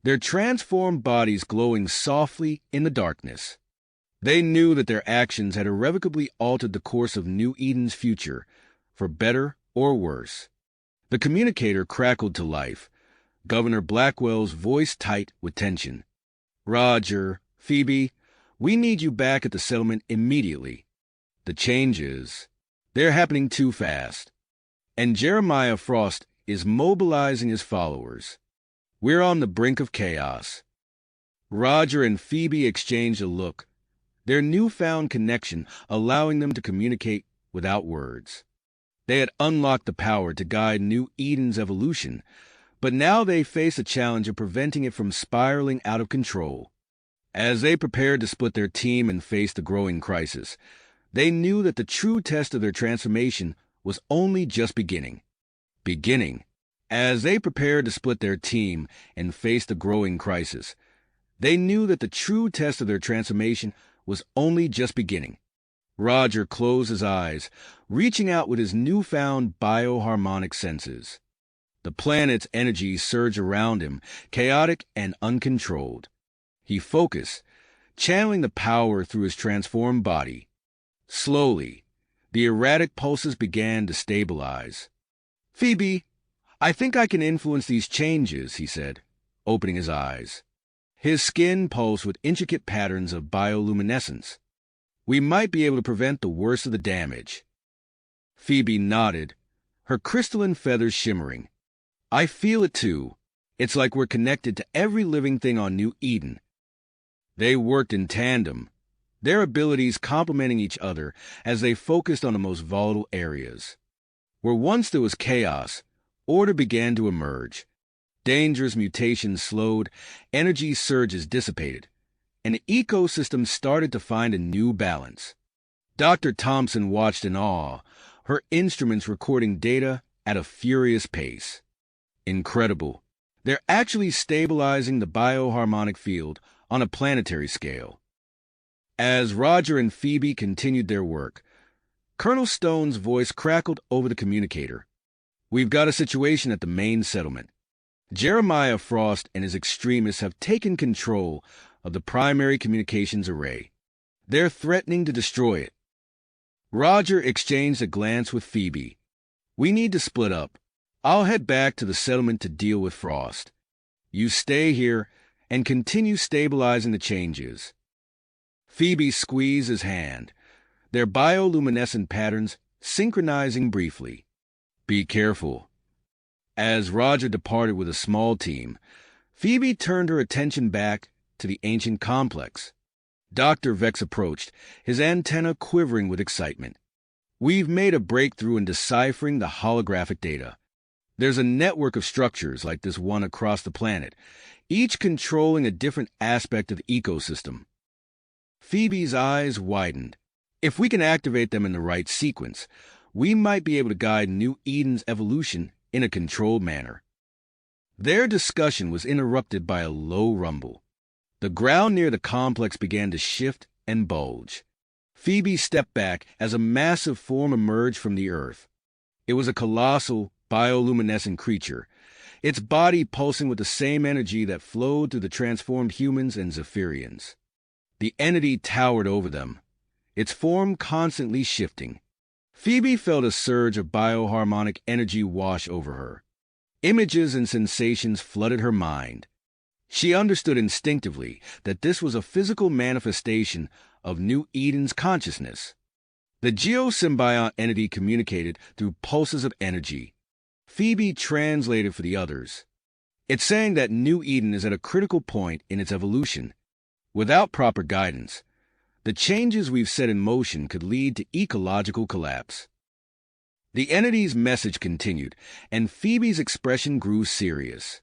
their transformed bodies glowing softly in the darkness. They knew that their actions had irrevocably altered the course of New Eden's future, for better or worse. The communicator crackled to life, Governor Blackwell's voice tight with tension. "Roger, Phoebe, we need you back at the settlement immediately. The changes, they're happening too fast. And Jeremiah Frost is mobilizing his followers. We're on the brink of chaos." Roger and Phoebe exchanged a look, their newfound connection allowing them to communicate without words. They had unlocked the power to guide New Eden's evolution, but now they faced a challenge of preventing it from spiraling out of control. As they prepared to split their team and face the growing crisis, they knew that the true test of their transformation was only just beginning. As they prepared to split their team and face the growing crisis, they knew that the true test of their transformation was only just beginning. Roger closed his eyes, reaching out with his newfound bioharmonic senses. The planet's energy surged around him, chaotic and uncontrolled. He focused, channeling the power through his transformed body. Slowly, the erratic pulses began to stabilize. "Phoebe, I think I can influence these changes," he said, opening his eyes. His skin pulsed with intricate patterns of bioluminescence. "We might be able to prevent the worst of the damage." Phoebe nodded, her crystalline feathers shimmering. "I feel it too. It's like we're connected to every living thing on New Eden." They worked in tandem, their abilities complementing each other as they focused on the most volatile areas. Where once there was chaos, order began to emerge. Dangerous mutations slowed, energy surges dissipated, and the ecosystem started to find a new balance. Dr. Thompson watched in awe, her instruments recording data at a furious pace. Incredible. They're actually stabilizing the bioharmonic field on a planetary scale. As Roger and Phoebe continued their work, Colonel Stone's voice crackled over the communicator. "We've got a situation at the main settlement. Jeremiah Frost and his extremists have taken control of the primary communications array. They're threatening to destroy it." Roger exchanged a glance with Phoebe. "We need to split up. I'll head back to the settlement to deal with Frost. You stay here and continue stabilizing the changes." Phoebe squeezed his hand, their bioluminescent patterns synchronizing briefly. "Be careful." As Roger departed with a small team, Phoebe turned her attention back to the ancient complex. Dr. Vex approached, his antenna quivering with excitement. "We've made a breakthrough in deciphering the holographic data. There's a network of structures like this one across the planet, each controlling a different aspect of the ecosystem." Phoebe's eyes widened. "If we can activate them in the right sequence, we might be able to guide New Eden's evolution in a controlled manner." Their discussion was interrupted by a low rumble. The ground near the complex began to shift and bulge. Phoebe stepped back as a massive form emerged from the earth. It was a colossal, bioluminescent creature, its body pulsing with the same energy that flowed through the transformed humans and Zephyrians. The entity towered over them, its form constantly shifting. Phoebe felt a surge of bioharmonic energy wash over her. Images and sensations flooded her mind. She understood instinctively that this was a physical manifestation of New Eden's consciousness. The geosymbiont entity communicated through pulses of energy. Phoebe translated for the others. It's saying that New Eden is at a critical point in its evolution. Without proper guidance, the changes we've set in motion could lead to ecological collapse. The entity's message continued, and Phoebe's expression grew serious.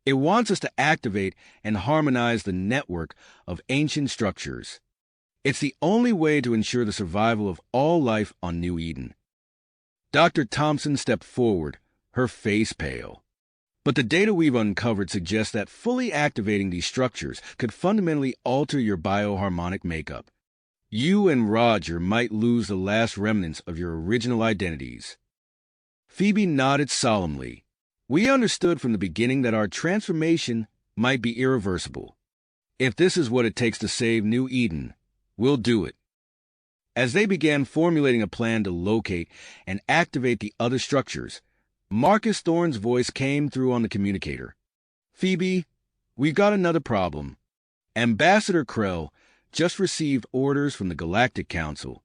It wants us to activate and harmonize the network of ancient structures. It's the only way to ensure the survival of all life on New Eden. Dr. Thompson stepped forward, her face pale. But the data we've uncovered suggests that fully activating these structures could fundamentally alter your bioharmonic makeup. You and Roger might lose the last remnants of your original identities. Phoebe nodded solemnly. We understood from the beginning that our transformation might be irreversible. If this is what it takes to save New Eden, we'll do it. As they began formulating a plan to locate and activate the other structures, Marcus Thorne's voice came through on the communicator. Phoebe, we've got another problem. Ambassador Krell just received orders from the Galactic Council.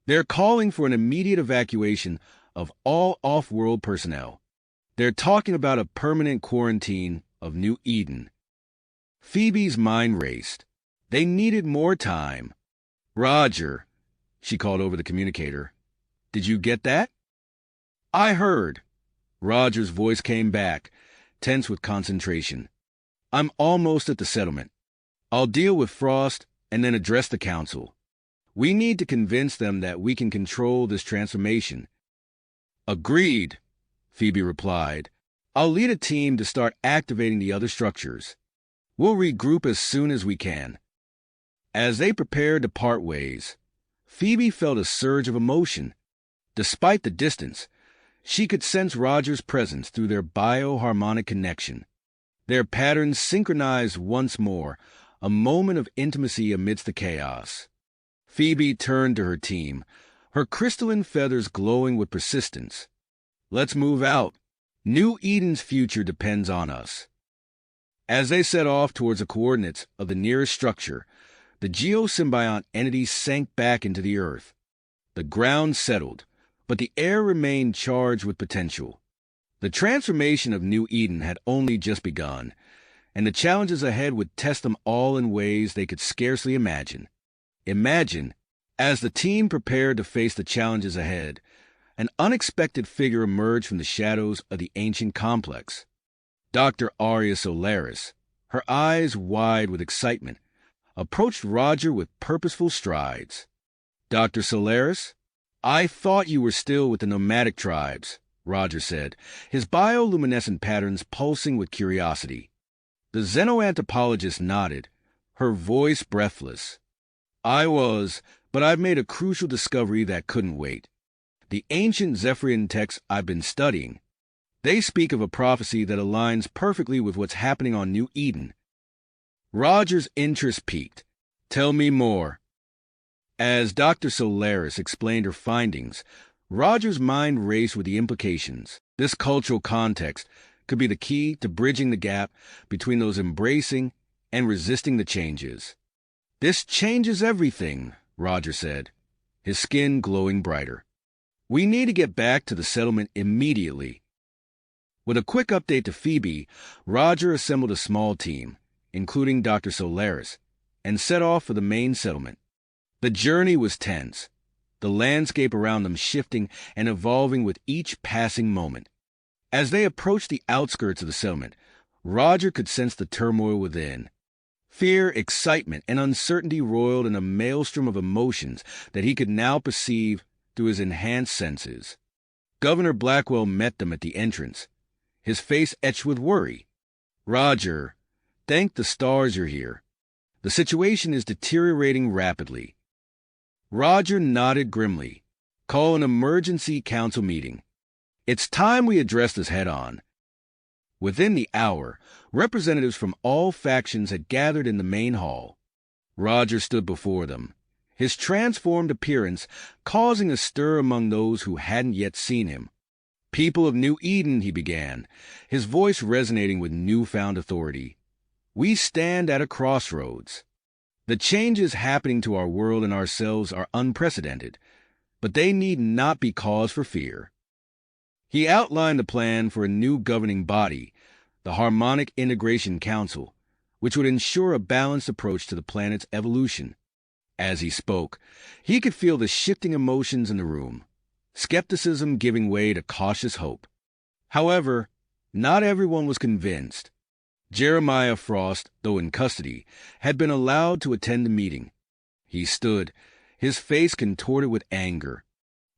They're calling for an immediate evacuation of all off-world personnel. They're talking about a permanent quarantine of New Eden. Phoebe's mind raced. They needed more time. Roger, she called over the communicator. Did you get that? I heard. Roger's voice came back, tense with concentration. I'm almost at the settlement. I'll deal with Frost and then address the council. We need to convince them that we can control this transformation. Agreed, Phoebe replied. I'll lead a team to start activating the other structures. We'll regroup as soon as we can. As they prepared to part ways, Phoebe felt a surge of emotion. Despite the distance, she could sense Roger's presence through their bioharmonic connection. Their patterns synchronized once more, a moment of intimacy amidst the chaos. Phoebe turned to her team, her crystalline feathers glowing with persistence. Let's move out. New Eden's future depends on us. As they set off towards the coordinates of the nearest structure, the geosymbiont entity sank back into the earth. The ground settled, but the air remained charged with potential. The transformation of New Eden had only just begun, and the challenges ahead would test them all in ways they could scarcely imagine. Imagine, as the team prepared to face the challenges ahead, an unexpected figure emerged from the shadows of the ancient complex. Dr. Aria Solaris, her eyes wide with excitement, approached Roger with purposeful strides. Dr. Solaris, I thought you were still with the nomadic tribes, Roger said, his bioluminescent patterns pulsing with curiosity. The xenoanthropologist nodded, her voice breathless. I was, but I've made a crucial discovery that couldn't wait. The ancient Zephyrian texts I've been studying, they speak of a prophecy that aligns perfectly with what's happening on New Eden. Roger's interest piqued. Tell me more. As Dr. Solaris explained her findings, Roger's mind raced with the implications. This cultural context could be the key to bridging the gap between those embracing and resisting the changes. This changes everything, Roger said, his skin glowing brighter. We need to get back to the settlement immediately. With a quick update to Phoebe, Roger assembled a small team, including Dr. Solaris, and set off for the main settlement. The journey was tense, the landscape around them shifting and evolving with each passing moment. As they approached the outskirts of the settlement, Roger could sense the turmoil within. Fear, excitement, and uncertainty roiled in a maelstrom of emotions that he could now perceive through his enhanced senses. Governor Blackwell met them at the entrance, his face etched with worry. Roger, thank the stars you're here. The situation is deteriorating rapidly. Roger nodded grimly. Call an emergency council meeting. It's time we address this head-on. Within the hour, representatives from all factions had gathered in the main hall. Roger stood before them, his transformed appearance causing a stir among those who hadn't yet seen him. "People of New Eden," he began, his voice resonating with newfound authority. "We stand at a crossroads. The changes happening to our world and ourselves are unprecedented, but they need not be cause for fear." He outlined the plan for a new governing body, the Harmonic Integration Council, which would ensure a balanced approach to the planet's evolution. As he spoke, he could feel the shifting emotions in the room, skepticism giving way to cautious hope. However, not everyone was convinced. Jeremiah Frost, though in custody, had been allowed to attend the meeting. He stood, his face contorted with anger.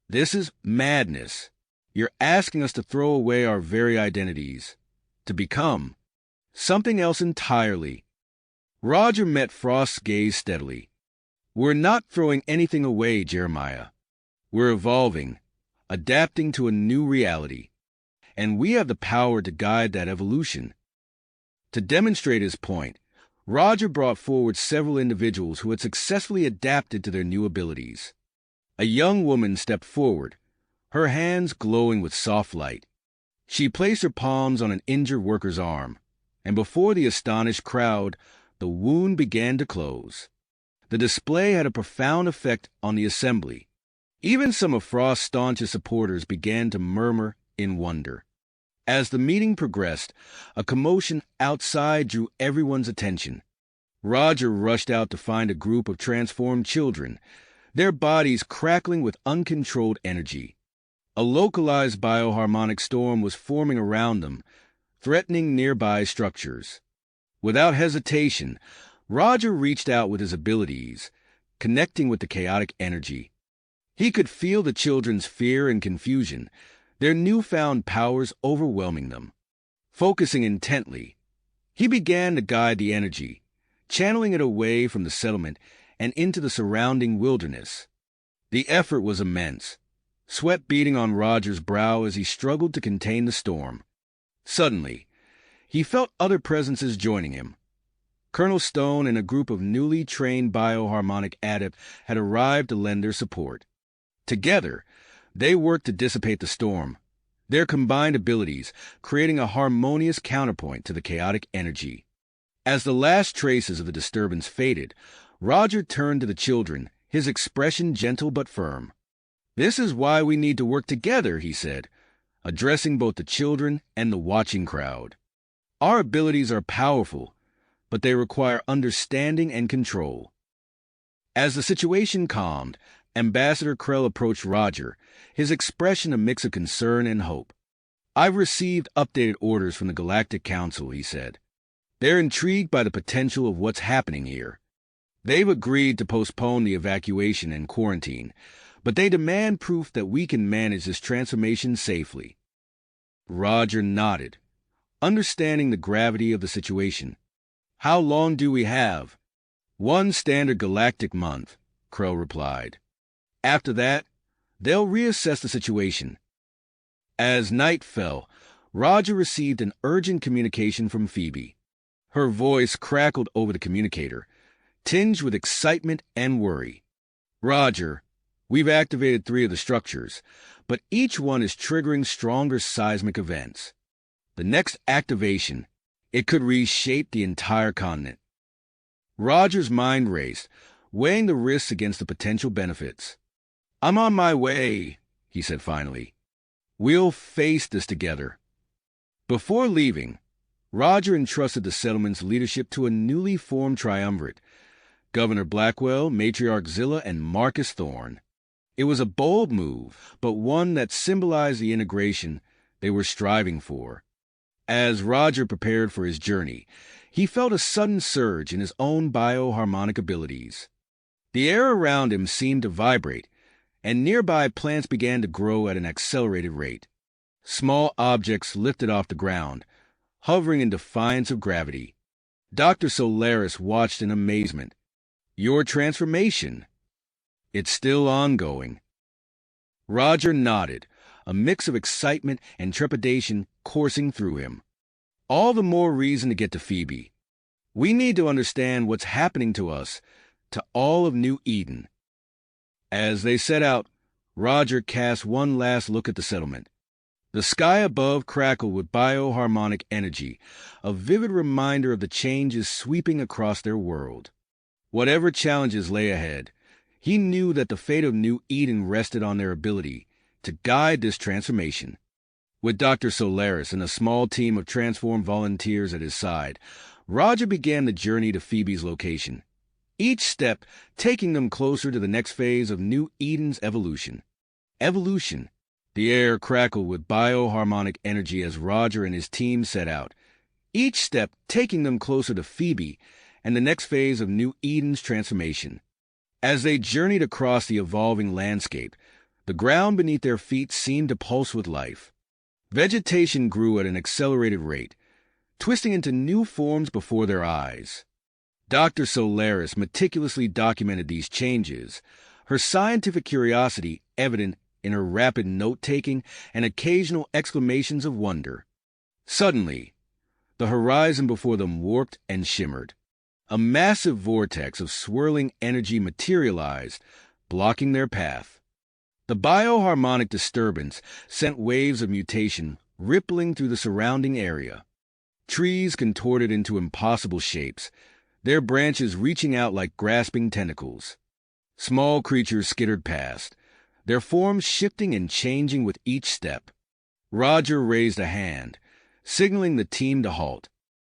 "This is madness. You're asking us to throw away our very identities, to become something else entirely." Roger met Frost's gaze steadily. "We're not throwing anything away, Jeremiah. We're evolving, adapting to a new reality, and we have the power to guide that evolution." To demonstrate his point, Roger brought forward several individuals who had successfully adapted to their new abilities. A young woman stepped forward, her hands glowing with soft light. She placed her palms on an injured worker's arm, and before the astonished crowd, the wound began to close. The display had a profound effect on the assembly. Even some of Frost's staunchest supporters began to murmur in wonder. As the meeting progressed, a commotion outside drew everyone's attention. Roger rushed out to find a group of transformed children, their bodies crackling with uncontrolled energy. A localized bioharmonic storm was forming around them, threatening nearby structures. Without hesitation, Roger reached out with his abilities, connecting with the chaotic energy. He could feel the children's fear and confusion, their newfound powers overwhelming them. Focusing intently, he began to guide the energy, channeling it away from the settlement and into the surrounding wilderness. The effort was immense, sweat beading on Roger's brow as he struggled to contain the storm. Suddenly, he felt other presences joining him. Colonel Stone and a group of newly trained bioharmonic adepts had arrived to lend their support. Together, they worked to dissipate the storm, their combined abilities creating a harmonious counterpoint to the chaotic energy. As the last traces of the disturbance faded, Roger turned to the children, his expression gentle but firm. "This is why we need to work together," he said, addressing both the children and the watching crowd. "Our abilities are powerful, but they require understanding and control." As the situation calmed, Ambassador Krell approached Roger, his expression a mix of concern and hope. "I've received updated orders from the Galactic Council," he said. "They're intrigued by the potential of what's happening here. They've agreed to postpone the evacuation and quarantine, but they demand proof that we can manage this transformation safely." Roger nodded, understanding the gravity of the situation. "How long do we have?" "One standard galactic month," Krell replied. "After that, they'll reassess the situation." As night fell, Roger received an urgent communication from Phoebe. Her voice crackled over the communicator, tinged with excitement and worry. "Roger, we've activated 3 of the structures, but each one is triggering stronger seismic events. The next activation, it could reshape the entire continent." Roger's mind raced, weighing the risks against the potential benefits. "I'm on my way," he said finally. "We'll face this together." Before leaving, Roger entrusted the settlement's leadership to a newly formed triumvirate, Governor Blackwell, Matriarch Zilla, and Marcus Thorne. It was a bold move, but one that symbolized the integration they were striving for. As Roger prepared for his journey, he felt a sudden surge in his own bioharmonic abilities. The air around him seemed to vibrate, and nearby plants began to grow at an accelerated rate. Small objects lifted off the ground, hovering in defiance of gravity. Dr. Solaris watched in amazement. "Your transformation." It's still ongoing. Roger nodded, a mix of excitement and trepidation coursing through him. All the more reason to get to Phoebe. We need to understand what's happening to us, to all of New Eden. As they set out, Roger cast one last look at the settlement. The sky above crackled with bioharmonic energy, a vivid reminder of the changes sweeping across their world. Whatever challenges lay ahead, he knew that the fate of New Eden rested on their ability to guide this transformation. With Dr. Solaris and a small team of transformed volunteers at his side, Roger began the journey to Phoebe's location, each step taking them closer to the next phase of New Eden's evolution. Evolution. The air crackled with bioharmonic energy as Roger and his team set out, each step taking them closer to Phoebe and the next phase of New Eden's transformation. As they journeyed across the evolving landscape, the ground beneath their feet seemed to pulse with life. Vegetation grew at an accelerated rate, twisting into new forms before their eyes. Dr. Solaris meticulously documented these changes, her scientific curiosity evident in her rapid note-taking and occasional exclamations of wonder. Suddenly, the horizon before them warped and shimmered. A massive vortex of swirling energy materialized, blocking their path. The bioharmonic disturbance sent waves of mutation rippling through the surrounding area. Trees contorted into impossible shapes, their branches reaching out like grasping tentacles. Small creatures skittered past, their forms shifting and changing with each step. Roger raised a hand, signaling the team to halt.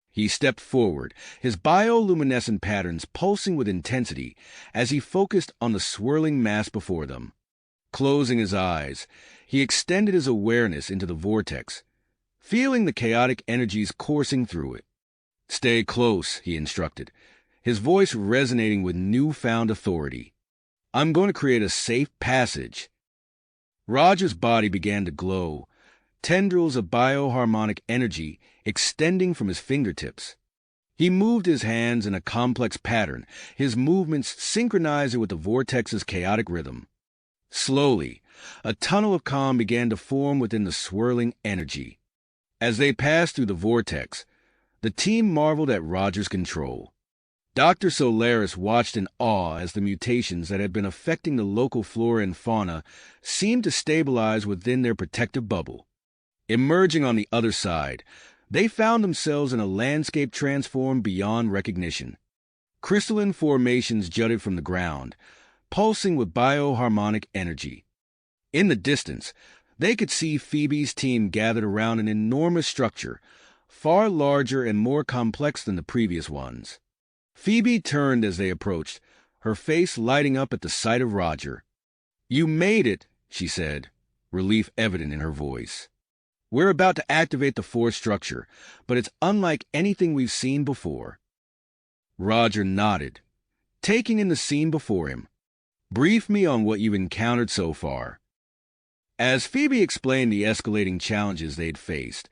He stepped forward, his bioluminescent patterns pulsing with intensity as he focused on the swirling mass before them. Closing his eyes, he extended his awareness into the vortex, feeling the chaotic energies coursing through it. "Stay close," he instructed, his voice resonating with newfound authority. "I'm going to create a safe passage." Roger's body began to glow, tendrils of bioharmonic energy extending from his fingertips. He moved his hands in a complex pattern, his movements synchronizing with the vortex's chaotic rhythm. Slowly, a tunnel of calm began to form within the swirling energy. As they passed through the vortex, the team marveled at Roger's control. Dr. Solaris watched in awe as the mutations that had been affecting the local flora and fauna seemed to stabilize within their protective bubble. Emerging on the other side, they found themselves in a landscape transformed beyond recognition. Crystalline formations jutted from the ground, pulsing with bioharmonic energy. In the distance, they could see Phoebe's team gathered around an enormous structure, far larger and more complex than the previous ones. Phoebe turned as they approached, her face lighting up at the sight of Roger. "You made it," she said, relief evident in her voice. "We're about to activate the fourth structure, but it's unlike anything we've seen before." Roger nodded, taking in the scene before him. "Brief me on what you've encountered so far." As Phoebe explained the escalating challenges they'd faced,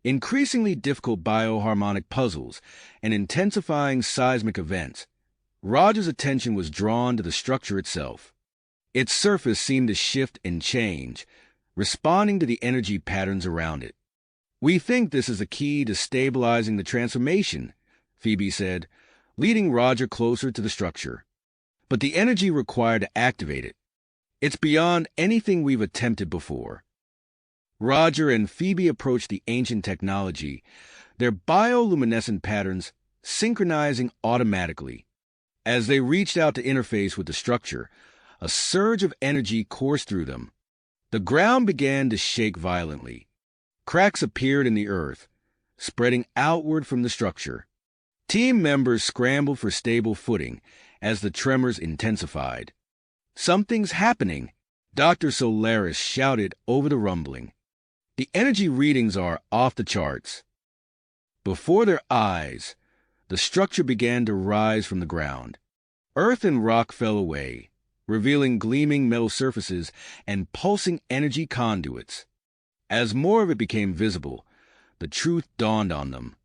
increasingly difficult bioharmonic puzzles and intensifying seismic events, Roger's attention was drawn to the structure itself. Its surface seemed to shift and change, responding to the energy patterns around it. "We think this is the key to stabilizing the transformation," Phoebe said, leading Roger closer to the structure. "But the energy required to activate it, it's beyond anything we've attempted before." Roger and Phoebe approached the ancient technology, their bioluminescent patterns synchronizing automatically. As they reached out to interface with the structure, a surge of energy coursed through them. The ground began to shake violently. Cracks appeared in the earth, spreading outward from the structure. Team members scrambled for stable footing as the tremors intensified. "Something's happening," Dr. Solaris shouted over the rumbling. "The energy readings are off the charts." Before their eyes, the structure began to rise from the ground. Earth and rock fell away, revealing gleaming metal surfaces and pulsing energy conduits. As more of it became visible, the truth dawned on them.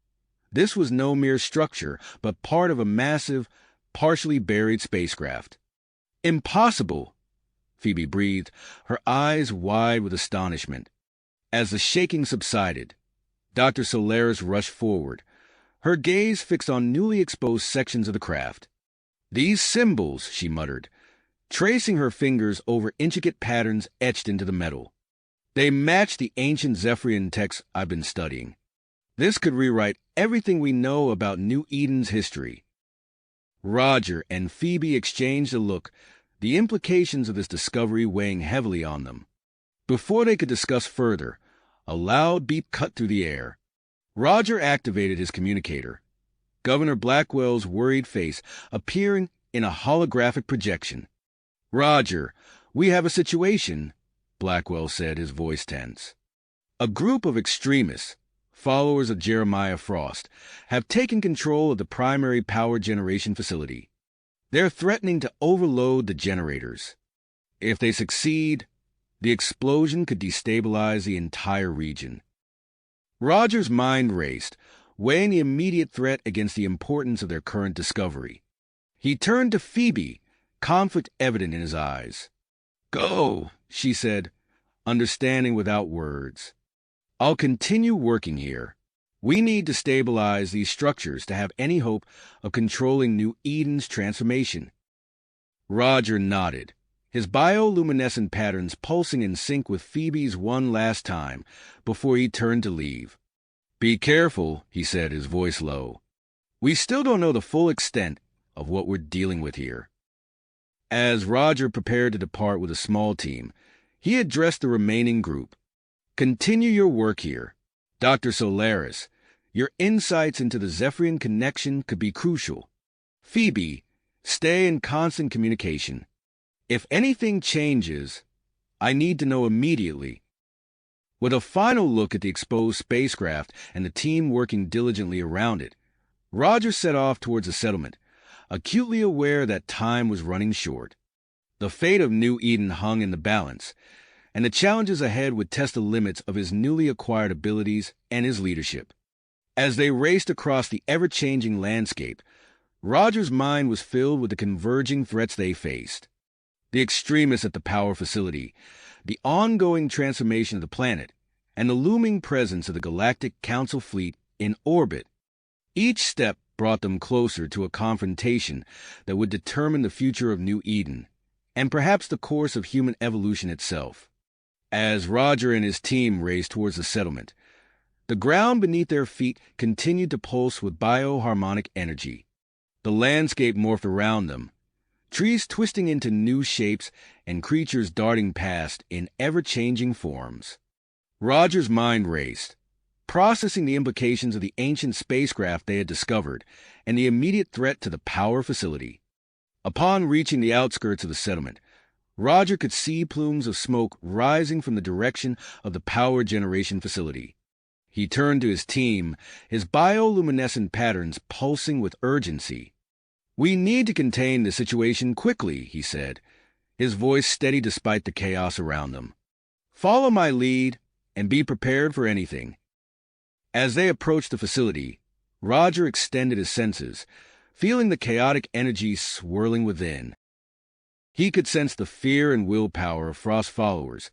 This was no mere structure, but part of a massive, partially buried spacecraft. Impossible, Phoebe breathed, her eyes wide with astonishment. As the shaking subsided, Dr. Solaris rushed forward, her gaze fixed on newly exposed sections of the craft. These symbols, she muttered, tracing her fingers over intricate patterns etched into the metal. They match the ancient Zephyrian texts I've been studying. This could rewrite everything we know about New Eden's history. Roger and Phoebe exchanged a look, the implications of this discovery weighing heavily on them. Before they could discuss further, a loud beep cut through the air. Roger activated his communicator, Governor Blackwell's worried face appearing in a holographic projection. "Roger, we have a situation," Blackwell said, his voice tense. "A group of extremists, followers of Jeremiah Frost, have taken control of the primary power generation facility. They're threatening to overload the generators. If they succeed, the explosion could destabilize the entire region." Roger's mind raced, weighing the immediate threat against the importance of their current discovery. He turned to Phoebe, conflict evident in his eyes. "Go," she said, understanding without words. "I'll continue working here. We need to stabilize these structures to have any hope of controlling New Eden's transformation." Roger nodded, his bioluminescent patterns pulsing in sync with Phoebe's one last time before he turned to leave. "Be careful," he said, his voice low. "We still don't know the full extent of what we're dealing with here." As Roger prepared to depart with a small team, he addressed the remaining group. "Continue your work here. Dr. Solaris, your insights into the Zephyrian connection could be crucial. Phoebe, stay in constant communication. If anything changes, I need to know immediately." With a final look at the exposed spacecraft and the team working diligently around it, Roger set off towards the settlement, acutely aware that time was running short. The fate of New Eden hung in the balance, and the challenges ahead would test the limits of his newly acquired abilities and his leadership. As they raced across the ever-changing landscape, Roger's mind was filled with the converging threats they faced. The extremists at the power facility, the ongoing transformation of the planet, and the looming presence of the Galactic Council fleet in orbit. Each step brought them closer to a confrontation that would determine the future of New Eden, and perhaps the course of human evolution itself. As Roger and his team raced towards the settlement, the ground beneath their feet continued to pulse with bioharmonic energy. The landscape morphed around them, trees twisting into new shapes and creatures darting past in ever-changing forms. Roger's mind raced, processing the implications of the ancient spacecraft they had discovered and the immediate threat to the power facility. Upon reaching the outskirts of the settlement, Roger could see plumes of smoke rising from the direction of the power generation facility. He turned to his team, his bioluminescent patterns pulsing with urgency. "We need to contain the situation quickly," he said, his voice steady despite the chaos around them. "Follow my lead and be prepared for anything." As they approached the facility, Roger extended his senses, feeling the chaotic energy swirling within. He could sense the fear and willpower of Frost's followers,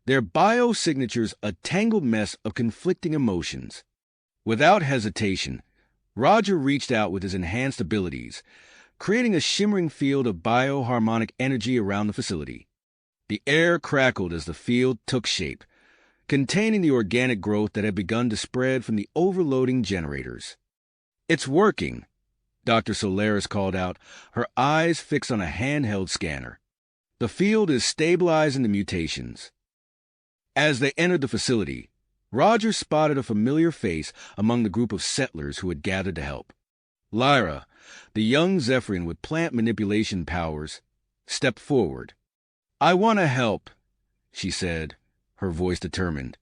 their biosignatures a tangled mess of conflicting emotions. Without hesitation, Roger reached out with his enhanced abilities, creating a shimmering field of bioharmonic energy around the facility. The air crackled as the field took shape, containing the organic growth that had begun to spread from the overloading generators. "It's working," Dr. Solaris called out, her eyes fixed on a handheld scanner. "The field is stabilizing the mutations." As they entered the facility, Roger spotted a familiar face among the group of settlers who had gathered to help. Lyra, the young Zephyrian with plant manipulation powers, stepped forward. "I want to help," she said, her voice determined.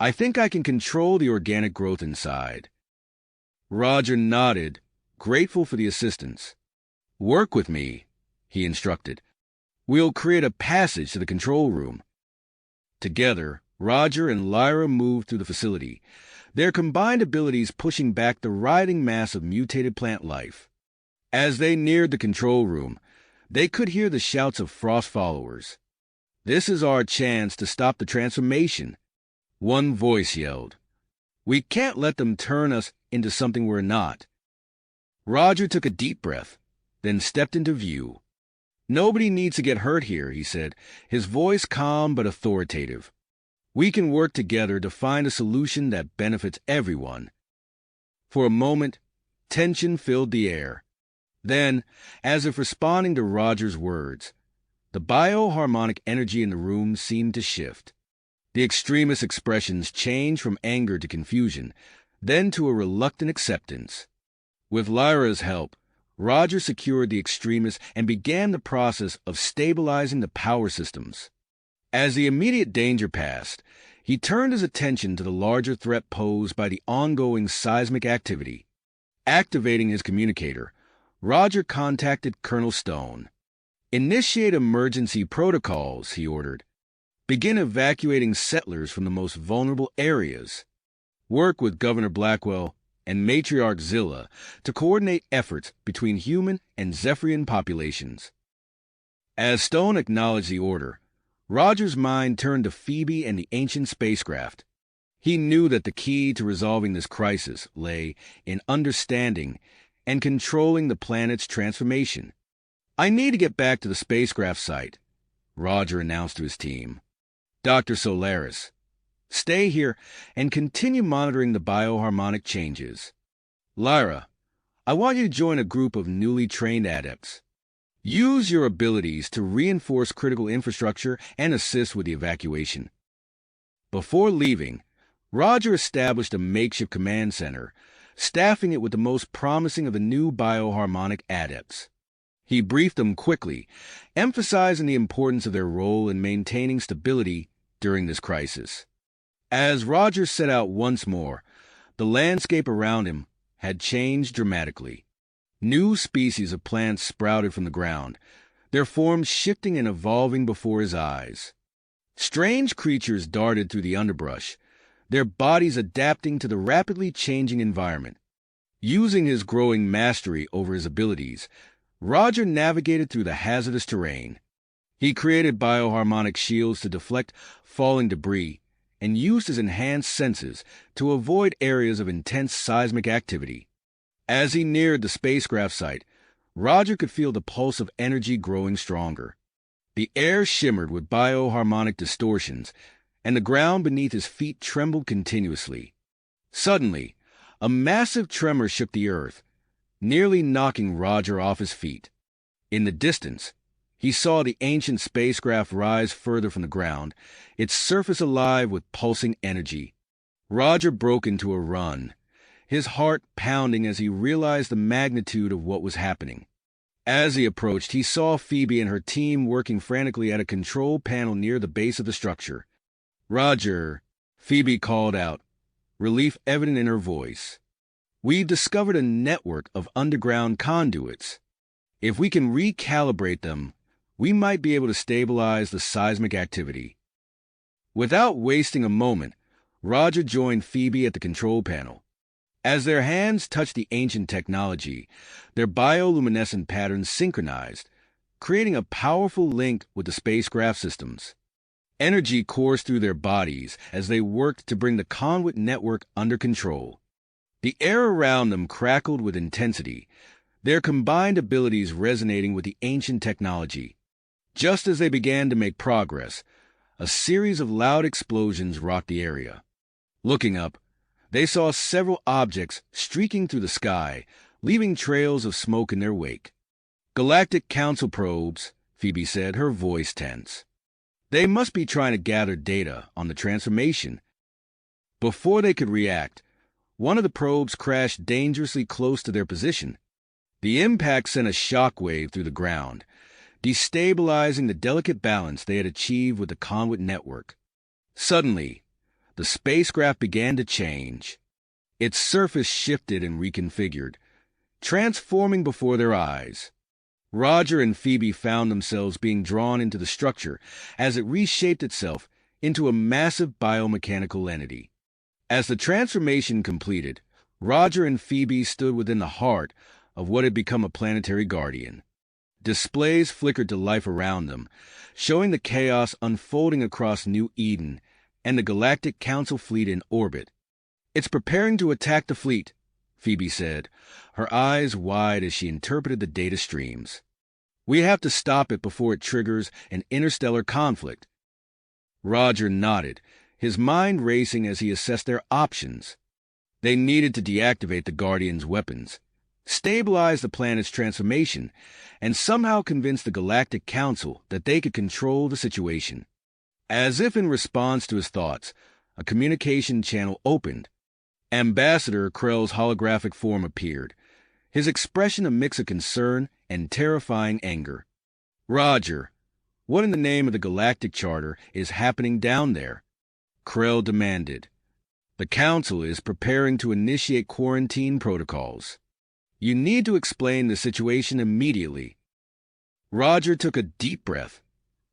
"I think I can control the organic growth inside." Roger nodded, grateful for the assistance. "Work with me," he instructed. "We'll create a passage to the control room." Together, Roger and Lyra moved through the facility, their combined abilities pushing back the writhing mass of mutated plant life. As they neared the control room, They could hear the shouts of Frost followers. "This is our chance to stop the transformation," one voice yelled. "We can't let them turn us into something we're not." Roger took a deep breath, then stepped into view. "Nobody needs to get hurt here," he said, his voice calm but authoritative. "We can work together to find a solution that benefits everyone." For a moment, tension filled the air. Then, as if responding to Roger's words, the bioharmonic energy in the room seemed to shift. The extremist expressions changed from anger to confusion, then to a reluctant acceptance. With Lyra's help, Roger secured the extremists and began the process of stabilizing the power systems. As the immediate danger passed, he turned his attention to the larger threat posed by the ongoing seismic activity. Activating his communicator, Roger contacted Colonel Stone. "Initiate emergency protocols," he ordered. "Begin evacuating settlers from the most vulnerable areas. Work with Governor Blackwell and Matriarch Zilla to coordinate efforts between human and Zephyrian populations." As Stone acknowledged the order, Roger's mind turned to Phoebe and the ancient spacecraft. He knew that the key to resolving this crisis lay in understanding and controlling the planet's transformation. "I need to get back to the spacecraft site," Roger announced to his team. "Dr. Solaris, stay here and continue monitoring the bioharmonic changes. Lyra, I want you to join a group of newly trained adepts. Use your abilities to reinforce critical infrastructure and assist with the evacuation." Before leaving, Roger established a makeshift command center, staffing it with the most promising of the new bioharmonic adepts. He briefed them quickly, emphasizing the importance of their role in maintaining stability during this crisis. As Roger set out once more, the landscape around him had changed dramatically. New species of plants sprouted from the ground, their forms shifting and evolving before his eyes. Strange creatures darted through the underbrush, their bodies adapting to the rapidly changing environment. Using his growing mastery over his abilities, Roger navigated through the hazardous terrain. He created bioharmonic shields to deflect falling debris and used his enhanced senses to avoid areas of intense seismic activity. As he neared the spacecraft site, Roger could feel the pulse of energy growing stronger. The air shimmered with bioharmonic distortions, and the ground beneath his feet trembled continuously. Suddenly, a massive tremor shook the earth, nearly knocking Roger off his feet. In the distance, he saw the ancient spacecraft rise further from the ground, its surface alive with pulsing energy. Roger broke into a run, his heart pounding as he realized the magnitude of what was happening. As he approached, he saw Phoebe and her team working frantically at a control panel near the base of the structure. "Roger," Phoebe called out, relief evident in her voice. "We've discovered a network of underground conduits. If we can recalibrate them, we might be able to stabilize the seismic activity." Without wasting a moment, Roger joined Phoebe at the control panel. As their hands touched the ancient technology, their bioluminescent patterns synchronized, creating a powerful link with the spacecraft systems. Energy coursed through their bodies as they worked to bring the conduit network under control. The air around them crackled with intensity, their combined abilities resonating with the ancient technology. Just as they began to make progress, a series of loud explosions rocked the area. Looking up, they saw several objects streaking through the sky, leaving trails of smoke in their wake. "Galactic Council probes," Phoebe said, her voice tense. "They must be trying to gather data on the transformation." Before they could react, one of the probes crashed dangerously close to their position. The impact sent a shockwave through the ground, destabilizing the delicate balance they had achieved with the conduit network. Suddenly, the spacecraft began to change. Its surface shifted and reconfigured, transforming before their eyes. Roger and Phoebe found themselves being drawn into the structure as it reshaped itself into a massive biomechanical entity. As the transformation completed, Roger and Phoebe stood within the heart of what had become a planetary guardian. Displays flickered to life around them, showing the chaos unfolding across New Eden and the Galactic Council fleet in orbit. "It's preparing to attack the fleet," Phoebe said, her eyes wide as she interpreted the data streams. "We have to stop it before it triggers an interstellar conflict." Roger nodded, his mind racing as he assessed their options. They needed to deactivate the Guardians' weapons, stabilize the planet's transformation, and somehow convince the Galactic Council that they could control the situation. As if in response to his thoughts, a communication channel opened. Ambassador Krell's holographic form appeared, his expression a mix of concern and terrifying anger. "Roger, what in the name of the Galactic Charter is happening down there?" Krell demanded. "The Council is preparing to initiate quarantine protocols. You need to explain the situation immediately." Roger took a deep breath,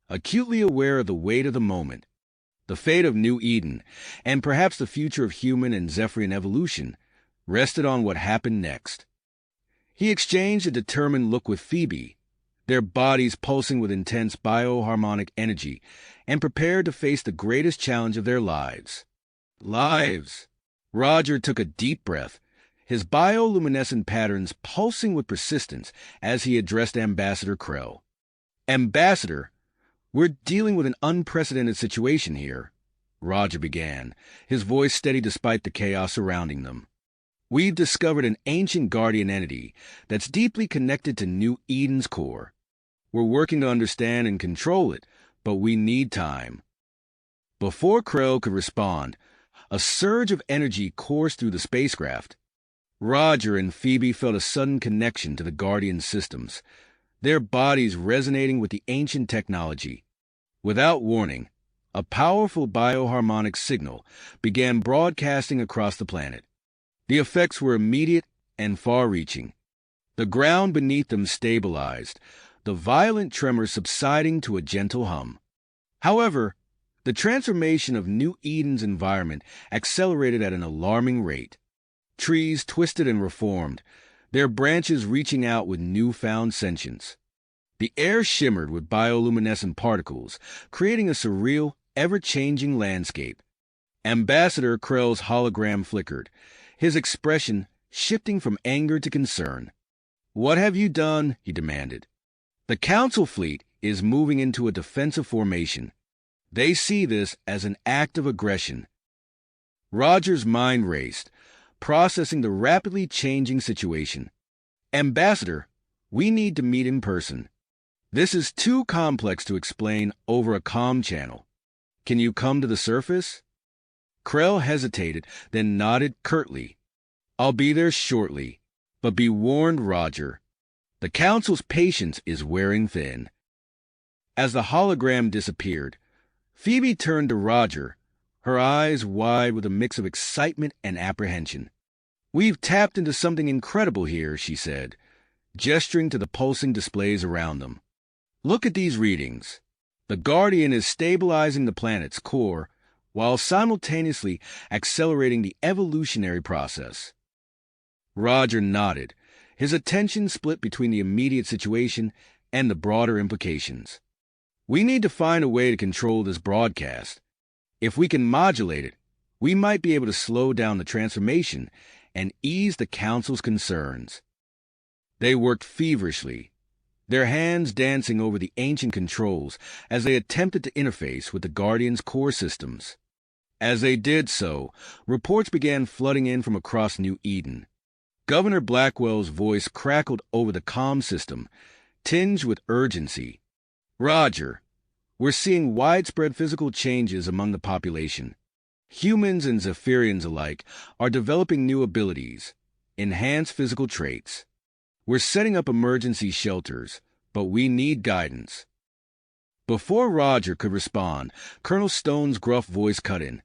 acutely aware of the weight of the moment. The fate of New Eden, and perhaps the future of human and Zephyrian evolution, rested on what happened next. He exchanged a determined look with Phoebe, their bodies pulsing with intense bioharmonic energy, and prepared to face the greatest challenge of their lives. Roger took a deep breath, his bioluminescent patterns pulsing with persistence as he addressed Ambassador Krell. "Ambassador, we're dealing with an unprecedented situation here," Roger began, his voice steady despite the chaos surrounding them. "We've discovered an ancient guardian entity that's deeply connected to New Eden's core. We're working to understand and control it, but we need time." Before Krell could respond, a surge of energy coursed through the spacecraft. Roger and Phoebe felt a sudden connection to the Guardian systems, their bodies resonating with the ancient technology. Without warning, a powerful bioharmonic signal began broadcasting across the planet. The effects were immediate and far-reaching. The ground beneath them stabilized, the violent tremor subsiding to a gentle hum. However, the transformation of New Eden's environment accelerated at an alarming rate. Trees twisted and reformed, their branches reaching out with newfound sentience. The air shimmered with bioluminescent particles, creating a surreal, ever-changing landscape. Ambassador Krell's hologram flickered, his expression shifting from anger to concern. "What have you done?" he demanded. "The Council fleet is moving into a defensive formation. They see this as an act of aggression." Roger's mind raced, processing the rapidly changing situation. "Ambassador, we need to meet in person. This is too complex to explain over a comm channel. Can you come to the surface?" Krell hesitated, then nodded curtly. "I'll be there shortly, but be warned, Roger. The Council's patience is wearing thin." As the hologram disappeared, Phoebe turned to Roger, her eyes wide with a mix of excitement and apprehension. "We've tapped into something incredible here," she said, gesturing to the pulsing displays around them. "Look at these readings. The Guardian is stabilizing the planet's core while simultaneously accelerating the evolutionary process." Roger nodded, his attention split between the immediate situation and the broader implications. "We need to find a way to control this broadcast. If we can modulate it, we might be able to slow down the transformation and ease the Council's concerns." They worked feverishly, their hands dancing over the ancient controls as they attempted to interface with the Guardian's core systems. As they did so, reports began flooding in from across New Eden. Governor Blackwell's voice crackled over the comm system, tinged with urgency. "Roger, we're seeing widespread physical changes among the population. Humans and Zephyrians alike are developing new abilities, enhanced physical traits. We're setting up emergency shelters, but we need guidance." Before Roger could respond, Colonel Stone's gruff voice cut in.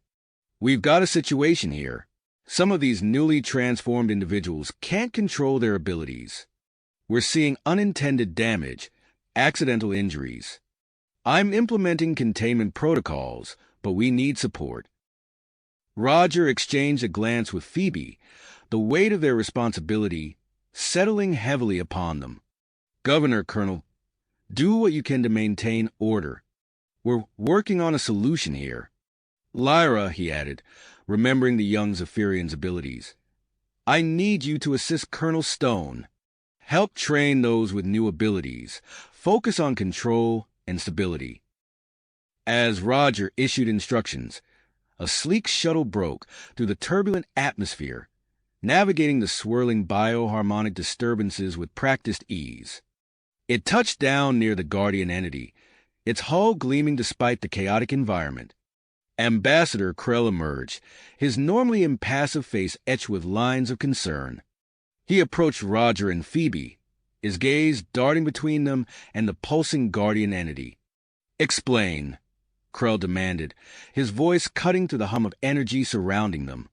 "We've got a situation here. Some of these newly transformed individuals can't control their abilities. We're seeing unintended damage, accidental injuries. I'm implementing containment protocols, but we need support." Roger exchanged a glance with Phoebe, the weight of their responsibility settling heavily upon them. "Governor, Colonel, Do what you can to maintain order. We're working on a solution here. Lyra, he added, remembering the young Zephyrian's abilities, I need you to assist Colonel Stone. Help train those with new abilities. Focus on control and stability. As Roger issued instructions, a sleek shuttle broke through the turbulent atmosphere, navigating the swirling bioharmonic disturbances with practiced ease. It touched down near the Guardian entity, its hull gleaming despite the chaotic environment. Ambassador Krell emerged, his normally impassive face etched with lines of concern. He approached Roger and Phoebe, his gaze darting between them and the pulsing Guardian entity. Explain, Krell demanded, his voice cutting through the hum of energy surrounding them.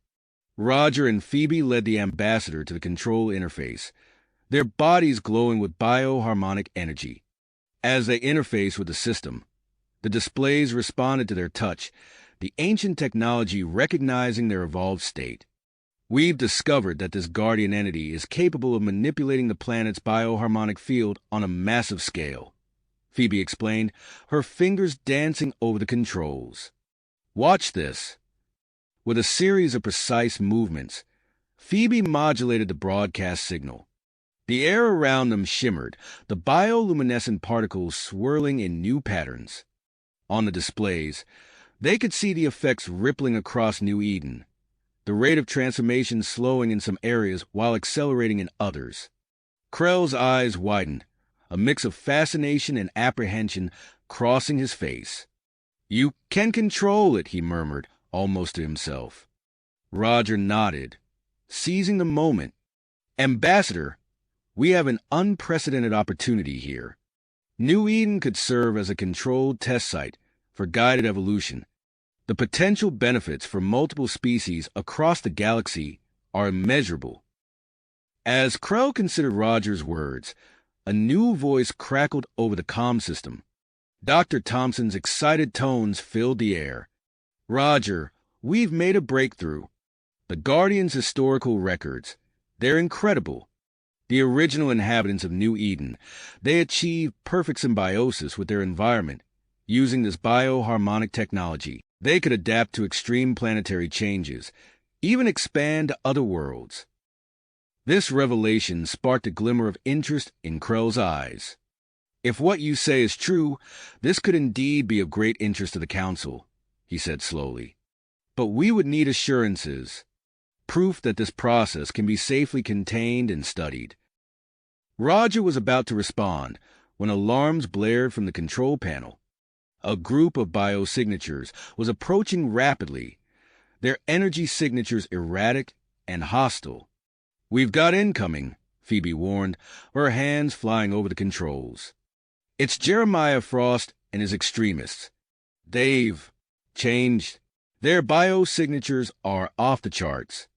Roger and Phoebe led the ambassador to the control interface, their bodies glowing with bioharmonic energy. As they interfaced with the system, the displays responded to their touch, the ancient technology recognizing their evolved state. We've discovered that this guardian entity is capable of manipulating the planet's bioharmonic field on a massive scale, Phoebe explained, her fingers dancing over the controls. Watch this. With a series of precise movements, Phoebe modulated the broadcast signal. The air around them shimmered, the bioluminescent particles swirling in new patterns. On the displays, they could see the effects rippling across New Eden, the rate of transformation slowing in some areas while accelerating in others. Krell's eyes widened, a mix of fascination and apprehension crossing his face. You can control it, he murmured, almost to himself. Roger nodded, seizing the moment. Ambassador, we have an unprecedented opportunity here. New Eden could serve as a controlled test site for guided evolution. The potential benefits for multiple species across the galaxy are immeasurable. As Krell considered Roger's words, a new voice crackled over the comm system. Dr. Thompson's excited tones filled the air. Roger, we've made a breakthrough. The Guardians' historical records, they're incredible. The original inhabitants of New Eden, they achieved perfect symbiosis with their environment. Using this bioharmonic technology, they could adapt to extreme planetary changes, even expand to other worlds. This revelation sparked a glimmer of interest in Krell's eyes. If what you say is true, this could indeed be of great interest to the Council, he said slowly. But we would need assurances, proof that this process can be safely contained and studied. Roger was about to respond when alarms blared from the control panel. A group of biosignatures was approaching rapidly, their energy signatures erratic and hostile. We've got incoming, Phoebe warned, her hands flying over the controls. It's Jeremiah Frost and his extremists. They've changed. Their biosignatures are off the charts.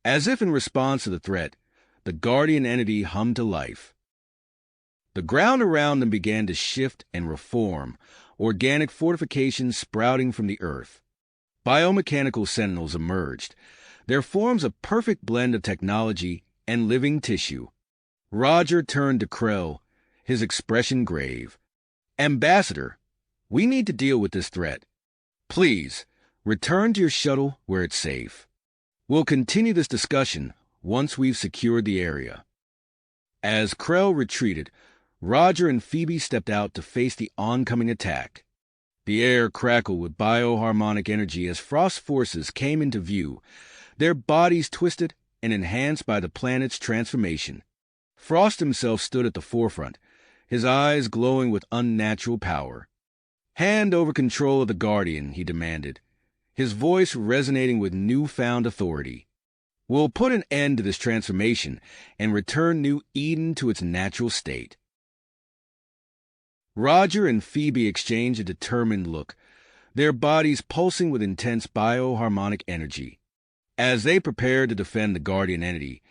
As if in response to the threat, the Guardian entity hummed to life. The ground around them began to shift and reform, organic fortifications sprouting from the earth. Biomechanical sentinels emerged, their forms a perfect blend of technology and living tissue. Roger turned to Krell, his expression grave. Ambassador, we need to deal with this threat. Please, return to your shuttle where it's safe. We'll continue this discussion once we've secured the area. As Krell retreated, Roger and Phoebe stepped out to face the oncoming attack. The air crackled with bioharmonic energy as Frost's forces came into view, their bodies twisted and enhanced by the planet's transformation. Frost himself stood at the forefront, his eyes glowing with unnatural power. Hand over control of the Guardian, he demanded, his voice resonating with newfound authority. We'll put an end to this transformation and return New Eden to its natural state. Roger and Phoebe exchanged a determined look, their bodies pulsing with intense bioharmonic energy. As they prepared to defend the Guardian entity,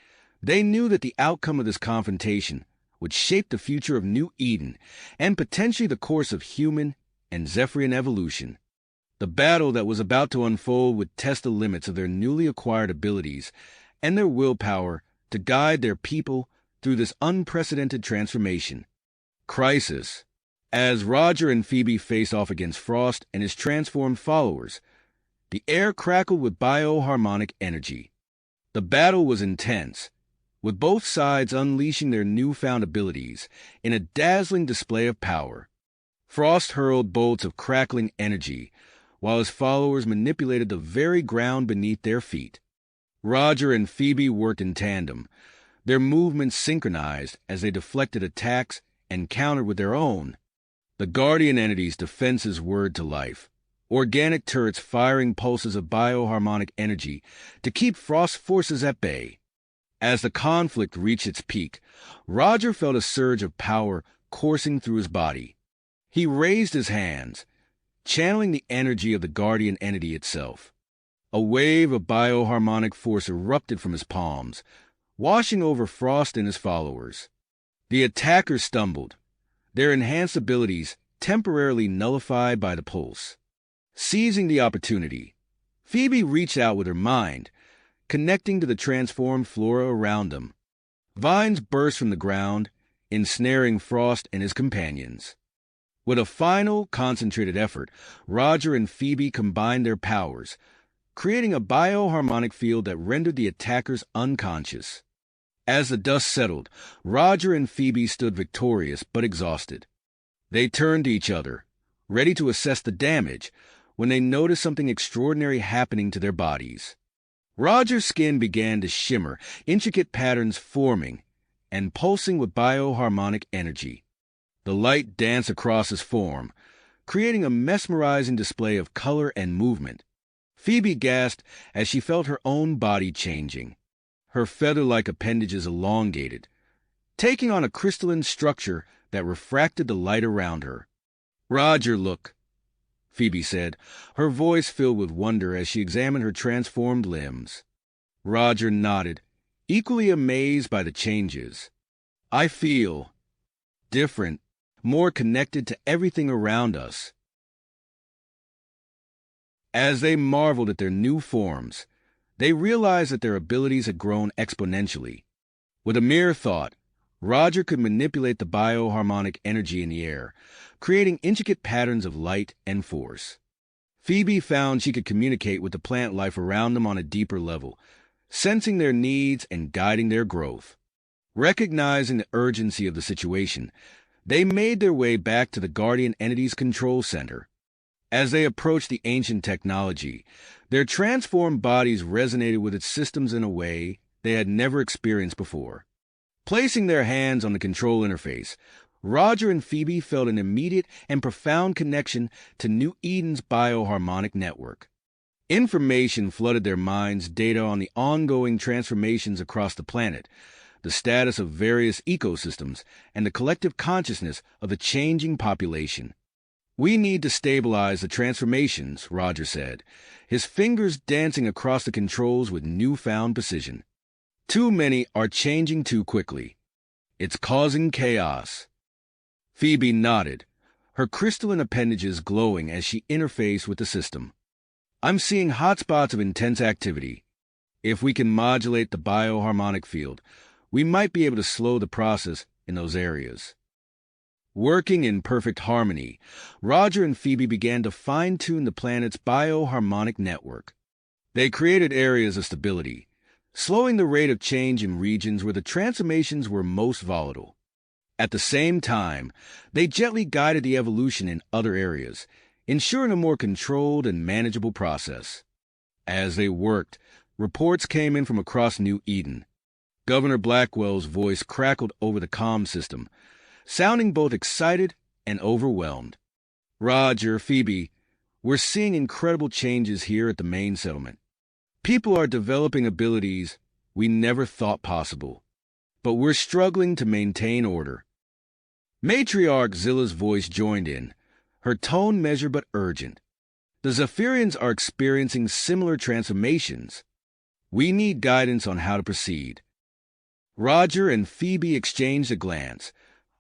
they knew that the outcome of this confrontation would shape the future of New Eden and potentially the course of human and Zephyrian evolution. The battle that was about to unfold would test the limits of their newly acquired abilities and their willpower to guide their people through this unprecedented transformation. Crisis. As Roger and Phoebe faced off against Frost and his transformed followers, the air crackled with bioharmonic energy. The battle was intense, with both sides unleashing their newfound abilities in a dazzling display of power. Frost hurled bolts of crackling energy, while his followers manipulated the very ground beneath their feet. Roger and Phoebe worked in tandem, their movements synchronized as they deflected attacks and countered with their own. The Guardian entity's defenses whirred to life, organic turrets firing pulses of bioharmonic energy to keep Frost's forces at bay. As the conflict reached its peak, Roger felt a surge of power coursing through his body. He raised his hands, channeling the energy of the Guardian entity itself. A wave of bioharmonic force erupted from his palms, washing over Frost and his followers. The attackers stumbled, their enhanced abilities temporarily nullified by the pulse. Seizing the opportunity, Phoebe reached out with her mind, connecting to the transformed flora around them. Vines burst from the ground, ensnaring Frost and his companions. With a final, concentrated effort, Roger and Phoebe combined their powers, creating a bioharmonic field that rendered the attackers unconscious. As the dust settled, Roger and Phoebe stood victorious but exhausted. They turned to each other, ready to assess the damage, when they noticed something extraordinary happening to their bodies. Roger's skin began to shimmer, intricate patterns forming and pulsing with bioharmonic energy. The light danced across his form, creating a mesmerizing display of color and movement. Phoebe gasped as she felt her own body changing. Her feather-like appendages elongated, taking on a crystalline structure that refracted the light around her. "Roger, look," Phoebe said, her voice filled with wonder as she examined her transformed limbs. Roger nodded, equally amazed by the changes. "I feel different, more connected to everything around us." As they marveled at their new forms, they realized that their abilities had grown exponentially. With a mere thought, Roger could manipulate the bioharmonic energy in the air, creating intricate patterns of light and force. Phoebe found she could communicate with the plant life around them on a deeper level, sensing their needs and guiding their growth. Recognizing the urgency of the situation, they made their way back to the Guardian entity's control center. As they approached the ancient technology, their transformed bodies resonated with its systems in a way they had never experienced before. Placing their hands on the control interface, Roger and Phoebe felt an immediate and profound connection to New Eden's bioharmonic network. Information flooded their minds, data on the ongoing transformations across the planet, the status of various ecosystems, and the collective consciousness of the changing population. "We need to stabilize the transformations," Roger said, his fingers dancing across the controls with newfound precision. "Too many are changing too quickly. It's causing chaos." Phoebe nodded, her crystalline appendages glowing as she interfaced with the system. "I'm seeing hotspots of intense activity. If we can modulate the bioharmonic field, we might be able to slow the process in those areas." Working in perfect harmony, Roger and Phoebe began to fine-tune the planet's bioharmonic network. They created areas of stability, slowing the rate of change in regions where the transformations were most volatile. At the same time, they gently guided the evolution in other areas, ensuring a more controlled and manageable process. As they worked, reports came in from across New Eden. Governor Blackwell's voice crackled over the comm system, sounding both excited and overwhelmed. "Roger, Phoebe, we're seeing incredible changes here at the main settlement. People are developing abilities we never thought possible, but we're struggling to maintain order." Matriarch Zilla's voice joined in, her tone measured but urgent. "The Zephyrians are experiencing similar transformations. We need guidance on how to proceed." Roger and Phoebe exchanged a glance,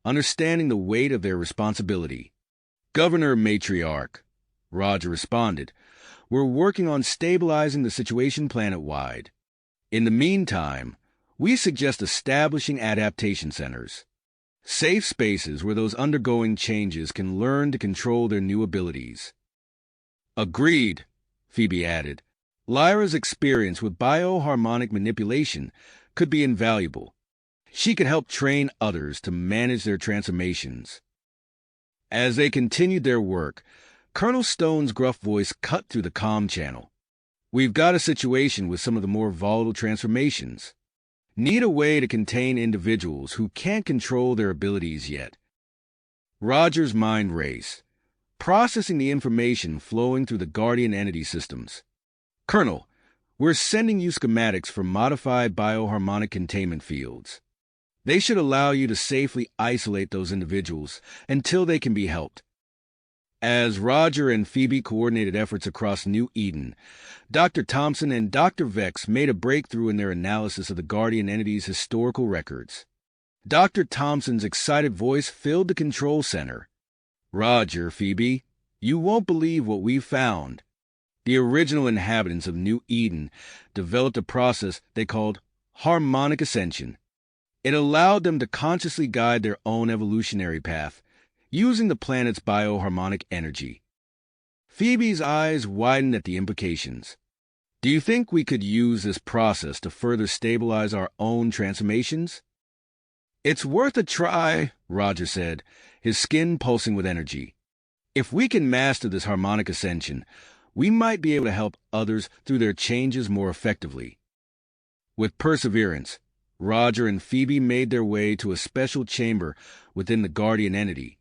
understanding the weight of their responsibility. "Governor Matriarch," Roger responded, "we're working on stabilizing the situation planet-wide. In the meantime, we suggest establishing adaptation centers. Safe spaces where those undergoing changes can learn to control their new abilities. Agreed, Phoebe added. Lyra's experience with bioharmonic manipulation could be invaluable. She could help train others to manage their transformations. As they continued their work, Colonel Stone's gruff voice cut through the comm channel. We've got a situation with some of the more volatile transformations. Need a way to contain individuals who can't control their abilities yet. Roger's mind raced, processing the information flowing through the Guardian entity systems. Colonel, we're sending you schematics for modified bioharmonic containment fields. They should allow you to safely isolate those individuals until they can be helped. As Roger and Phoebe coordinated efforts across New Eden, Dr. Thompson and Dr. Vex made a breakthrough in their analysis of the Guardian entity's historical records. Dr. Thompson's excited voice filled the control center. Roger, Phoebe, you won't believe what we found. The original inhabitants of New Eden developed a process they called harmonic ascension. It allowed them to consciously guide their own evolutionary path, using the planet's bioharmonic energy. Phoebe's eyes widened at the implications. Do you think we could use this process to further stabilize our own transformations? It's worth a try, Roger said, his skin pulsing with energy. If we can master this harmonic ascension, we might be able to help others through their changes more effectively. With perseverance, Roger and Phoebe made their way to a special chamber within the Guardian entity,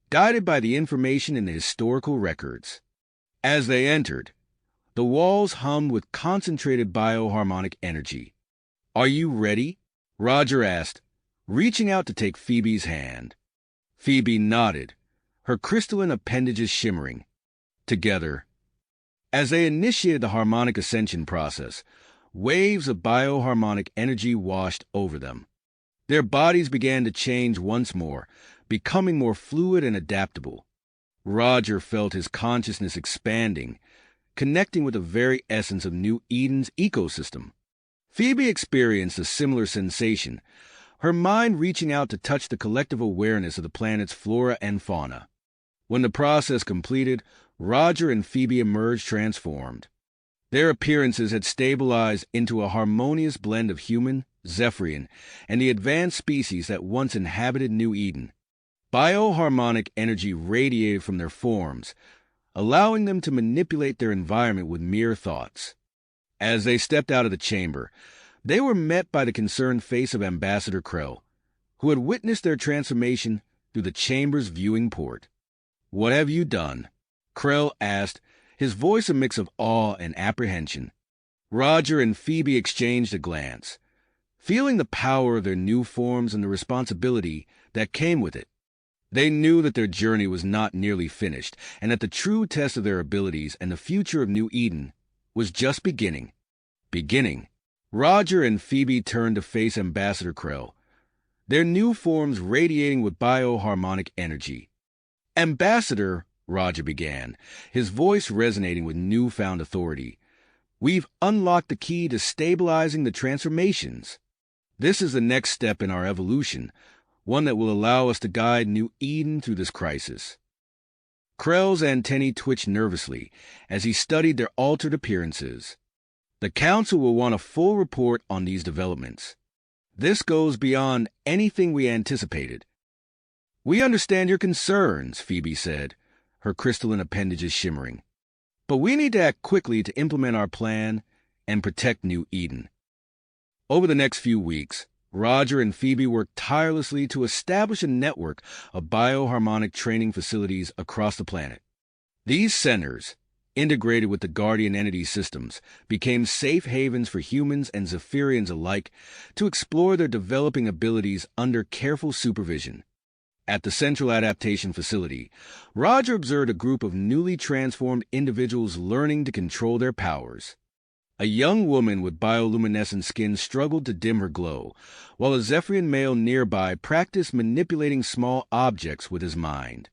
guided by the information in the historical records. As they entered, the walls hummed with concentrated bioharmonic energy. Are you ready? Roger asked, reaching out to take Phoebe's hand. Phoebe nodded, her crystalline appendages shimmering. Together, as they initiated the harmonic ascension process, waves of bioharmonic energy washed over them. Their bodies began to change once more, becoming more fluid and adaptable. Roger felt his consciousness expanding, connecting with the very essence of New Eden's ecosystem. Phoebe experienced a similar sensation, her mind reaching out to touch the collective awareness of the planet's flora and fauna. When the process completed, Roger and Phoebe emerged transformed. Their appearances had stabilized into a harmonious blend of human, Zephyrian, and the advanced species that once inhabited New Eden. Bioharmonic energy radiated from their forms, allowing them to manipulate their environment with mere thoughts. As they stepped out of the chamber, they were met by the concerned face of Ambassador Krell, who had witnessed their transformation through the chamber's viewing port. "What have you done?" Krell asked, his voice a mix of awe and apprehension. Roger and Phoebe exchanged a glance, feeling the power of their new forms and the responsibility that came with it. They knew that their journey was not nearly finished, and that the true test of their abilities and the future of New Eden was just beginning. Roger and Phoebe turned to face Ambassador Krell, their new forms radiating with bioharmonic energy. "Ambassador," Roger began, his voice resonating with newfound authority, "we've unlocked the key to stabilizing the transformations. This is the next step in our evolution, one that will allow us to guide New Eden through this crisis." Krell's antennae twitched nervously as he studied their altered appearances. "The Council will want a full report on these developments. This goes beyond anything we anticipated." "We understand your concerns," Phoebe said, her crystalline appendages shimmering. "But we need to act quickly to implement our plan and protect New Eden." Over the next few weeks, Roger and Phoebe worked tirelessly to establish a network of bioharmonic training facilities across the planet. These centers, integrated with the Guardian entity systems, became safe havens for humans and Zephyrians alike to explore their developing abilities under careful supervision. At the Central Adaptation Facility, Roger observed a group of newly transformed individuals learning to control their powers. A young woman with bioluminescent skin struggled to dim her glow, while a Zephyrian male nearby practiced manipulating small objects with his mind.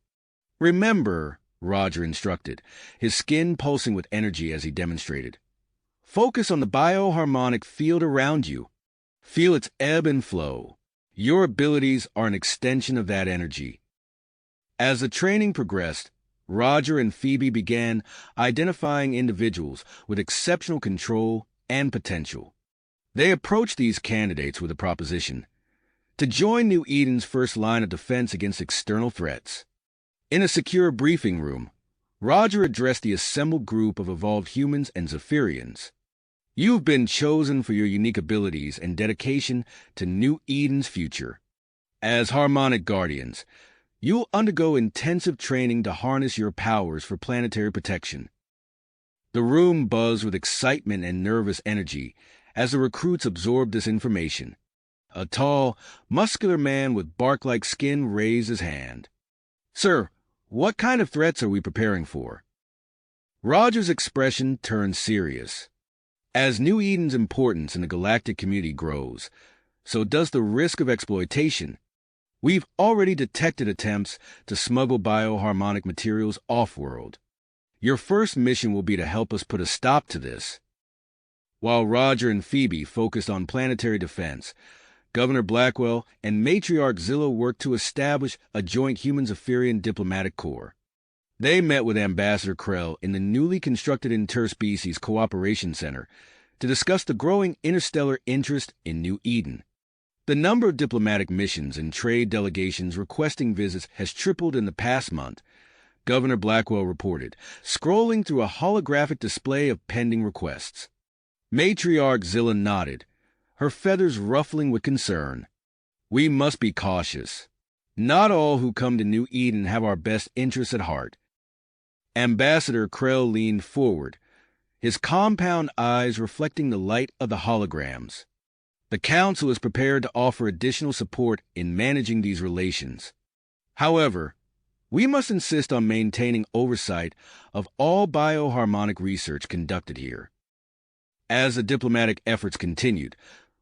"Remember," Roger instructed, his skin pulsing with energy as he demonstrated, "focus on the bioharmonic field around you. Feel its ebb and flow. Your abilities are an extension of that energy. As the training progressed, Roger and Phoebe began identifying individuals with exceptional control and potential. They approached these candidates with a proposition: to join New Eden's first line of defense against external threats. In a secure briefing room, Roger addressed the assembled group of evolved humans and Zephyrians. You've been chosen for your unique abilities and dedication to New Eden's future. As Harmonic Guardians, you'll undergo intensive training to harness your powers for planetary protection. The room buzzed with excitement and nervous energy as the recruits absorbed this information. A tall, muscular man with bark-like skin raised his hand. "Sir, what kind of threats are we preparing for?" Roger's expression turned serious. As New Eden's importance in the galactic community grows, so does the risk of exploitation. We've already detected attempts to smuggle bioharmonic materials off-world. Your first mission will be to help us put a stop to this. While Roger and Phoebe focused on planetary defense, Governor Blackwell and Matriarch Zilla worked to establish a joint human-Zephyrian diplomatic corps. They met with Ambassador Krell in the newly constructed Interspecies Cooperation Center to discuss the growing interstellar interest in New Eden. The number of diplomatic missions and trade delegations requesting visits has tripled in the past month, Governor Blackwell reported, scrolling through a holographic display of pending requests. Matriarch Zilla nodded, her feathers ruffling with concern. "We must be cautious. Not all who come to New Eden have our best interests at heart." Ambassador Krell leaned forward, his compound eyes reflecting the light of the holograms. The Council is prepared to offer additional support in managing these relations. However, we must insist on maintaining oversight of all bioharmonic research conducted here. As the diplomatic efforts continued,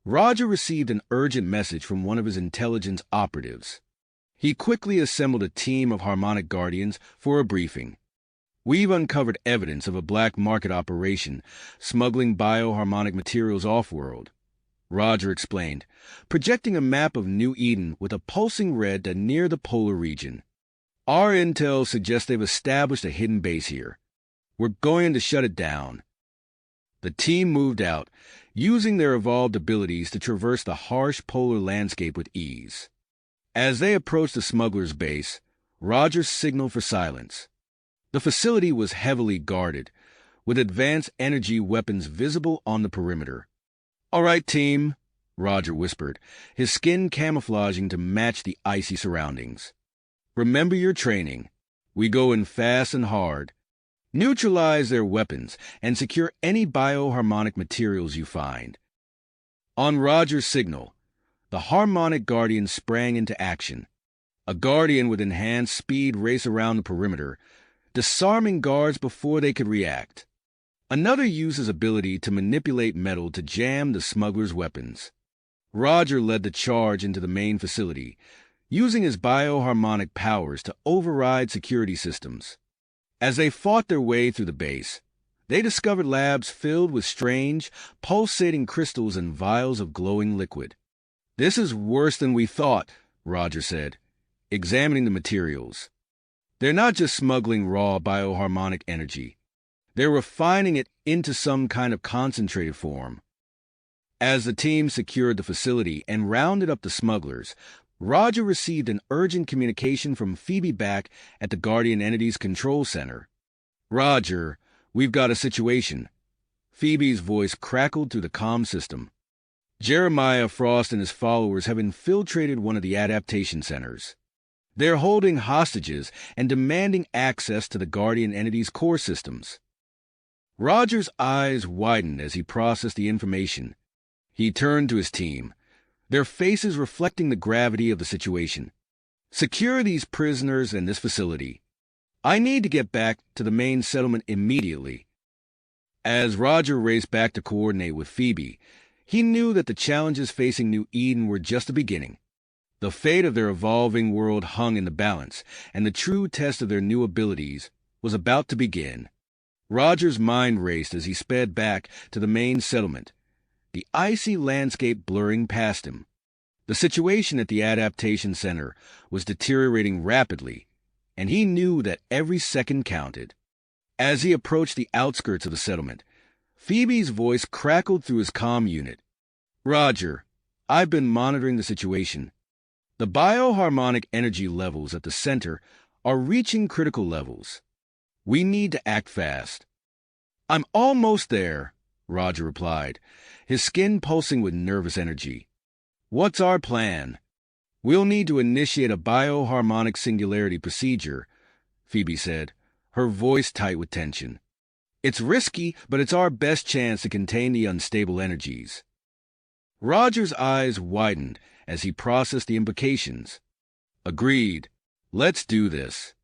Roger received an urgent message from one of his intelligence operatives. He quickly assembled a team of Harmonic Guardians for a briefing. "We've uncovered evidence of a black market operation smuggling bioharmonic materials off-world," Roger explained, projecting a map of New Eden with a pulsing red near the polar region. "Our intel suggests they've established a hidden base here. We're going to shut it down." The team moved out, using their evolved abilities to traverse the harsh polar landscape with ease. As they approached the smuggler's base, Roger signaled for silence. The facility was heavily guarded, with advanced energy weapons visible on the perimeter. "All right, team," Roger whispered, his skin camouflaging to match the icy surroundings. "Remember your training. We go in fast and hard. Neutralize their weapons and secure any bioharmonic materials you find." On Roger's signal, the Harmonic Guardian sprang into action. A Guardian with enhanced speed raced around the perimeter, disarming guards before they could react. Another used his ability to manipulate metal to jam the smuggler's weapons. Roger led the charge into the main facility, using his bioharmonic powers to override security systems. As they fought their way through the base, they discovered labs filled with strange, pulsating crystals and vials of glowing liquid. "This is worse than we thought," Roger said, examining the materials. "They're not just smuggling raw bioharmonic energy. They're refining it into some kind of concentrated form." As the team secured the facility and rounded up the smugglers, Roger received an urgent communication from Phoebe back at the Guardian Entity's control center. "Roger, we've got a situation." Phoebe's voice crackled through the comm system. "Jeremiah Frost and his followers have infiltrated one of the adaptation centers. They're holding hostages and demanding access to the Guardian Entity's core systems." Roger's eyes widened as he processed the information. He turned to his team, their faces reflecting the gravity of the situation. "Secure these prisoners and this facility. I need to get back to the main settlement immediately." As Roger raced back to coordinate with Phoebe, he knew that the challenges facing New Eden were just the beginning. The fate of their evolving world hung in the balance, and the true test of their new abilities was about to begin. Roger's mind raced as he sped back to the main settlement, the icy landscape blurring past him. The situation at the Adaptation Center was deteriorating rapidly, and he knew that every second counted. As he approached the outskirts of the settlement, Phoebe's voice crackled through his comm unit. "Roger, I've been monitoring the situation. The bioharmonic energy levels at the center are reaching critical levels. We need to act fast." "I'm almost there," Roger replied, his skin pulsing with nervous energy. "What's our plan?" "We'll need to initiate a bioharmonic singularity procedure," Phoebe said, her voice tight with tension. "It's risky, but it's our best chance to contain the unstable energies." Roger's eyes widened as he processed the implications. "Agreed. Let's do this."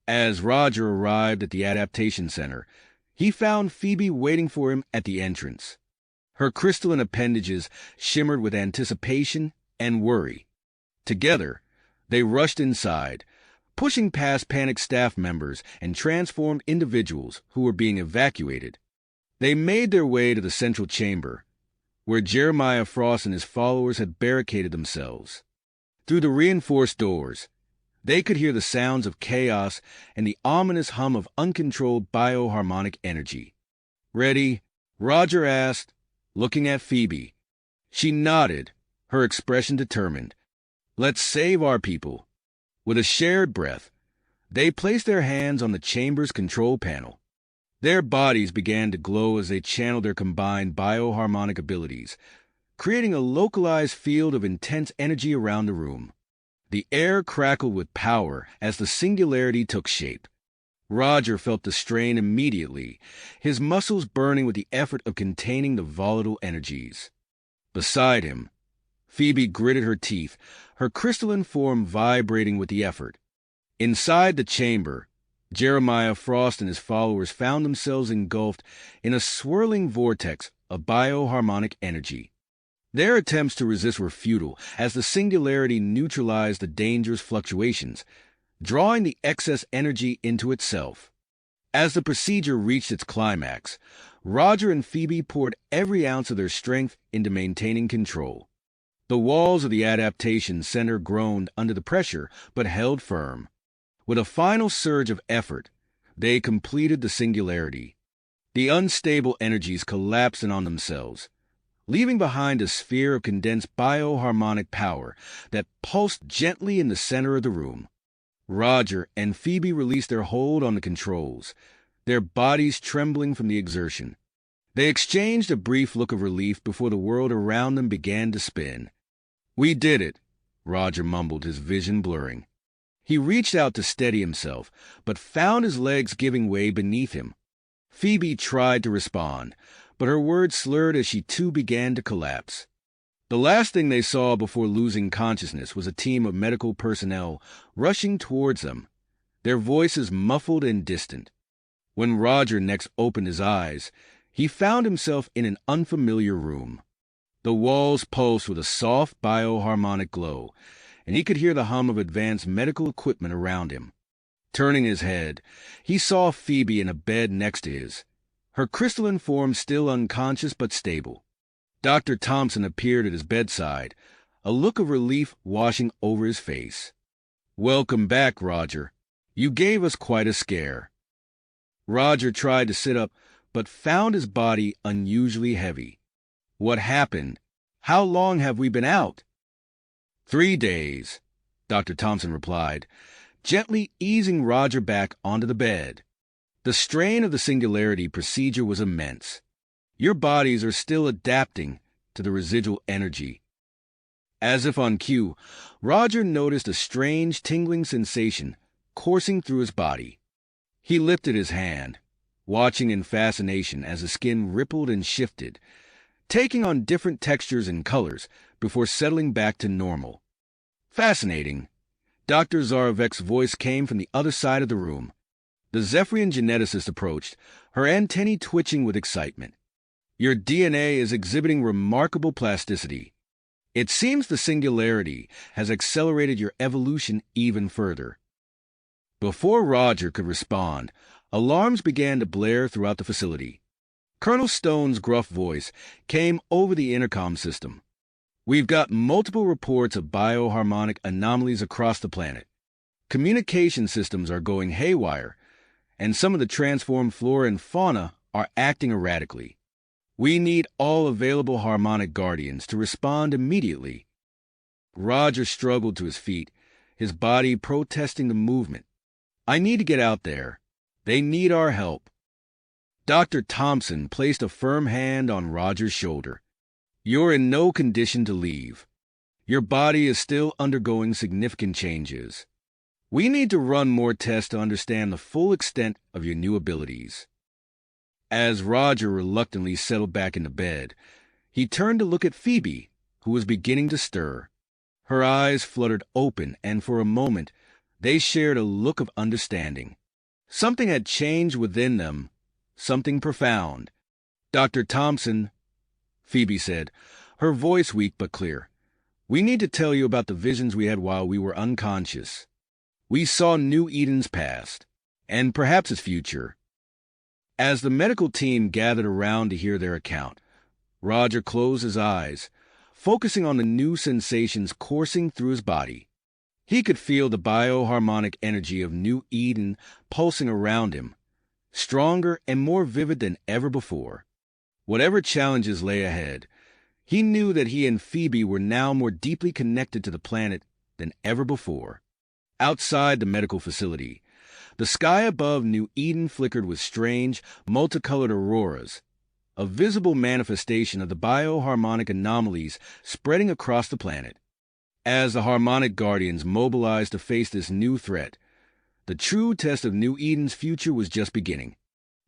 As Roger arrived at the Adaptation Center, he found Phoebe waiting for him at the entrance. Her crystalline appendages shimmered with anticipation and worry. Together, they rushed inside, pushing past panicked staff members and transformed individuals who were being evacuated. They made their way to the central chamber, where Jeremiah Frost and his followers had barricaded themselves. Through the reinforced doors, they could hear the sounds of chaos and the ominous hum of uncontrolled bioharmonic energy. "Ready?" Roger asked, looking at Phoebe. She nodded, her expression determined. "Let's save our people." With a shared breath, they placed their hands on the chamber's control panel. Their bodies began to glow as they channeled their combined bioharmonic abilities, creating a localized field of intense energy around the room. The air crackled with power as the singularity took shape. Roger felt the strain immediately, his muscles burning with the effort of containing the volatile energies. Beside him, Phoebe gritted her teeth, her crystalline form vibrating with the effort. Inside the chamber, Jeremiah Frost and his followers found themselves engulfed in a swirling vortex of bioharmonic energy. Their attempts to resist were futile, as the singularity neutralized the dangerous fluctuations, drawing the excess energy into itself. As the procedure reached its climax, Roger and Phoebe poured every ounce of their strength into maintaining control. The walls of the Adaptation Center groaned under the pressure, but held firm. With a final surge of effort, they completed the singularity. The unstable energies collapsed in on themselves, leaving behind a sphere of condensed bioharmonic power that pulsed gently in the center of the room. Roger and Phoebe released their hold on the controls, their bodies trembling from the exertion. They exchanged a brief look of relief before the world around them began to spin. "We did it," Roger mumbled, his vision blurring. He reached out to steady himself, but found his legs giving way beneath him. Phoebe tried to respond, but her words slurred as she too began to collapse. The last thing they saw before losing consciousness was a team of medical personnel rushing towards them, their voices muffled and distant. When Roger next opened his eyes, he found himself in an unfamiliar room. The walls pulsed with a soft bioharmonic glow, and he could hear the hum of advanced medical equipment around him. Turning his head, he saw Phoebe in a bed next to his, her crystalline form still unconscious but stable. Dr. Thompson appeared at his bedside, a look of relief washing over his face. "Welcome back, Roger. You gave us quite a scare." Roger tried to sit up, but found his body unusually heavy. "What happened? How long have we been out?" 3 days, Dr. Thompson replied, gently easing Roger back onto the bed. The strain of the singularity procedure was immense. Your bodies are still adapting to the residual energy. As if on cue, Roger noticed a strange tingling sensation coursing through his body. He lifted his hand, watching in fascination as the skin rippled and shifted, taking on different textures and colors before settling back to normal. "Fascinating." Dr. Zarovek's voice came from the other side of the room. The Zephyrian geneticist approached, her antennae twitching with excitement. "Your DNA is exhibiting remarkable plasticity. It seems the singularity has accelerated your evolution even further." Before Roger could respond, alarms began to blare throughout the facility. Colonel Stone's gruff voice came over the intercom system. We've got multiple reports of bioharmonic anomalies across the planet. Communication systems are going haywire, and some of the transformed flora and fauna are acting erratically. We need all available harmonic guardians to respond immediately. Roger struggled to his feet, his body protesting the movement. I need to get out there. They need our help. Dr. Thompson placed a firm hand on Roger's shoulder. You're in no condition to leave. Your body is still undergoing significant changes. We need to run more tests to understand the full extent of your new abilities. As Roger reluctantly settled back into bed, he turned to look at Phoebe, who was beginning to stir. Her eyes fluttered open, and for a moment, they shared a look of understanding. Something had changed within them, something profound. Dr. Thompson, Phoebe said, her voice weak but clear, we need to tell you about the visions we had while we were unconscious. We saw New Eden's past, and perhaps its future. As the medical team gathered around to hear their account, Roger closed his eyes, focusing on the new sensations coursing through his body. He could feel the bioharmonic energy of New Eden pulsing around him, stronger and more vivid than ever before. Whatever challenges lay ahead, he knew that he and Phoebe were now more deeply connected to the planet than ever before. Outside the medical facility, the sky above New Eden flickered with strange, multicolored auroras, a visible manifestation of the bioharmonic anomalies spreading across the planet. As the harmonic guardians mobilized to face this new threat, the true test of New Eden's future was just beginning.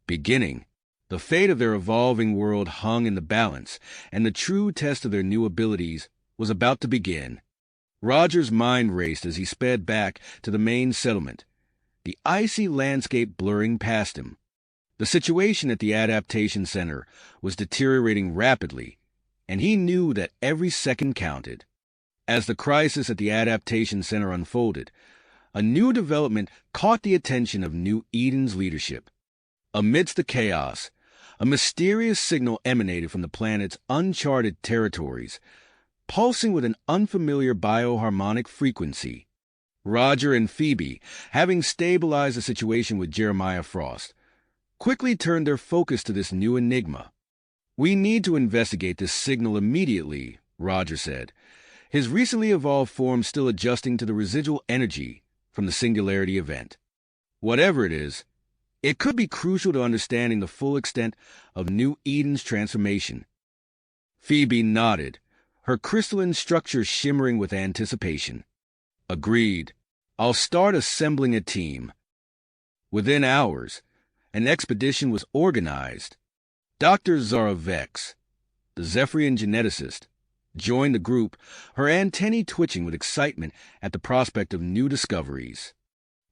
The fate of their evolving world hung in the balance, and the true test of their new abilities was about to begin. Roger's mind raced as he sped back to the main settlement, the icy landscape blurring past him. The situation at the adaptation center was deteriorating rapidly, and he knew that every second counted. As the crisis at the adaptation center unfolded, a new development caught the attention of New Eden's leadership. Amidst the chaos, a mysterious signal emanated from the planet's uncharted territories, pulsing with an unfamiliar bioharmonic frequency. Roger and Phoebe, having stabilized the situation with Jeremiah Frost, quickly turned their focus to this new enigma. We need to investigate this signal immediately, Roger said, his recently evolved form still adjusting to the residual energy from the Singularity event. Whatever it is, it could be crucial to understanding the full extent of New Eden's transformation. Phoebe nodded, her crystalline structure shimmering with anticipation. Agreed. I'll start assembling a team. Within hours, an expedition was organized. Dr. Zara Vex, the Zephyrian geneticist, joined the group, her antennae twitching with excitement at the prospect of new discoveries.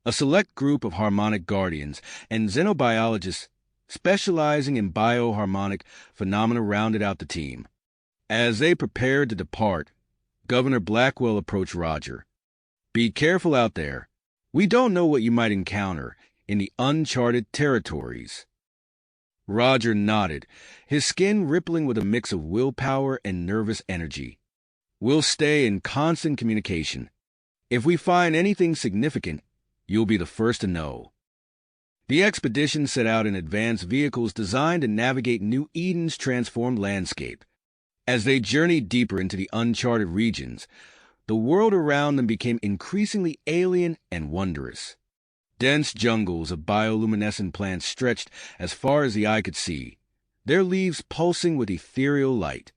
A select group of harmonic guardians and xenobiologists specializing in bioharmonic phenomena rounded out the team. As they prepared to depart, Governor Blackwell approached Roger. Be careful out there. We don't know what you might encounter in the uncharted territories. Roger nodded, his skin rippling with a mix of willpower and nervous energy. We'll stay in constant communication. If we find anything significant, you'll be the first to know. The expedition set out in advanced vehicles designed to navigate New Eden's transformed landscape. As they journeyed deeper into the uncharted regions, the world around them became increasingly alien and wondrous. Dense jungles of bioluminescent plants stretched as far as the eye could see, their leaves pulsing with ethereal light.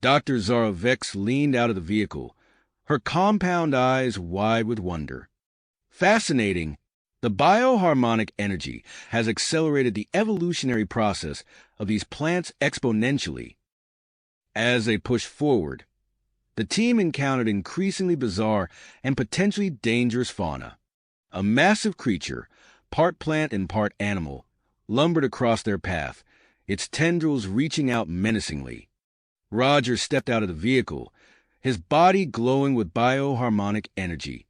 Dr. Zara Vex leaned out of the vehicle, her compound eyes wide with wonder. Fascinating, the bioharmonic energy has accelerated the evolutionary process of these plants exponentially. As they pushed forward, the team encountered increasingly bizarre and potentially dangerous fauna. A massive creature, part plant and part animal, lumbered across their path, its tendrils reaching out menacingly. Roger stepped out of the vehicle, his body glowing with bioharmonic energy.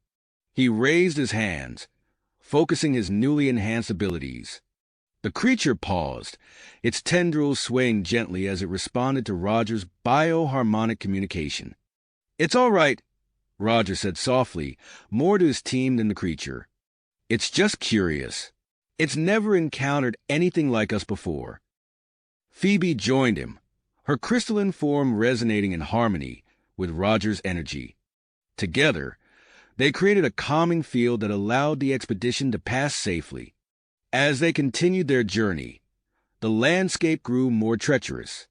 He raised his hands, focusing his newly enhanced abilities. The creature paused, its tendrils swaying gently as it responded to Roger's bioharmonic communication. "It's all right," Roger said softly, more to his team than the creature. "It's just curious. It's never encountered anything like us before." Phoebe joined him, her crystalline form resonating in harmony with Roger's energy. Together, they created a calming field that allowed the expedition to pass safely. As they continued their journey, the landscape grew more treacherous.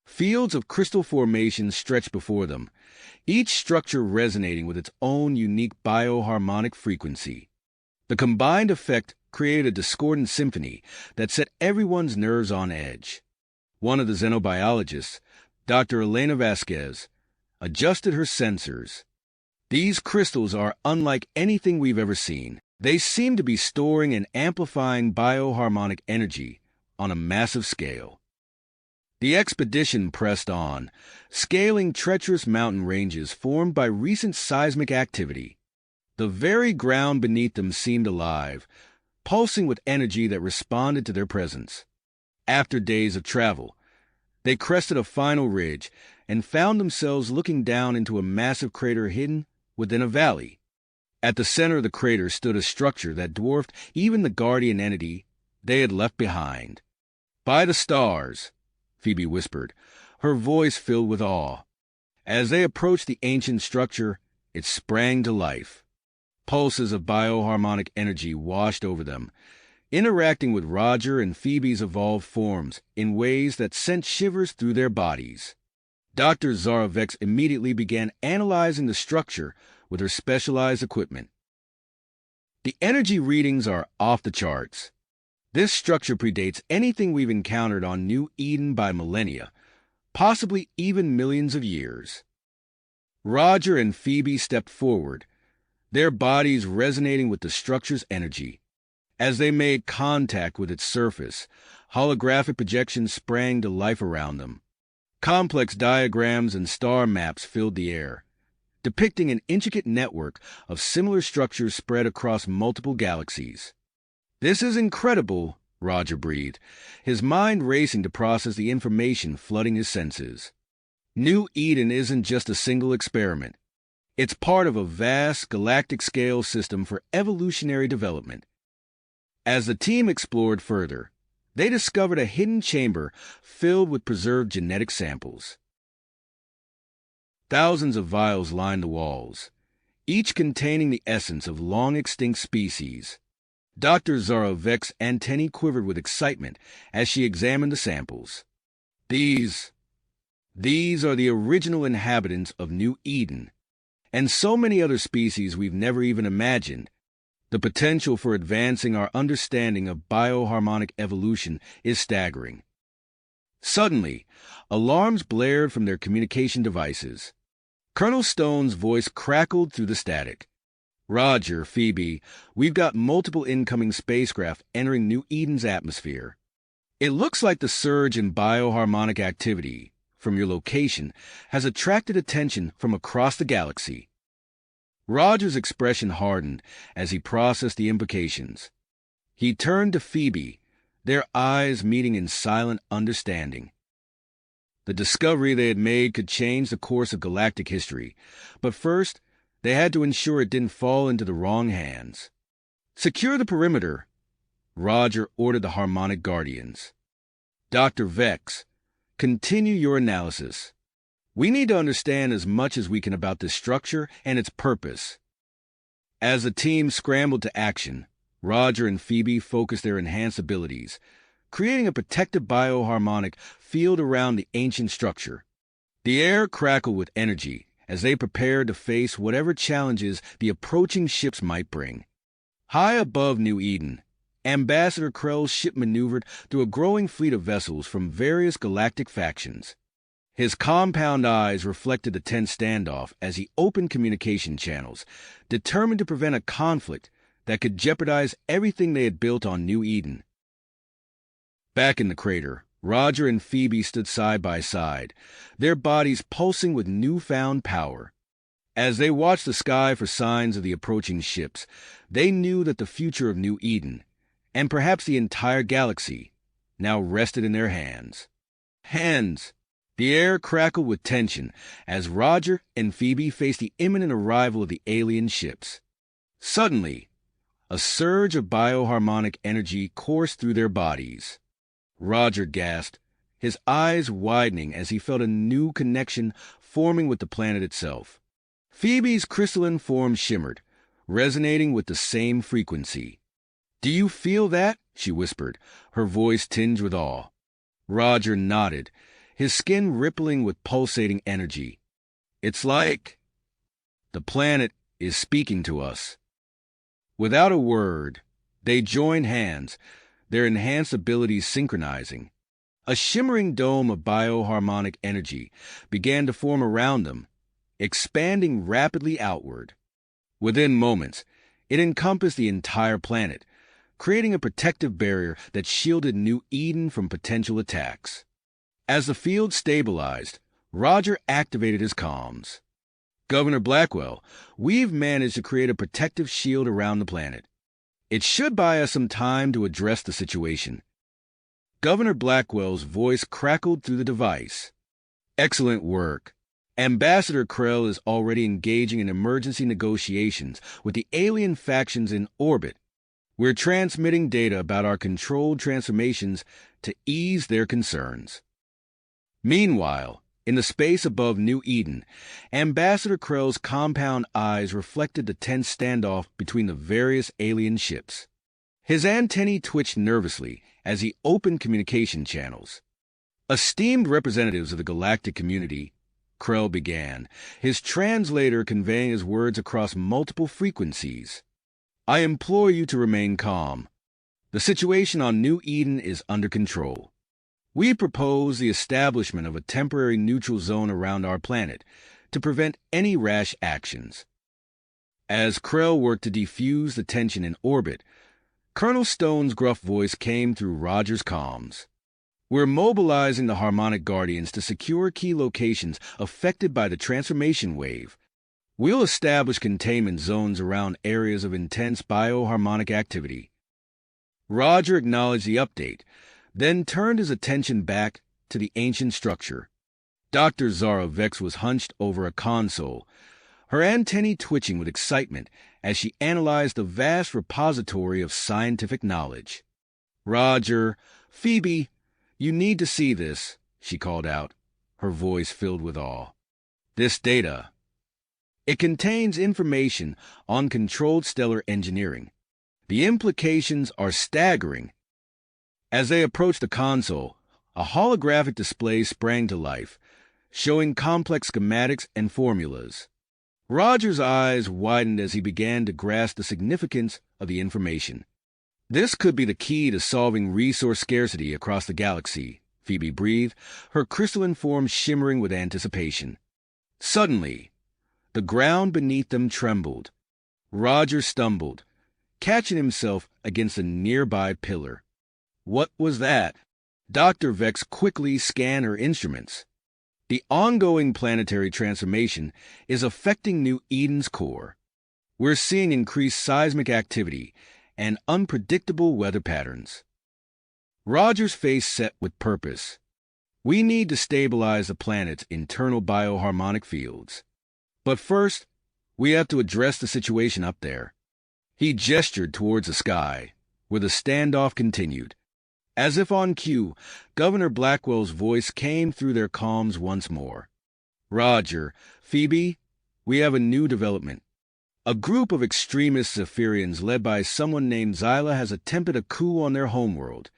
Fields of crystal formation stretched before them, each structure resonating with its own unique bioharmonic frequency. The combined effect created a discordant symphony that set everyone's nerves on edge. One of the xenobiologists, Dr. Elena Vasquez, adjusted her sensors. "These crystals are unlike anything we've ever seen. They seem to be storing and amplifying bioharmonic energy on a massive scale." The expedition pressed on, scaling treacherous mountain ranges formed by recent seismic activity. The very ground beneath them seemed alive, pulsing with energy that responded to their presence. After days of travel, they crested a final ridge and found themselves looking down into a massive crater hidden within a valley. At the center of the crater stood a structure that dwarfed even the guardian entity they had left behind. "By the stars," Phoebe whispered, her voice filled with awe. As they approached the ancient structure, it sprang to life. Pulses of bioharmonic energy washed over them, interacting with Roger and Phoebe's evolved forms in ways that sent shivers through their bodies. Dr. Zarovex immediately began analyzing the structure with her specialized equipment. "The energy readings are off the charts. This structure predates anything we've encountered on New Eden by millennia, possibly even millions of years." Roger and Phoebe stepped forward, their bodies resonating with the structure's energy. As they made contact with its surface, holographic projections sprang to life around them. Complex diagrams and star maps filled the air, depicting an intricate network of similar structures spread across multiple galaxies. "This is incredible," Roger breathed, his mind racing to process the information flooding his senses. New Eden isn't just a single experiment. It's part of a vast galactic-scale system for evolutionary development. As the team explored further, they discovered a hidden chamber filled with preserved genetic samples. Thousands of vials lined the walls, each containing the essence of long-extinct species. Dr. Zarovek's antennae quivered with excitement as she examined the samples. These are the original inhabitants of New Eden, and so many other species we've never even imagined. The potential for advancing our understanding of bioharmonic evolution is staggering." Suddenly, alarms blared from their communication devices. Colonel Stone's voice crackled through the static. "Roger, Phoebe, we've got multiple incoming spacecraft entering New Eden's atmosphere. It looks like the surge in bioharmonic activity from your location has attracted attention from across the galaxy." Roger's expression hardened as he processed the implications. He turned to Phoebe, their eyes meeting in silent understanding. The discovery they had made could change the course of galactic history, but first, they had to ensure it didn't fall into the wrong hands. "Secure the perimeter," Roger ordered the Harmonic Guardians. "Dr. Vex, continue your analysis. We need to understand as much as we can about this structure and its purpose." As the team scrambled to action, Roger and Phoebe focused their enhanced abilities, creating a protective bioharmonic field around the ancient structure. The air crackled with energy as they prepared to face whatever challenges the approaching ships might bring. High above New Eden, Ambassador Krell's ship maneuvered through a growing fleet of vessels from various galactic factions. His compound eyes reflected the tense standoff as he opened communication channels, determined to prevent a conflict that could jeopardize everything they had built on New Eden. Back in the crater, Roger and Phoebe stood side by side, their bodies pulsing with newfound power. As they watched the sky for signs of the approaching ships, they knew that the future of New Eden, and perhaps the entire galaxy, now rested in their hands. Hands The air crackled with tension as Roger and Phoebe faced the imminent arrival of the alien ships. Suddenly, a surge of bioharmonic energy coursed through their bodies. Roger gasped, his eyes widening as he felt a new connection forming with the planet itself. Phoebe's crystalline form shimmered, resonating with the same frequency. "Do you feel that?" she whispered, her voice tinged with awe. Roger nodded, his skin rippling with pulsating energy. "It's like the planet is speaking to us." Without a word, they joined hands, their enhanced abilities synchronizing. A shimmering dome of bioharmonic energy began to form around them, expanding rapidly outward. Within moments, it encompassed the entire planet, creating a protective barrier that shielded New Eden from potential attacks. As the field stabilized, Roger activated his comms. "Governor Blackwell, we've managed to create a protective shield around the planet. It should buy us some time to address the situation." Governor Blackwell's voice crackled through the device. "Excellent work. Ambassador Krell is already engaging in emergency negotiations with the alien factions in orbit. We're transmitting data about our controlled transformations to ease their concerns." Meanwhile, in the space above New Eden, Ambassador Krell's compound eyes reflected the tense standoff between the various alien ships. His antennae twitched nervously as he opened communication channels. "Esteemed representatives of the galactic community," Krell began, his translator conveying his words across multiple frequencies. "I implore you to remain calm. The situation on New Eden is under control. We propose the establishment of a temporary neutral zone around our planet to prevent any rash actions." As Krell worked to defuse the tension in orbit, Colonel Stone's gruff voice came through Roger's comms. "We're mobilizing the Harmonic Guardians to secure key locations affected by the transformation wave. We'll establish containment zones around areas of intense bioharmonic activity." Roger acknowledged the update, then turned his attention back to the ancient structure. Dr. Zara Vex was hunched over a console, her antennae twitching with excitement as she analyzed the vast repository of scientific knowledge. "Roger, Phoebe, you need to see this," she called out, her voice filled with awe. "This data. It contains information on controlled stellar engineering. The implications are staggering." As they approached the console, a holographic display sprang to life, showing complex schematics and formulas. Roger's eyes widened as he began to grasp the significance of the information. "This could be the key to solving resource scarcity across the galaxy," Phoebe breathed, her crystalline form shimmering with anticipation. Suddenly, the ground beneath them trembled. Roger stumbled, catching himself against a nearby pillar. What was that? Dr. Vex quickly scanned her instruments. The ongoing planetary transformation is affecting New Eden's core. We're seeing increased seismic activity and unpredictable weather patterns. Roger's face set with purpose. "We need to stabilize the planet's internal bioharmonic fields. But first, we have to address the situation up there." He gestured towards the sky, where the standoff continued. As if on cue, Governor Blackwell's voice came through their comms once more. "Roger, Phoebe, we have a new development. A group of extremist Zephyrians led by someone named Zyla has attempted a coup on their homeworld.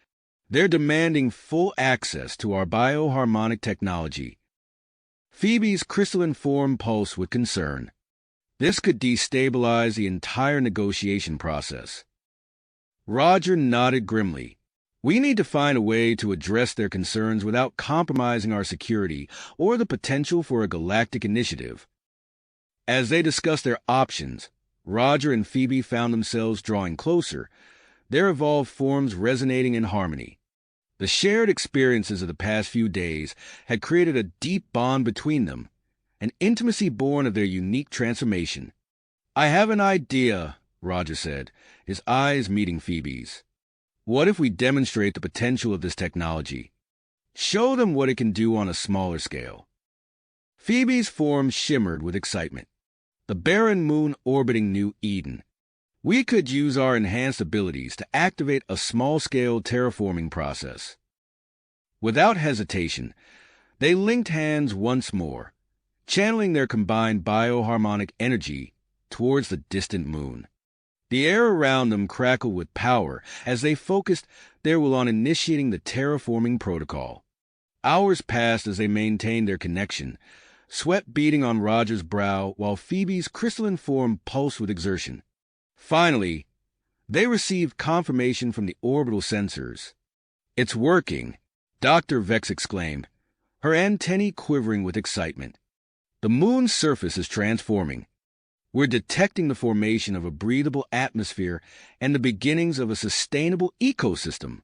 They're demanding full access to our bioharmonic technology." Phoebe's crystalline form pulsed with concern. This could destabilize the entire negotiation process. Roger nodded grimly. "We need to find a way to address their concerns without compromising our security or the potential for a galactic initiative." As they discussed their options, Roger and Phoebe found themselves drawing closer, their evolved forms resonating in harmony. The shared experiences of the past few days had created a deep bond between them, an intimacy born of their unique transformation. "I have an idea," Roger said, his eyes meeting Phoebe's. "What if we demonstrate the potential of this technology?" Show them what it can do on a smaller scale. Phoebe's form shimmered with excitement. The barren moon orbiting New Eden. We could use our enhanced abilities to activate a small-scale terraforming process. Without hesitation, they linked hands once more, channeling their combined bioharmonic energy towards the distant moon. The air around them crackled with power as they focused their will on initiating the terraforming protocol. Hours passed as they maintained their connection, sweat beading on Roger's brow while Phoebe's crystalline form pulsed with exertion. Finally, they received confirmation from the orbital sensors. "It's working," Dr. Vex exclaimed, her antennae quivering with excitement. "The moon's surface is transforming. We're detecting the formation of a breathable atmosphere and the beginnings of a sustainable ecosystem."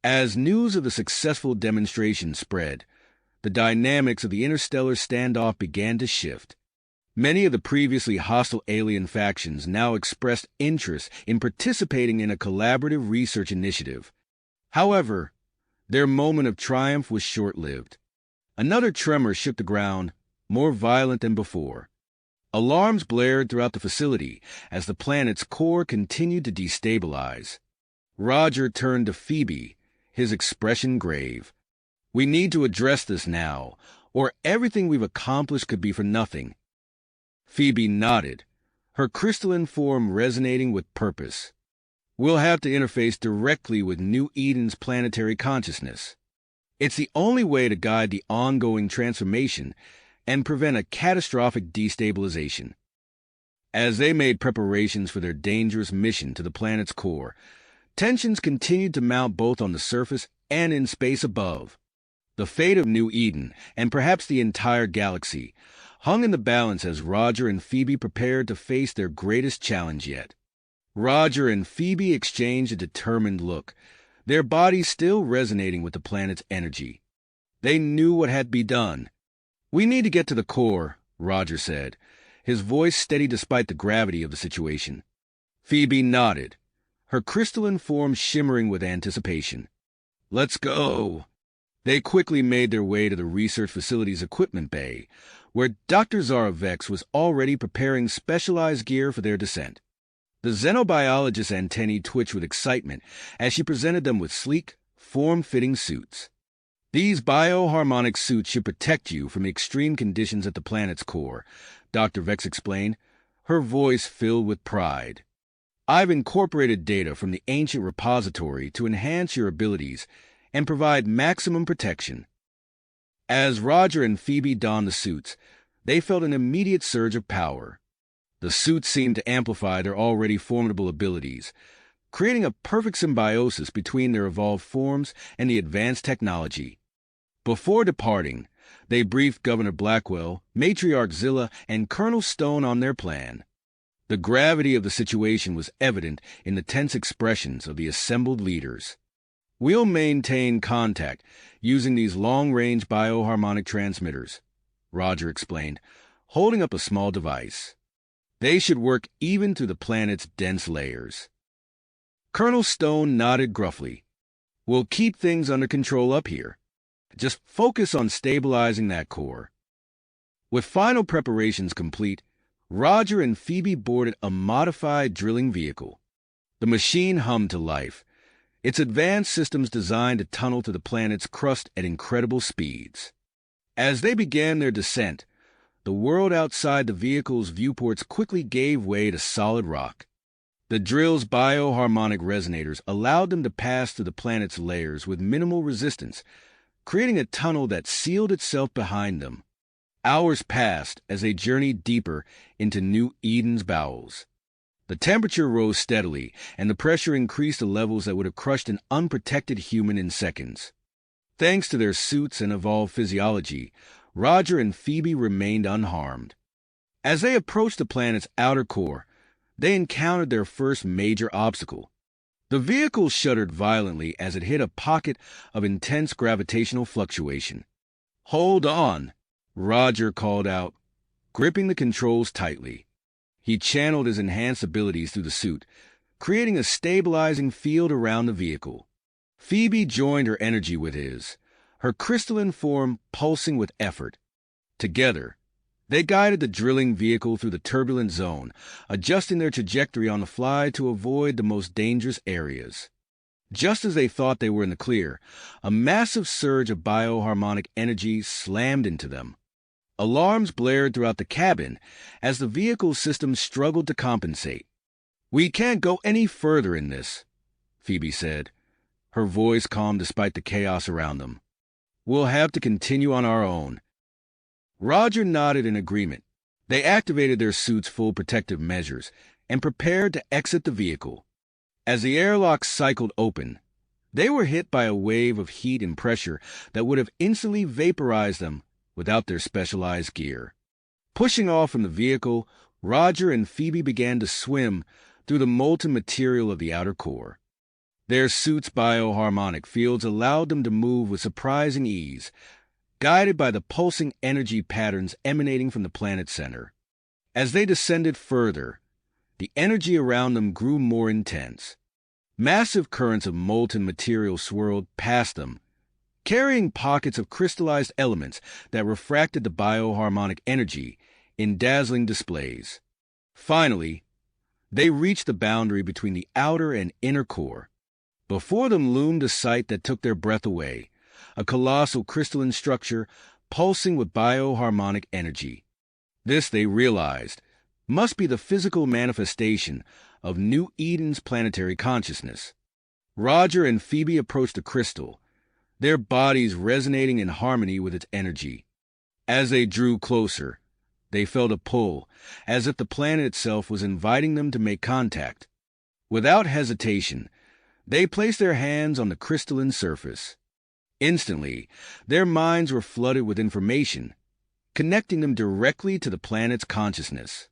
As news of the successful demonstration spread, the dynamics of the interstellar standoff began to shift. Many of the previously hostile alien factions now expressed interest in participating in a collaborative research initiative. However, their moment of triumph was short-lived. Another tremor shook the ground, more violent than before. Alarms blared throughout the facility as the planet's core continued to destabilize. Roger turned to Phoebe, his expression grave. "We need to address this now, or everything we've accomplished could be for nothing." Phoebe nodded, her crystalline form resonating with purpose. "We'll have to interface directly with New Eden's planetary consciousness. It's the only way to guide the ongoing transformation and prevent a catastrophic destabilization." As they made preparations for their dangerous mission to the planet's core, tensions continued to mount both on the surface and in space above. The fate of New Eden, and perhaps the entire galaxy, hung in the balance as Roger and Phoebe prepared to face their greatest challenge yet. Roger and Phoebe exchanged a determined look, their bodies still resonating with the planet's energy. They knew what had to be done. "We need to get to the core," Roger said, his voice steady despite the gravity of the situation. Phoebe nodded, her crystalline form shimmering with anticipation. "Let's go." They quickly made their way to the research facility's equipment bay, where Dr. Zara Vex was already preparing specialized gear for their descent. The xenobiologist's antennae twitched with excitement as she presented them with sleek, form-fitting suits. "These bioharmonic suits should protect you from extreme conditions at the planet's core," Dr. Vex explained, her voice filled with pride. "I've incorporated data from the ancient repository to enhance your abilities and provide maximum protection." As Roger and Phoebe donned the suits, they felt an immediate surge of power. The suits seemed to amplify their already formidable abilities, creating a perfect symbiosis between their evolved forms and the advanced technology. Before departing, they briefed Governor Blackwell, Matriarch Zilla, and Colonel Stone on their plan. The gravity of the situation was evident in the tense expressions of the assembled leaders. "We'll maintain contact using these long-range bioharmonic transmitters," Roger explained, holding up a small device. "They should work even through the planet's dense layers." Colonel Stone nodded gruffly. "We'll keep things under control up here. Just focus on stabilizing that core." With final preparations complete, Roger and Phoebe boarded a modified drilling vehicle. The machine hummed to life, its advanced systems designed to tunnel through the planet's crust at incredible speeds. As they began their descent, the world outside the vehicle's viewports quickly gave way to solid rock. The drill's bioharmonic resonators allowed them to pass through the planet's layers with minimal resistance, creating a tunnel that sealed itself behind them. Hours passed as they journeyed deeper into New Eden's bowels. The temperature rose steadily, and the pressure increased to levels that would have crushed an unprotected human in seconds. Thanks to their suits and evolved physiology, Roger and Phoebe remained unharmed. As they approached the planet's outer core, they encountered their first major obstacle. The vehicle shuddered violently as it hit a pocket of intense gravitational fluctuation. "Hold on," Roger called out, gripping the controls tightly. He channeled his enhanced abilities through the suit, creating a stabilizing field around the vehicle. Phoebe joined her energy with his, her crystalline form pulsing with effort. Together, they guided the drilling vehicle through the turbulent zone, adjusting their trajectory on the fly to avoid the most dangerous areas. Just as they thought they were in the clear, a massive surge of bioharmonic energy slammed into them. Alarms blared throughout the cabin as the vehicle's system struggled to compensate. "We can't go any further in this," Phoebe said, her voice calm despite the chaos around them. "We'll have to continue on our own." Roger nodded in agreement. They activated their suits' full protective measures and prepared to exit the vehicle. As the airlock cycled open, they were hit by a wave of heat and pressure that would have instantly vaporized them without their specialized gear. Pushing off from the vehicle, Roger and Phoebe began to swim through the molten material of the outer core. Their suits' bioharmonic fields allowed them to move with surprising ease, guided by the pulsing energy patterns emanating from the planet's center. As they descended further, the energy around them grew more intense. Massive currents of molten material swirled past them, carrying pockets of crystallized elements that refracted the bioharmonic energy in dazzling displays. Finally, they reached the boundary between the outer and inner core. Before them loomed a sight that took their breath away, a colossal crystalline structure pulsing with bioharmonic energy. This, they realized, must be the physical manifestation of New Eden's planetary consciousness. Roger and Phoebe approached the crystal, their bodies resonating in harmony with its energy. As they drew closer, they felt a pull, as if the planet itself was inviting them to make contact. Without hesitation, they placed their hands on the crystalline surface. Instantly, their minds were flooded with information, connecting them directly to the planet's consciousness.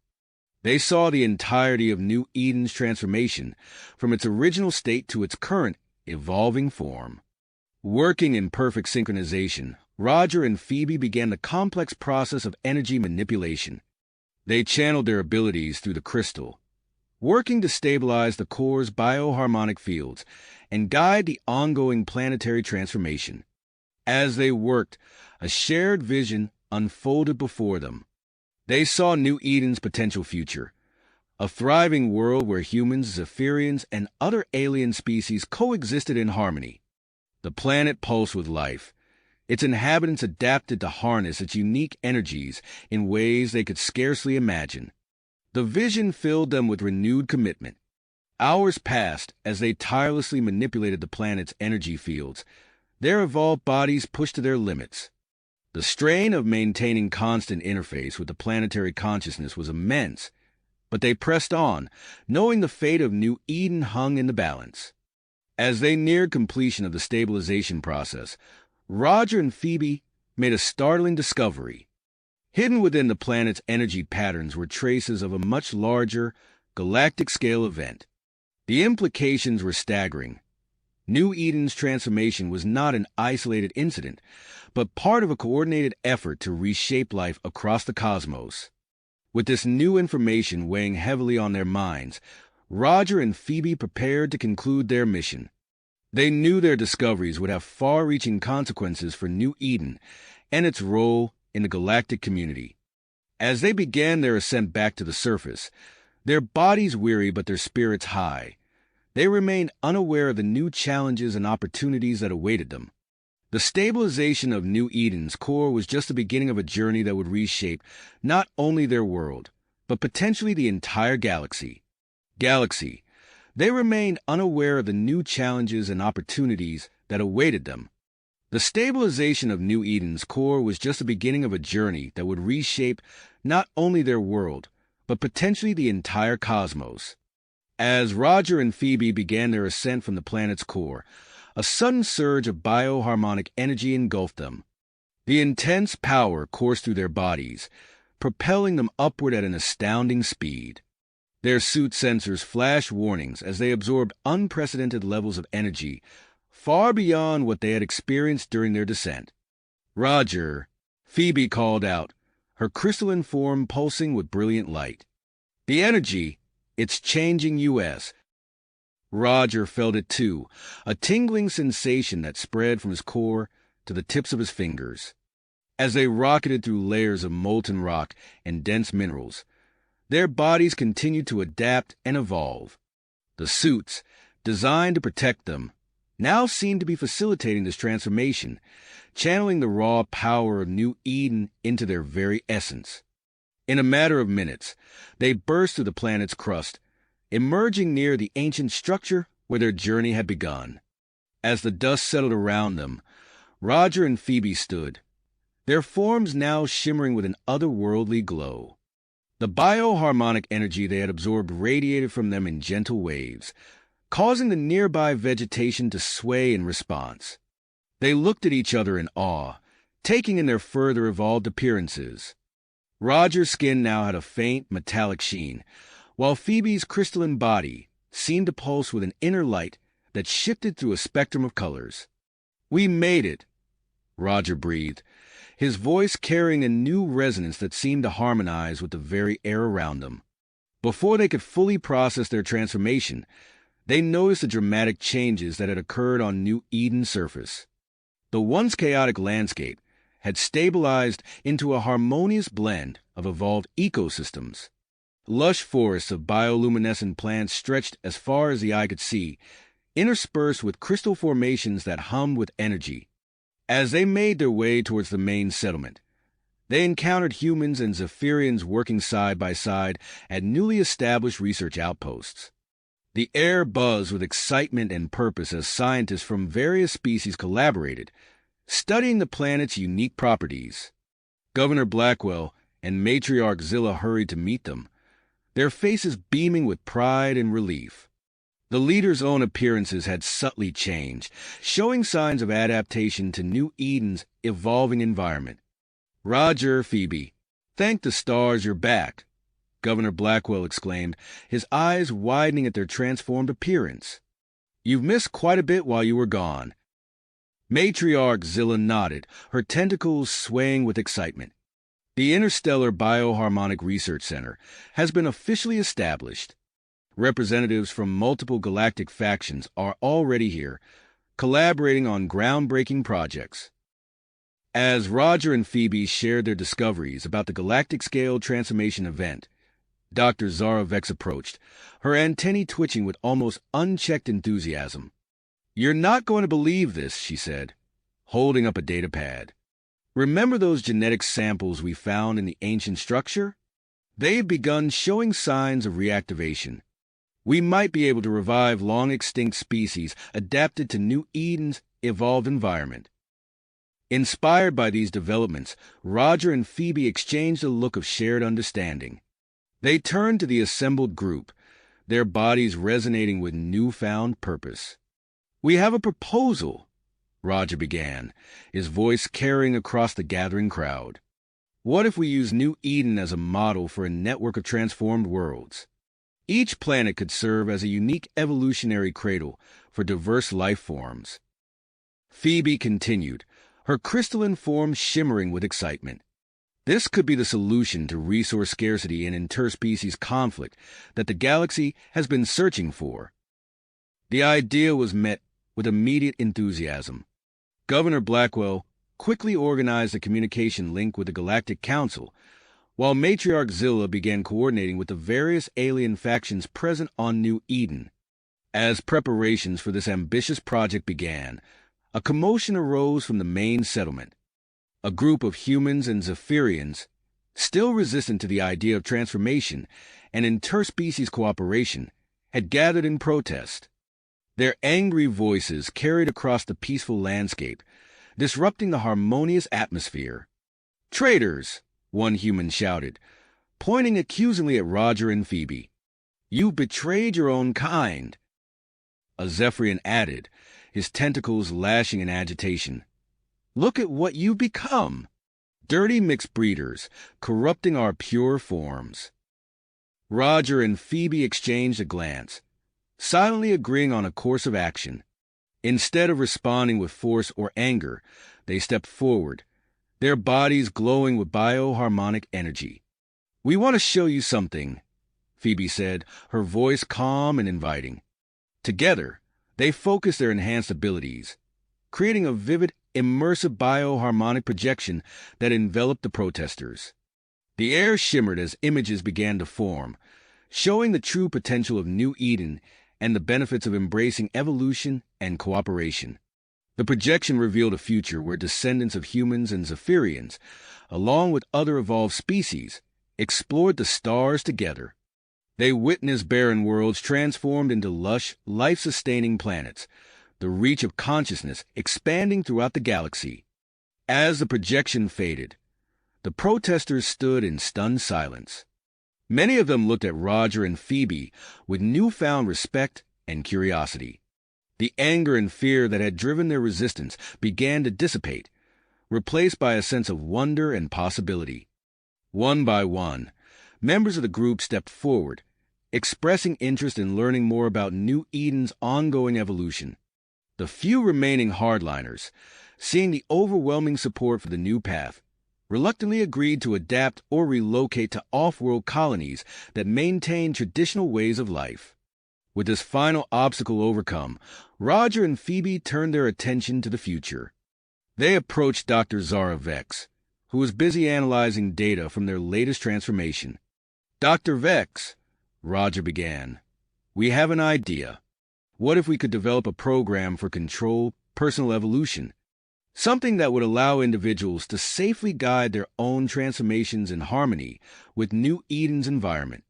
They saw the entirety of New Eden's transformation, from its original state to its current, evolving form. Working in perfect synchronization, Roger and Phoebe began the complex process of energy manipulation. They channeled their abilities through the crystal, working to stabilize the core's bioharmonic fields and guide the ongoing planetary transformation. As they worked, a shared vision unfolded before them. They saw New Eden's potential future, a thriving world where humans, Zephyrians, and other alien species coexisted in harmony. The planet pulsed with life. Its inhabitants adapted to harness its unique energies in ways they could scarcely imagine. The vision filled them with renewed commitment. Hours passed as they tirelessly manipulated the planet's energy fields, their evolved bodies pushed to their limits. The strain of maintaining constant interface with the planetary consciousness was immense, but they pressed on, knowing the fate of New Eden hung in the balance. As they neared completion of the stabilization process, Roger and Phoebe made a startling discovery. Hidden within the planet's energy patterns were traces of a much larger, galactic-scale event. The implications were staggering. New Eden's transformation was not an isolated incident, but part of a coordinated effort to reshape life across the cosmos. With this new information weighing heavily on their minds, Roger and Phoebe prepared to conclude their mission. They knew their discoveries would have far-reaching consequences for New Eden and its role in the galactic community. As they began their ascent back to the surface, their bodies weary but their spirits high, they remained unaware of the new challenges and opportunities that awaited them. The stabilization of New Eden's core was just the beginning of a journey that would reshape not only their world, but potentially the entire galaxy. They remained unaware of the new challenges and opportunities that awaited them. The stabilization of New Eden's core was just the beginning of a journey that would reshape not only their world, but potentially the entire cosmos. As Roger and Phoebe began their ascent from the planet's core, a sudden surge of bioharmonic energy engulfed them. The intense power coursed through their bodies, propelling them upward at an astounding speed. Their suit sensors flashed warnings as they absorbed unprecedented levels of energy, far beyond what they had experienced during their descent. "Roger," Phoebe called out, her crystalline form pulsing with brilliant light. "The energy, it's changing us." Roger felt it too, a tingling sensation that spread from his core to the tips of his fingers. As they rocketed through layers of molten rock and dense minerals, their bodies continued to adapt and evolve. The suits, designed to protect them, now seemed to be facilitating this transformation, channeling the raw power of New Eden into their very essence. In a matter of minutes, they burst through the planet's crust, emerging near the ancient structure where their journey had begun. As the dust settled around them, Roger and Phoebe stood, their forms now shimmering with an otherworldly glow. The bioharmonic energy they had absorbed radiated from them in gentle waves, causing the nearby vegetation to sway in response. They looked at each other in awe, taking in their further evolved appearances. Roger's skin now had a faint, metallic sheen, while Phoebe's crystalline body seemed to pulse with an inner light that shifted through a spectrum of colors. "We made it," Roger breathed, his voice carrying a new resonance that seemed to harmonize with the very air around them. Before they could fully process their transformation, they noticed the dramatic changes that had occurred on New Eden's surface. The once chaotic landscape had stabilized into a harmonious blend of evolved ecosystems. Lush forests of bioluminescent plants stretched as far as the eye could see, interspersed with crystal formations that hummed with energy. As they made their way towards the main settlement, they encountered humans and Zephyrians working side by side at newly established research outposts. The air buzzed with excitement and purpose as scientists from various species collaborated, studying the planet's unique properties. Governor Blackwell and Matriarch Zilla hurried to meet them, their faces beaming with pride and relief. The leaders' own appearances had subtly changed, showing signs of adaptation to New Eden's evolving environment. "Roger, Phoebe, thank the stars you're back," Governor Blackwell exclaimed, his eyes widening at their transformed appearance. "You've missed quite a bit while you were gone." Matriarch Zilla nodded, her tentacles swaying with excitement. The Interstellar Bioharmonic Research Center has been officially established. Representatives from multiple galactic factions are already here, collaborating on groundbreaking projects. As Roger and Phoebe shared their discoveries about the galactic-scale transformation event, Dr. Zara Vex approached, her antennae twitching with almost unchecked enthusiasm. "You're not going to believe this," she said, holding up a data pad. "Remember those genetic samples we found in the ancient structure? They've begun showing signs of reactivation. We might be able to revive long-extinct species adapted to New Eden's evolved environment." Inspired by these developments, Roger and Phoebe exchanged a look of shared understanding. They turned to the assembled group, their bodies resonating with newfound purpose. "We have a proposal," Roger began, his voice carrying across the gathering crowd. "What if we use New Eden as a model for a network of transformed worlds? Each planet could serve as a unique evolutionary cradle for diverse life forms." Phoebe continued, her crystalline form shimmering with excitement. "This could be the solution to resource scarcity and interspecies conflict that the galaxy has been searching for." The idea was met with immediate enthusiasm. Governor Blackwell quickly organized a communication link with the Galactic Council, while Matriarch Zilla began coordinating with the various alien factions present on New Eden. As preparations for this ambitious project began, a commotion arose from the main settlement. A group of humans and Zephyrians, still resistant to the idea of transformation and interspecies cooperation, had gathered in protest. Their angry voices carried across the peaceful landscape, disrupting the harmonious atmosphere. "Traitors!" one human shouted, pointing accusingly at Roger and Phoebe. "You betrayed your own kind." A Zephyrian added, his tentacles lashing in agitation. "Look at what you've become! Dirty mixed breeders, corrupting our pure forms." Roger and Phoebe exchanged a glance, silently agreeing on a course of action. Instead of responding with force or anger, they stepped forward, their bodies glowing with bioharmonic energy. "We want to show you something," Phoebe said, her voice calm and inviting. Together, they focused their enhanced abilities, creating a vivid immersive bioharmonic projection that enveloped the protesters. The air shimmered as images began to form, showing the true potential of New Eden and the benefits of embracing evolution and cooperation. The projection revealed a future where descendants of humans and Zephyrians, along with other evolved species, explored the stars together. They witnessed barren worlds transformed into lush, life-sustaining planets, the reach of consciousness expanding throughout the galaxy. As the projection faded, the protesters stood in stunned silence. Many of them looked at Roger and Phoebe with newfound respect and curiosity. The anger and fear that had driven their resistance began to dissipate, replaced by a sense of wonder and possibility. One by one, members of the group stepped forward, expressing interest in learning more about New Eden's ongoing evolution. The few remaining hardliners, seeing the overwhelming support for the new path, reluctantly agreed to adapt or relocate to off-world colonies that maintained traditional ways of life. With this final obstacle overcome, Roger and Phoebe turned their attention to the future. They approached Dr. Zara Vex, who was busy analyzing data from their latest transformation. "Dr. Vex," Roger began, "we have an idea. What if we could develop a program for controlled personal evolution? Something that would allow individuals to safely guide their own transformations in harmony with New Eden's environment."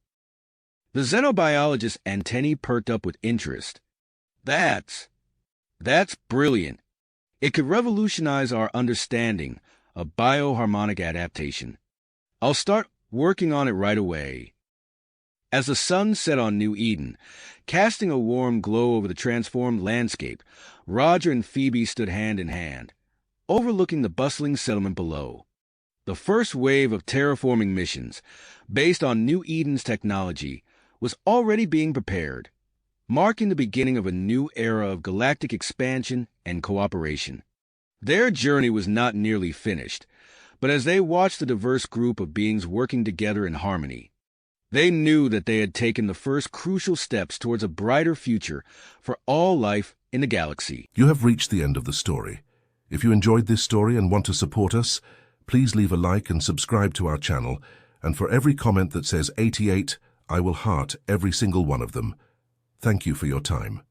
The xenobiologist's antennae perked up with interest. That's brilliant. It could revolutionize our understanding of bioharmonic adaptation. I'll start working on it right away. As the sun set on New Eden, casting a warm glow over the transformed landscape, Roger and Phoebe stood hand in hand, overlooking the bustling settlement below. The first wave of terraforming missions, based on New Eden's technology, was already being prepared, marking the beginning of a new era of galactic expansion and cooperation. Their journey was not nearly finished, but as they watched the diverse group of beings working together in harmony, they knew that they had taken the first crucial steps towards a brighter future for all life in the galaxy. You have reached the end of the story. If you enjoyed this story and want to support us, please leave a like and subscribe to our channel, and for every comment that says 88, I will heart every single one of them. Thank you for your time.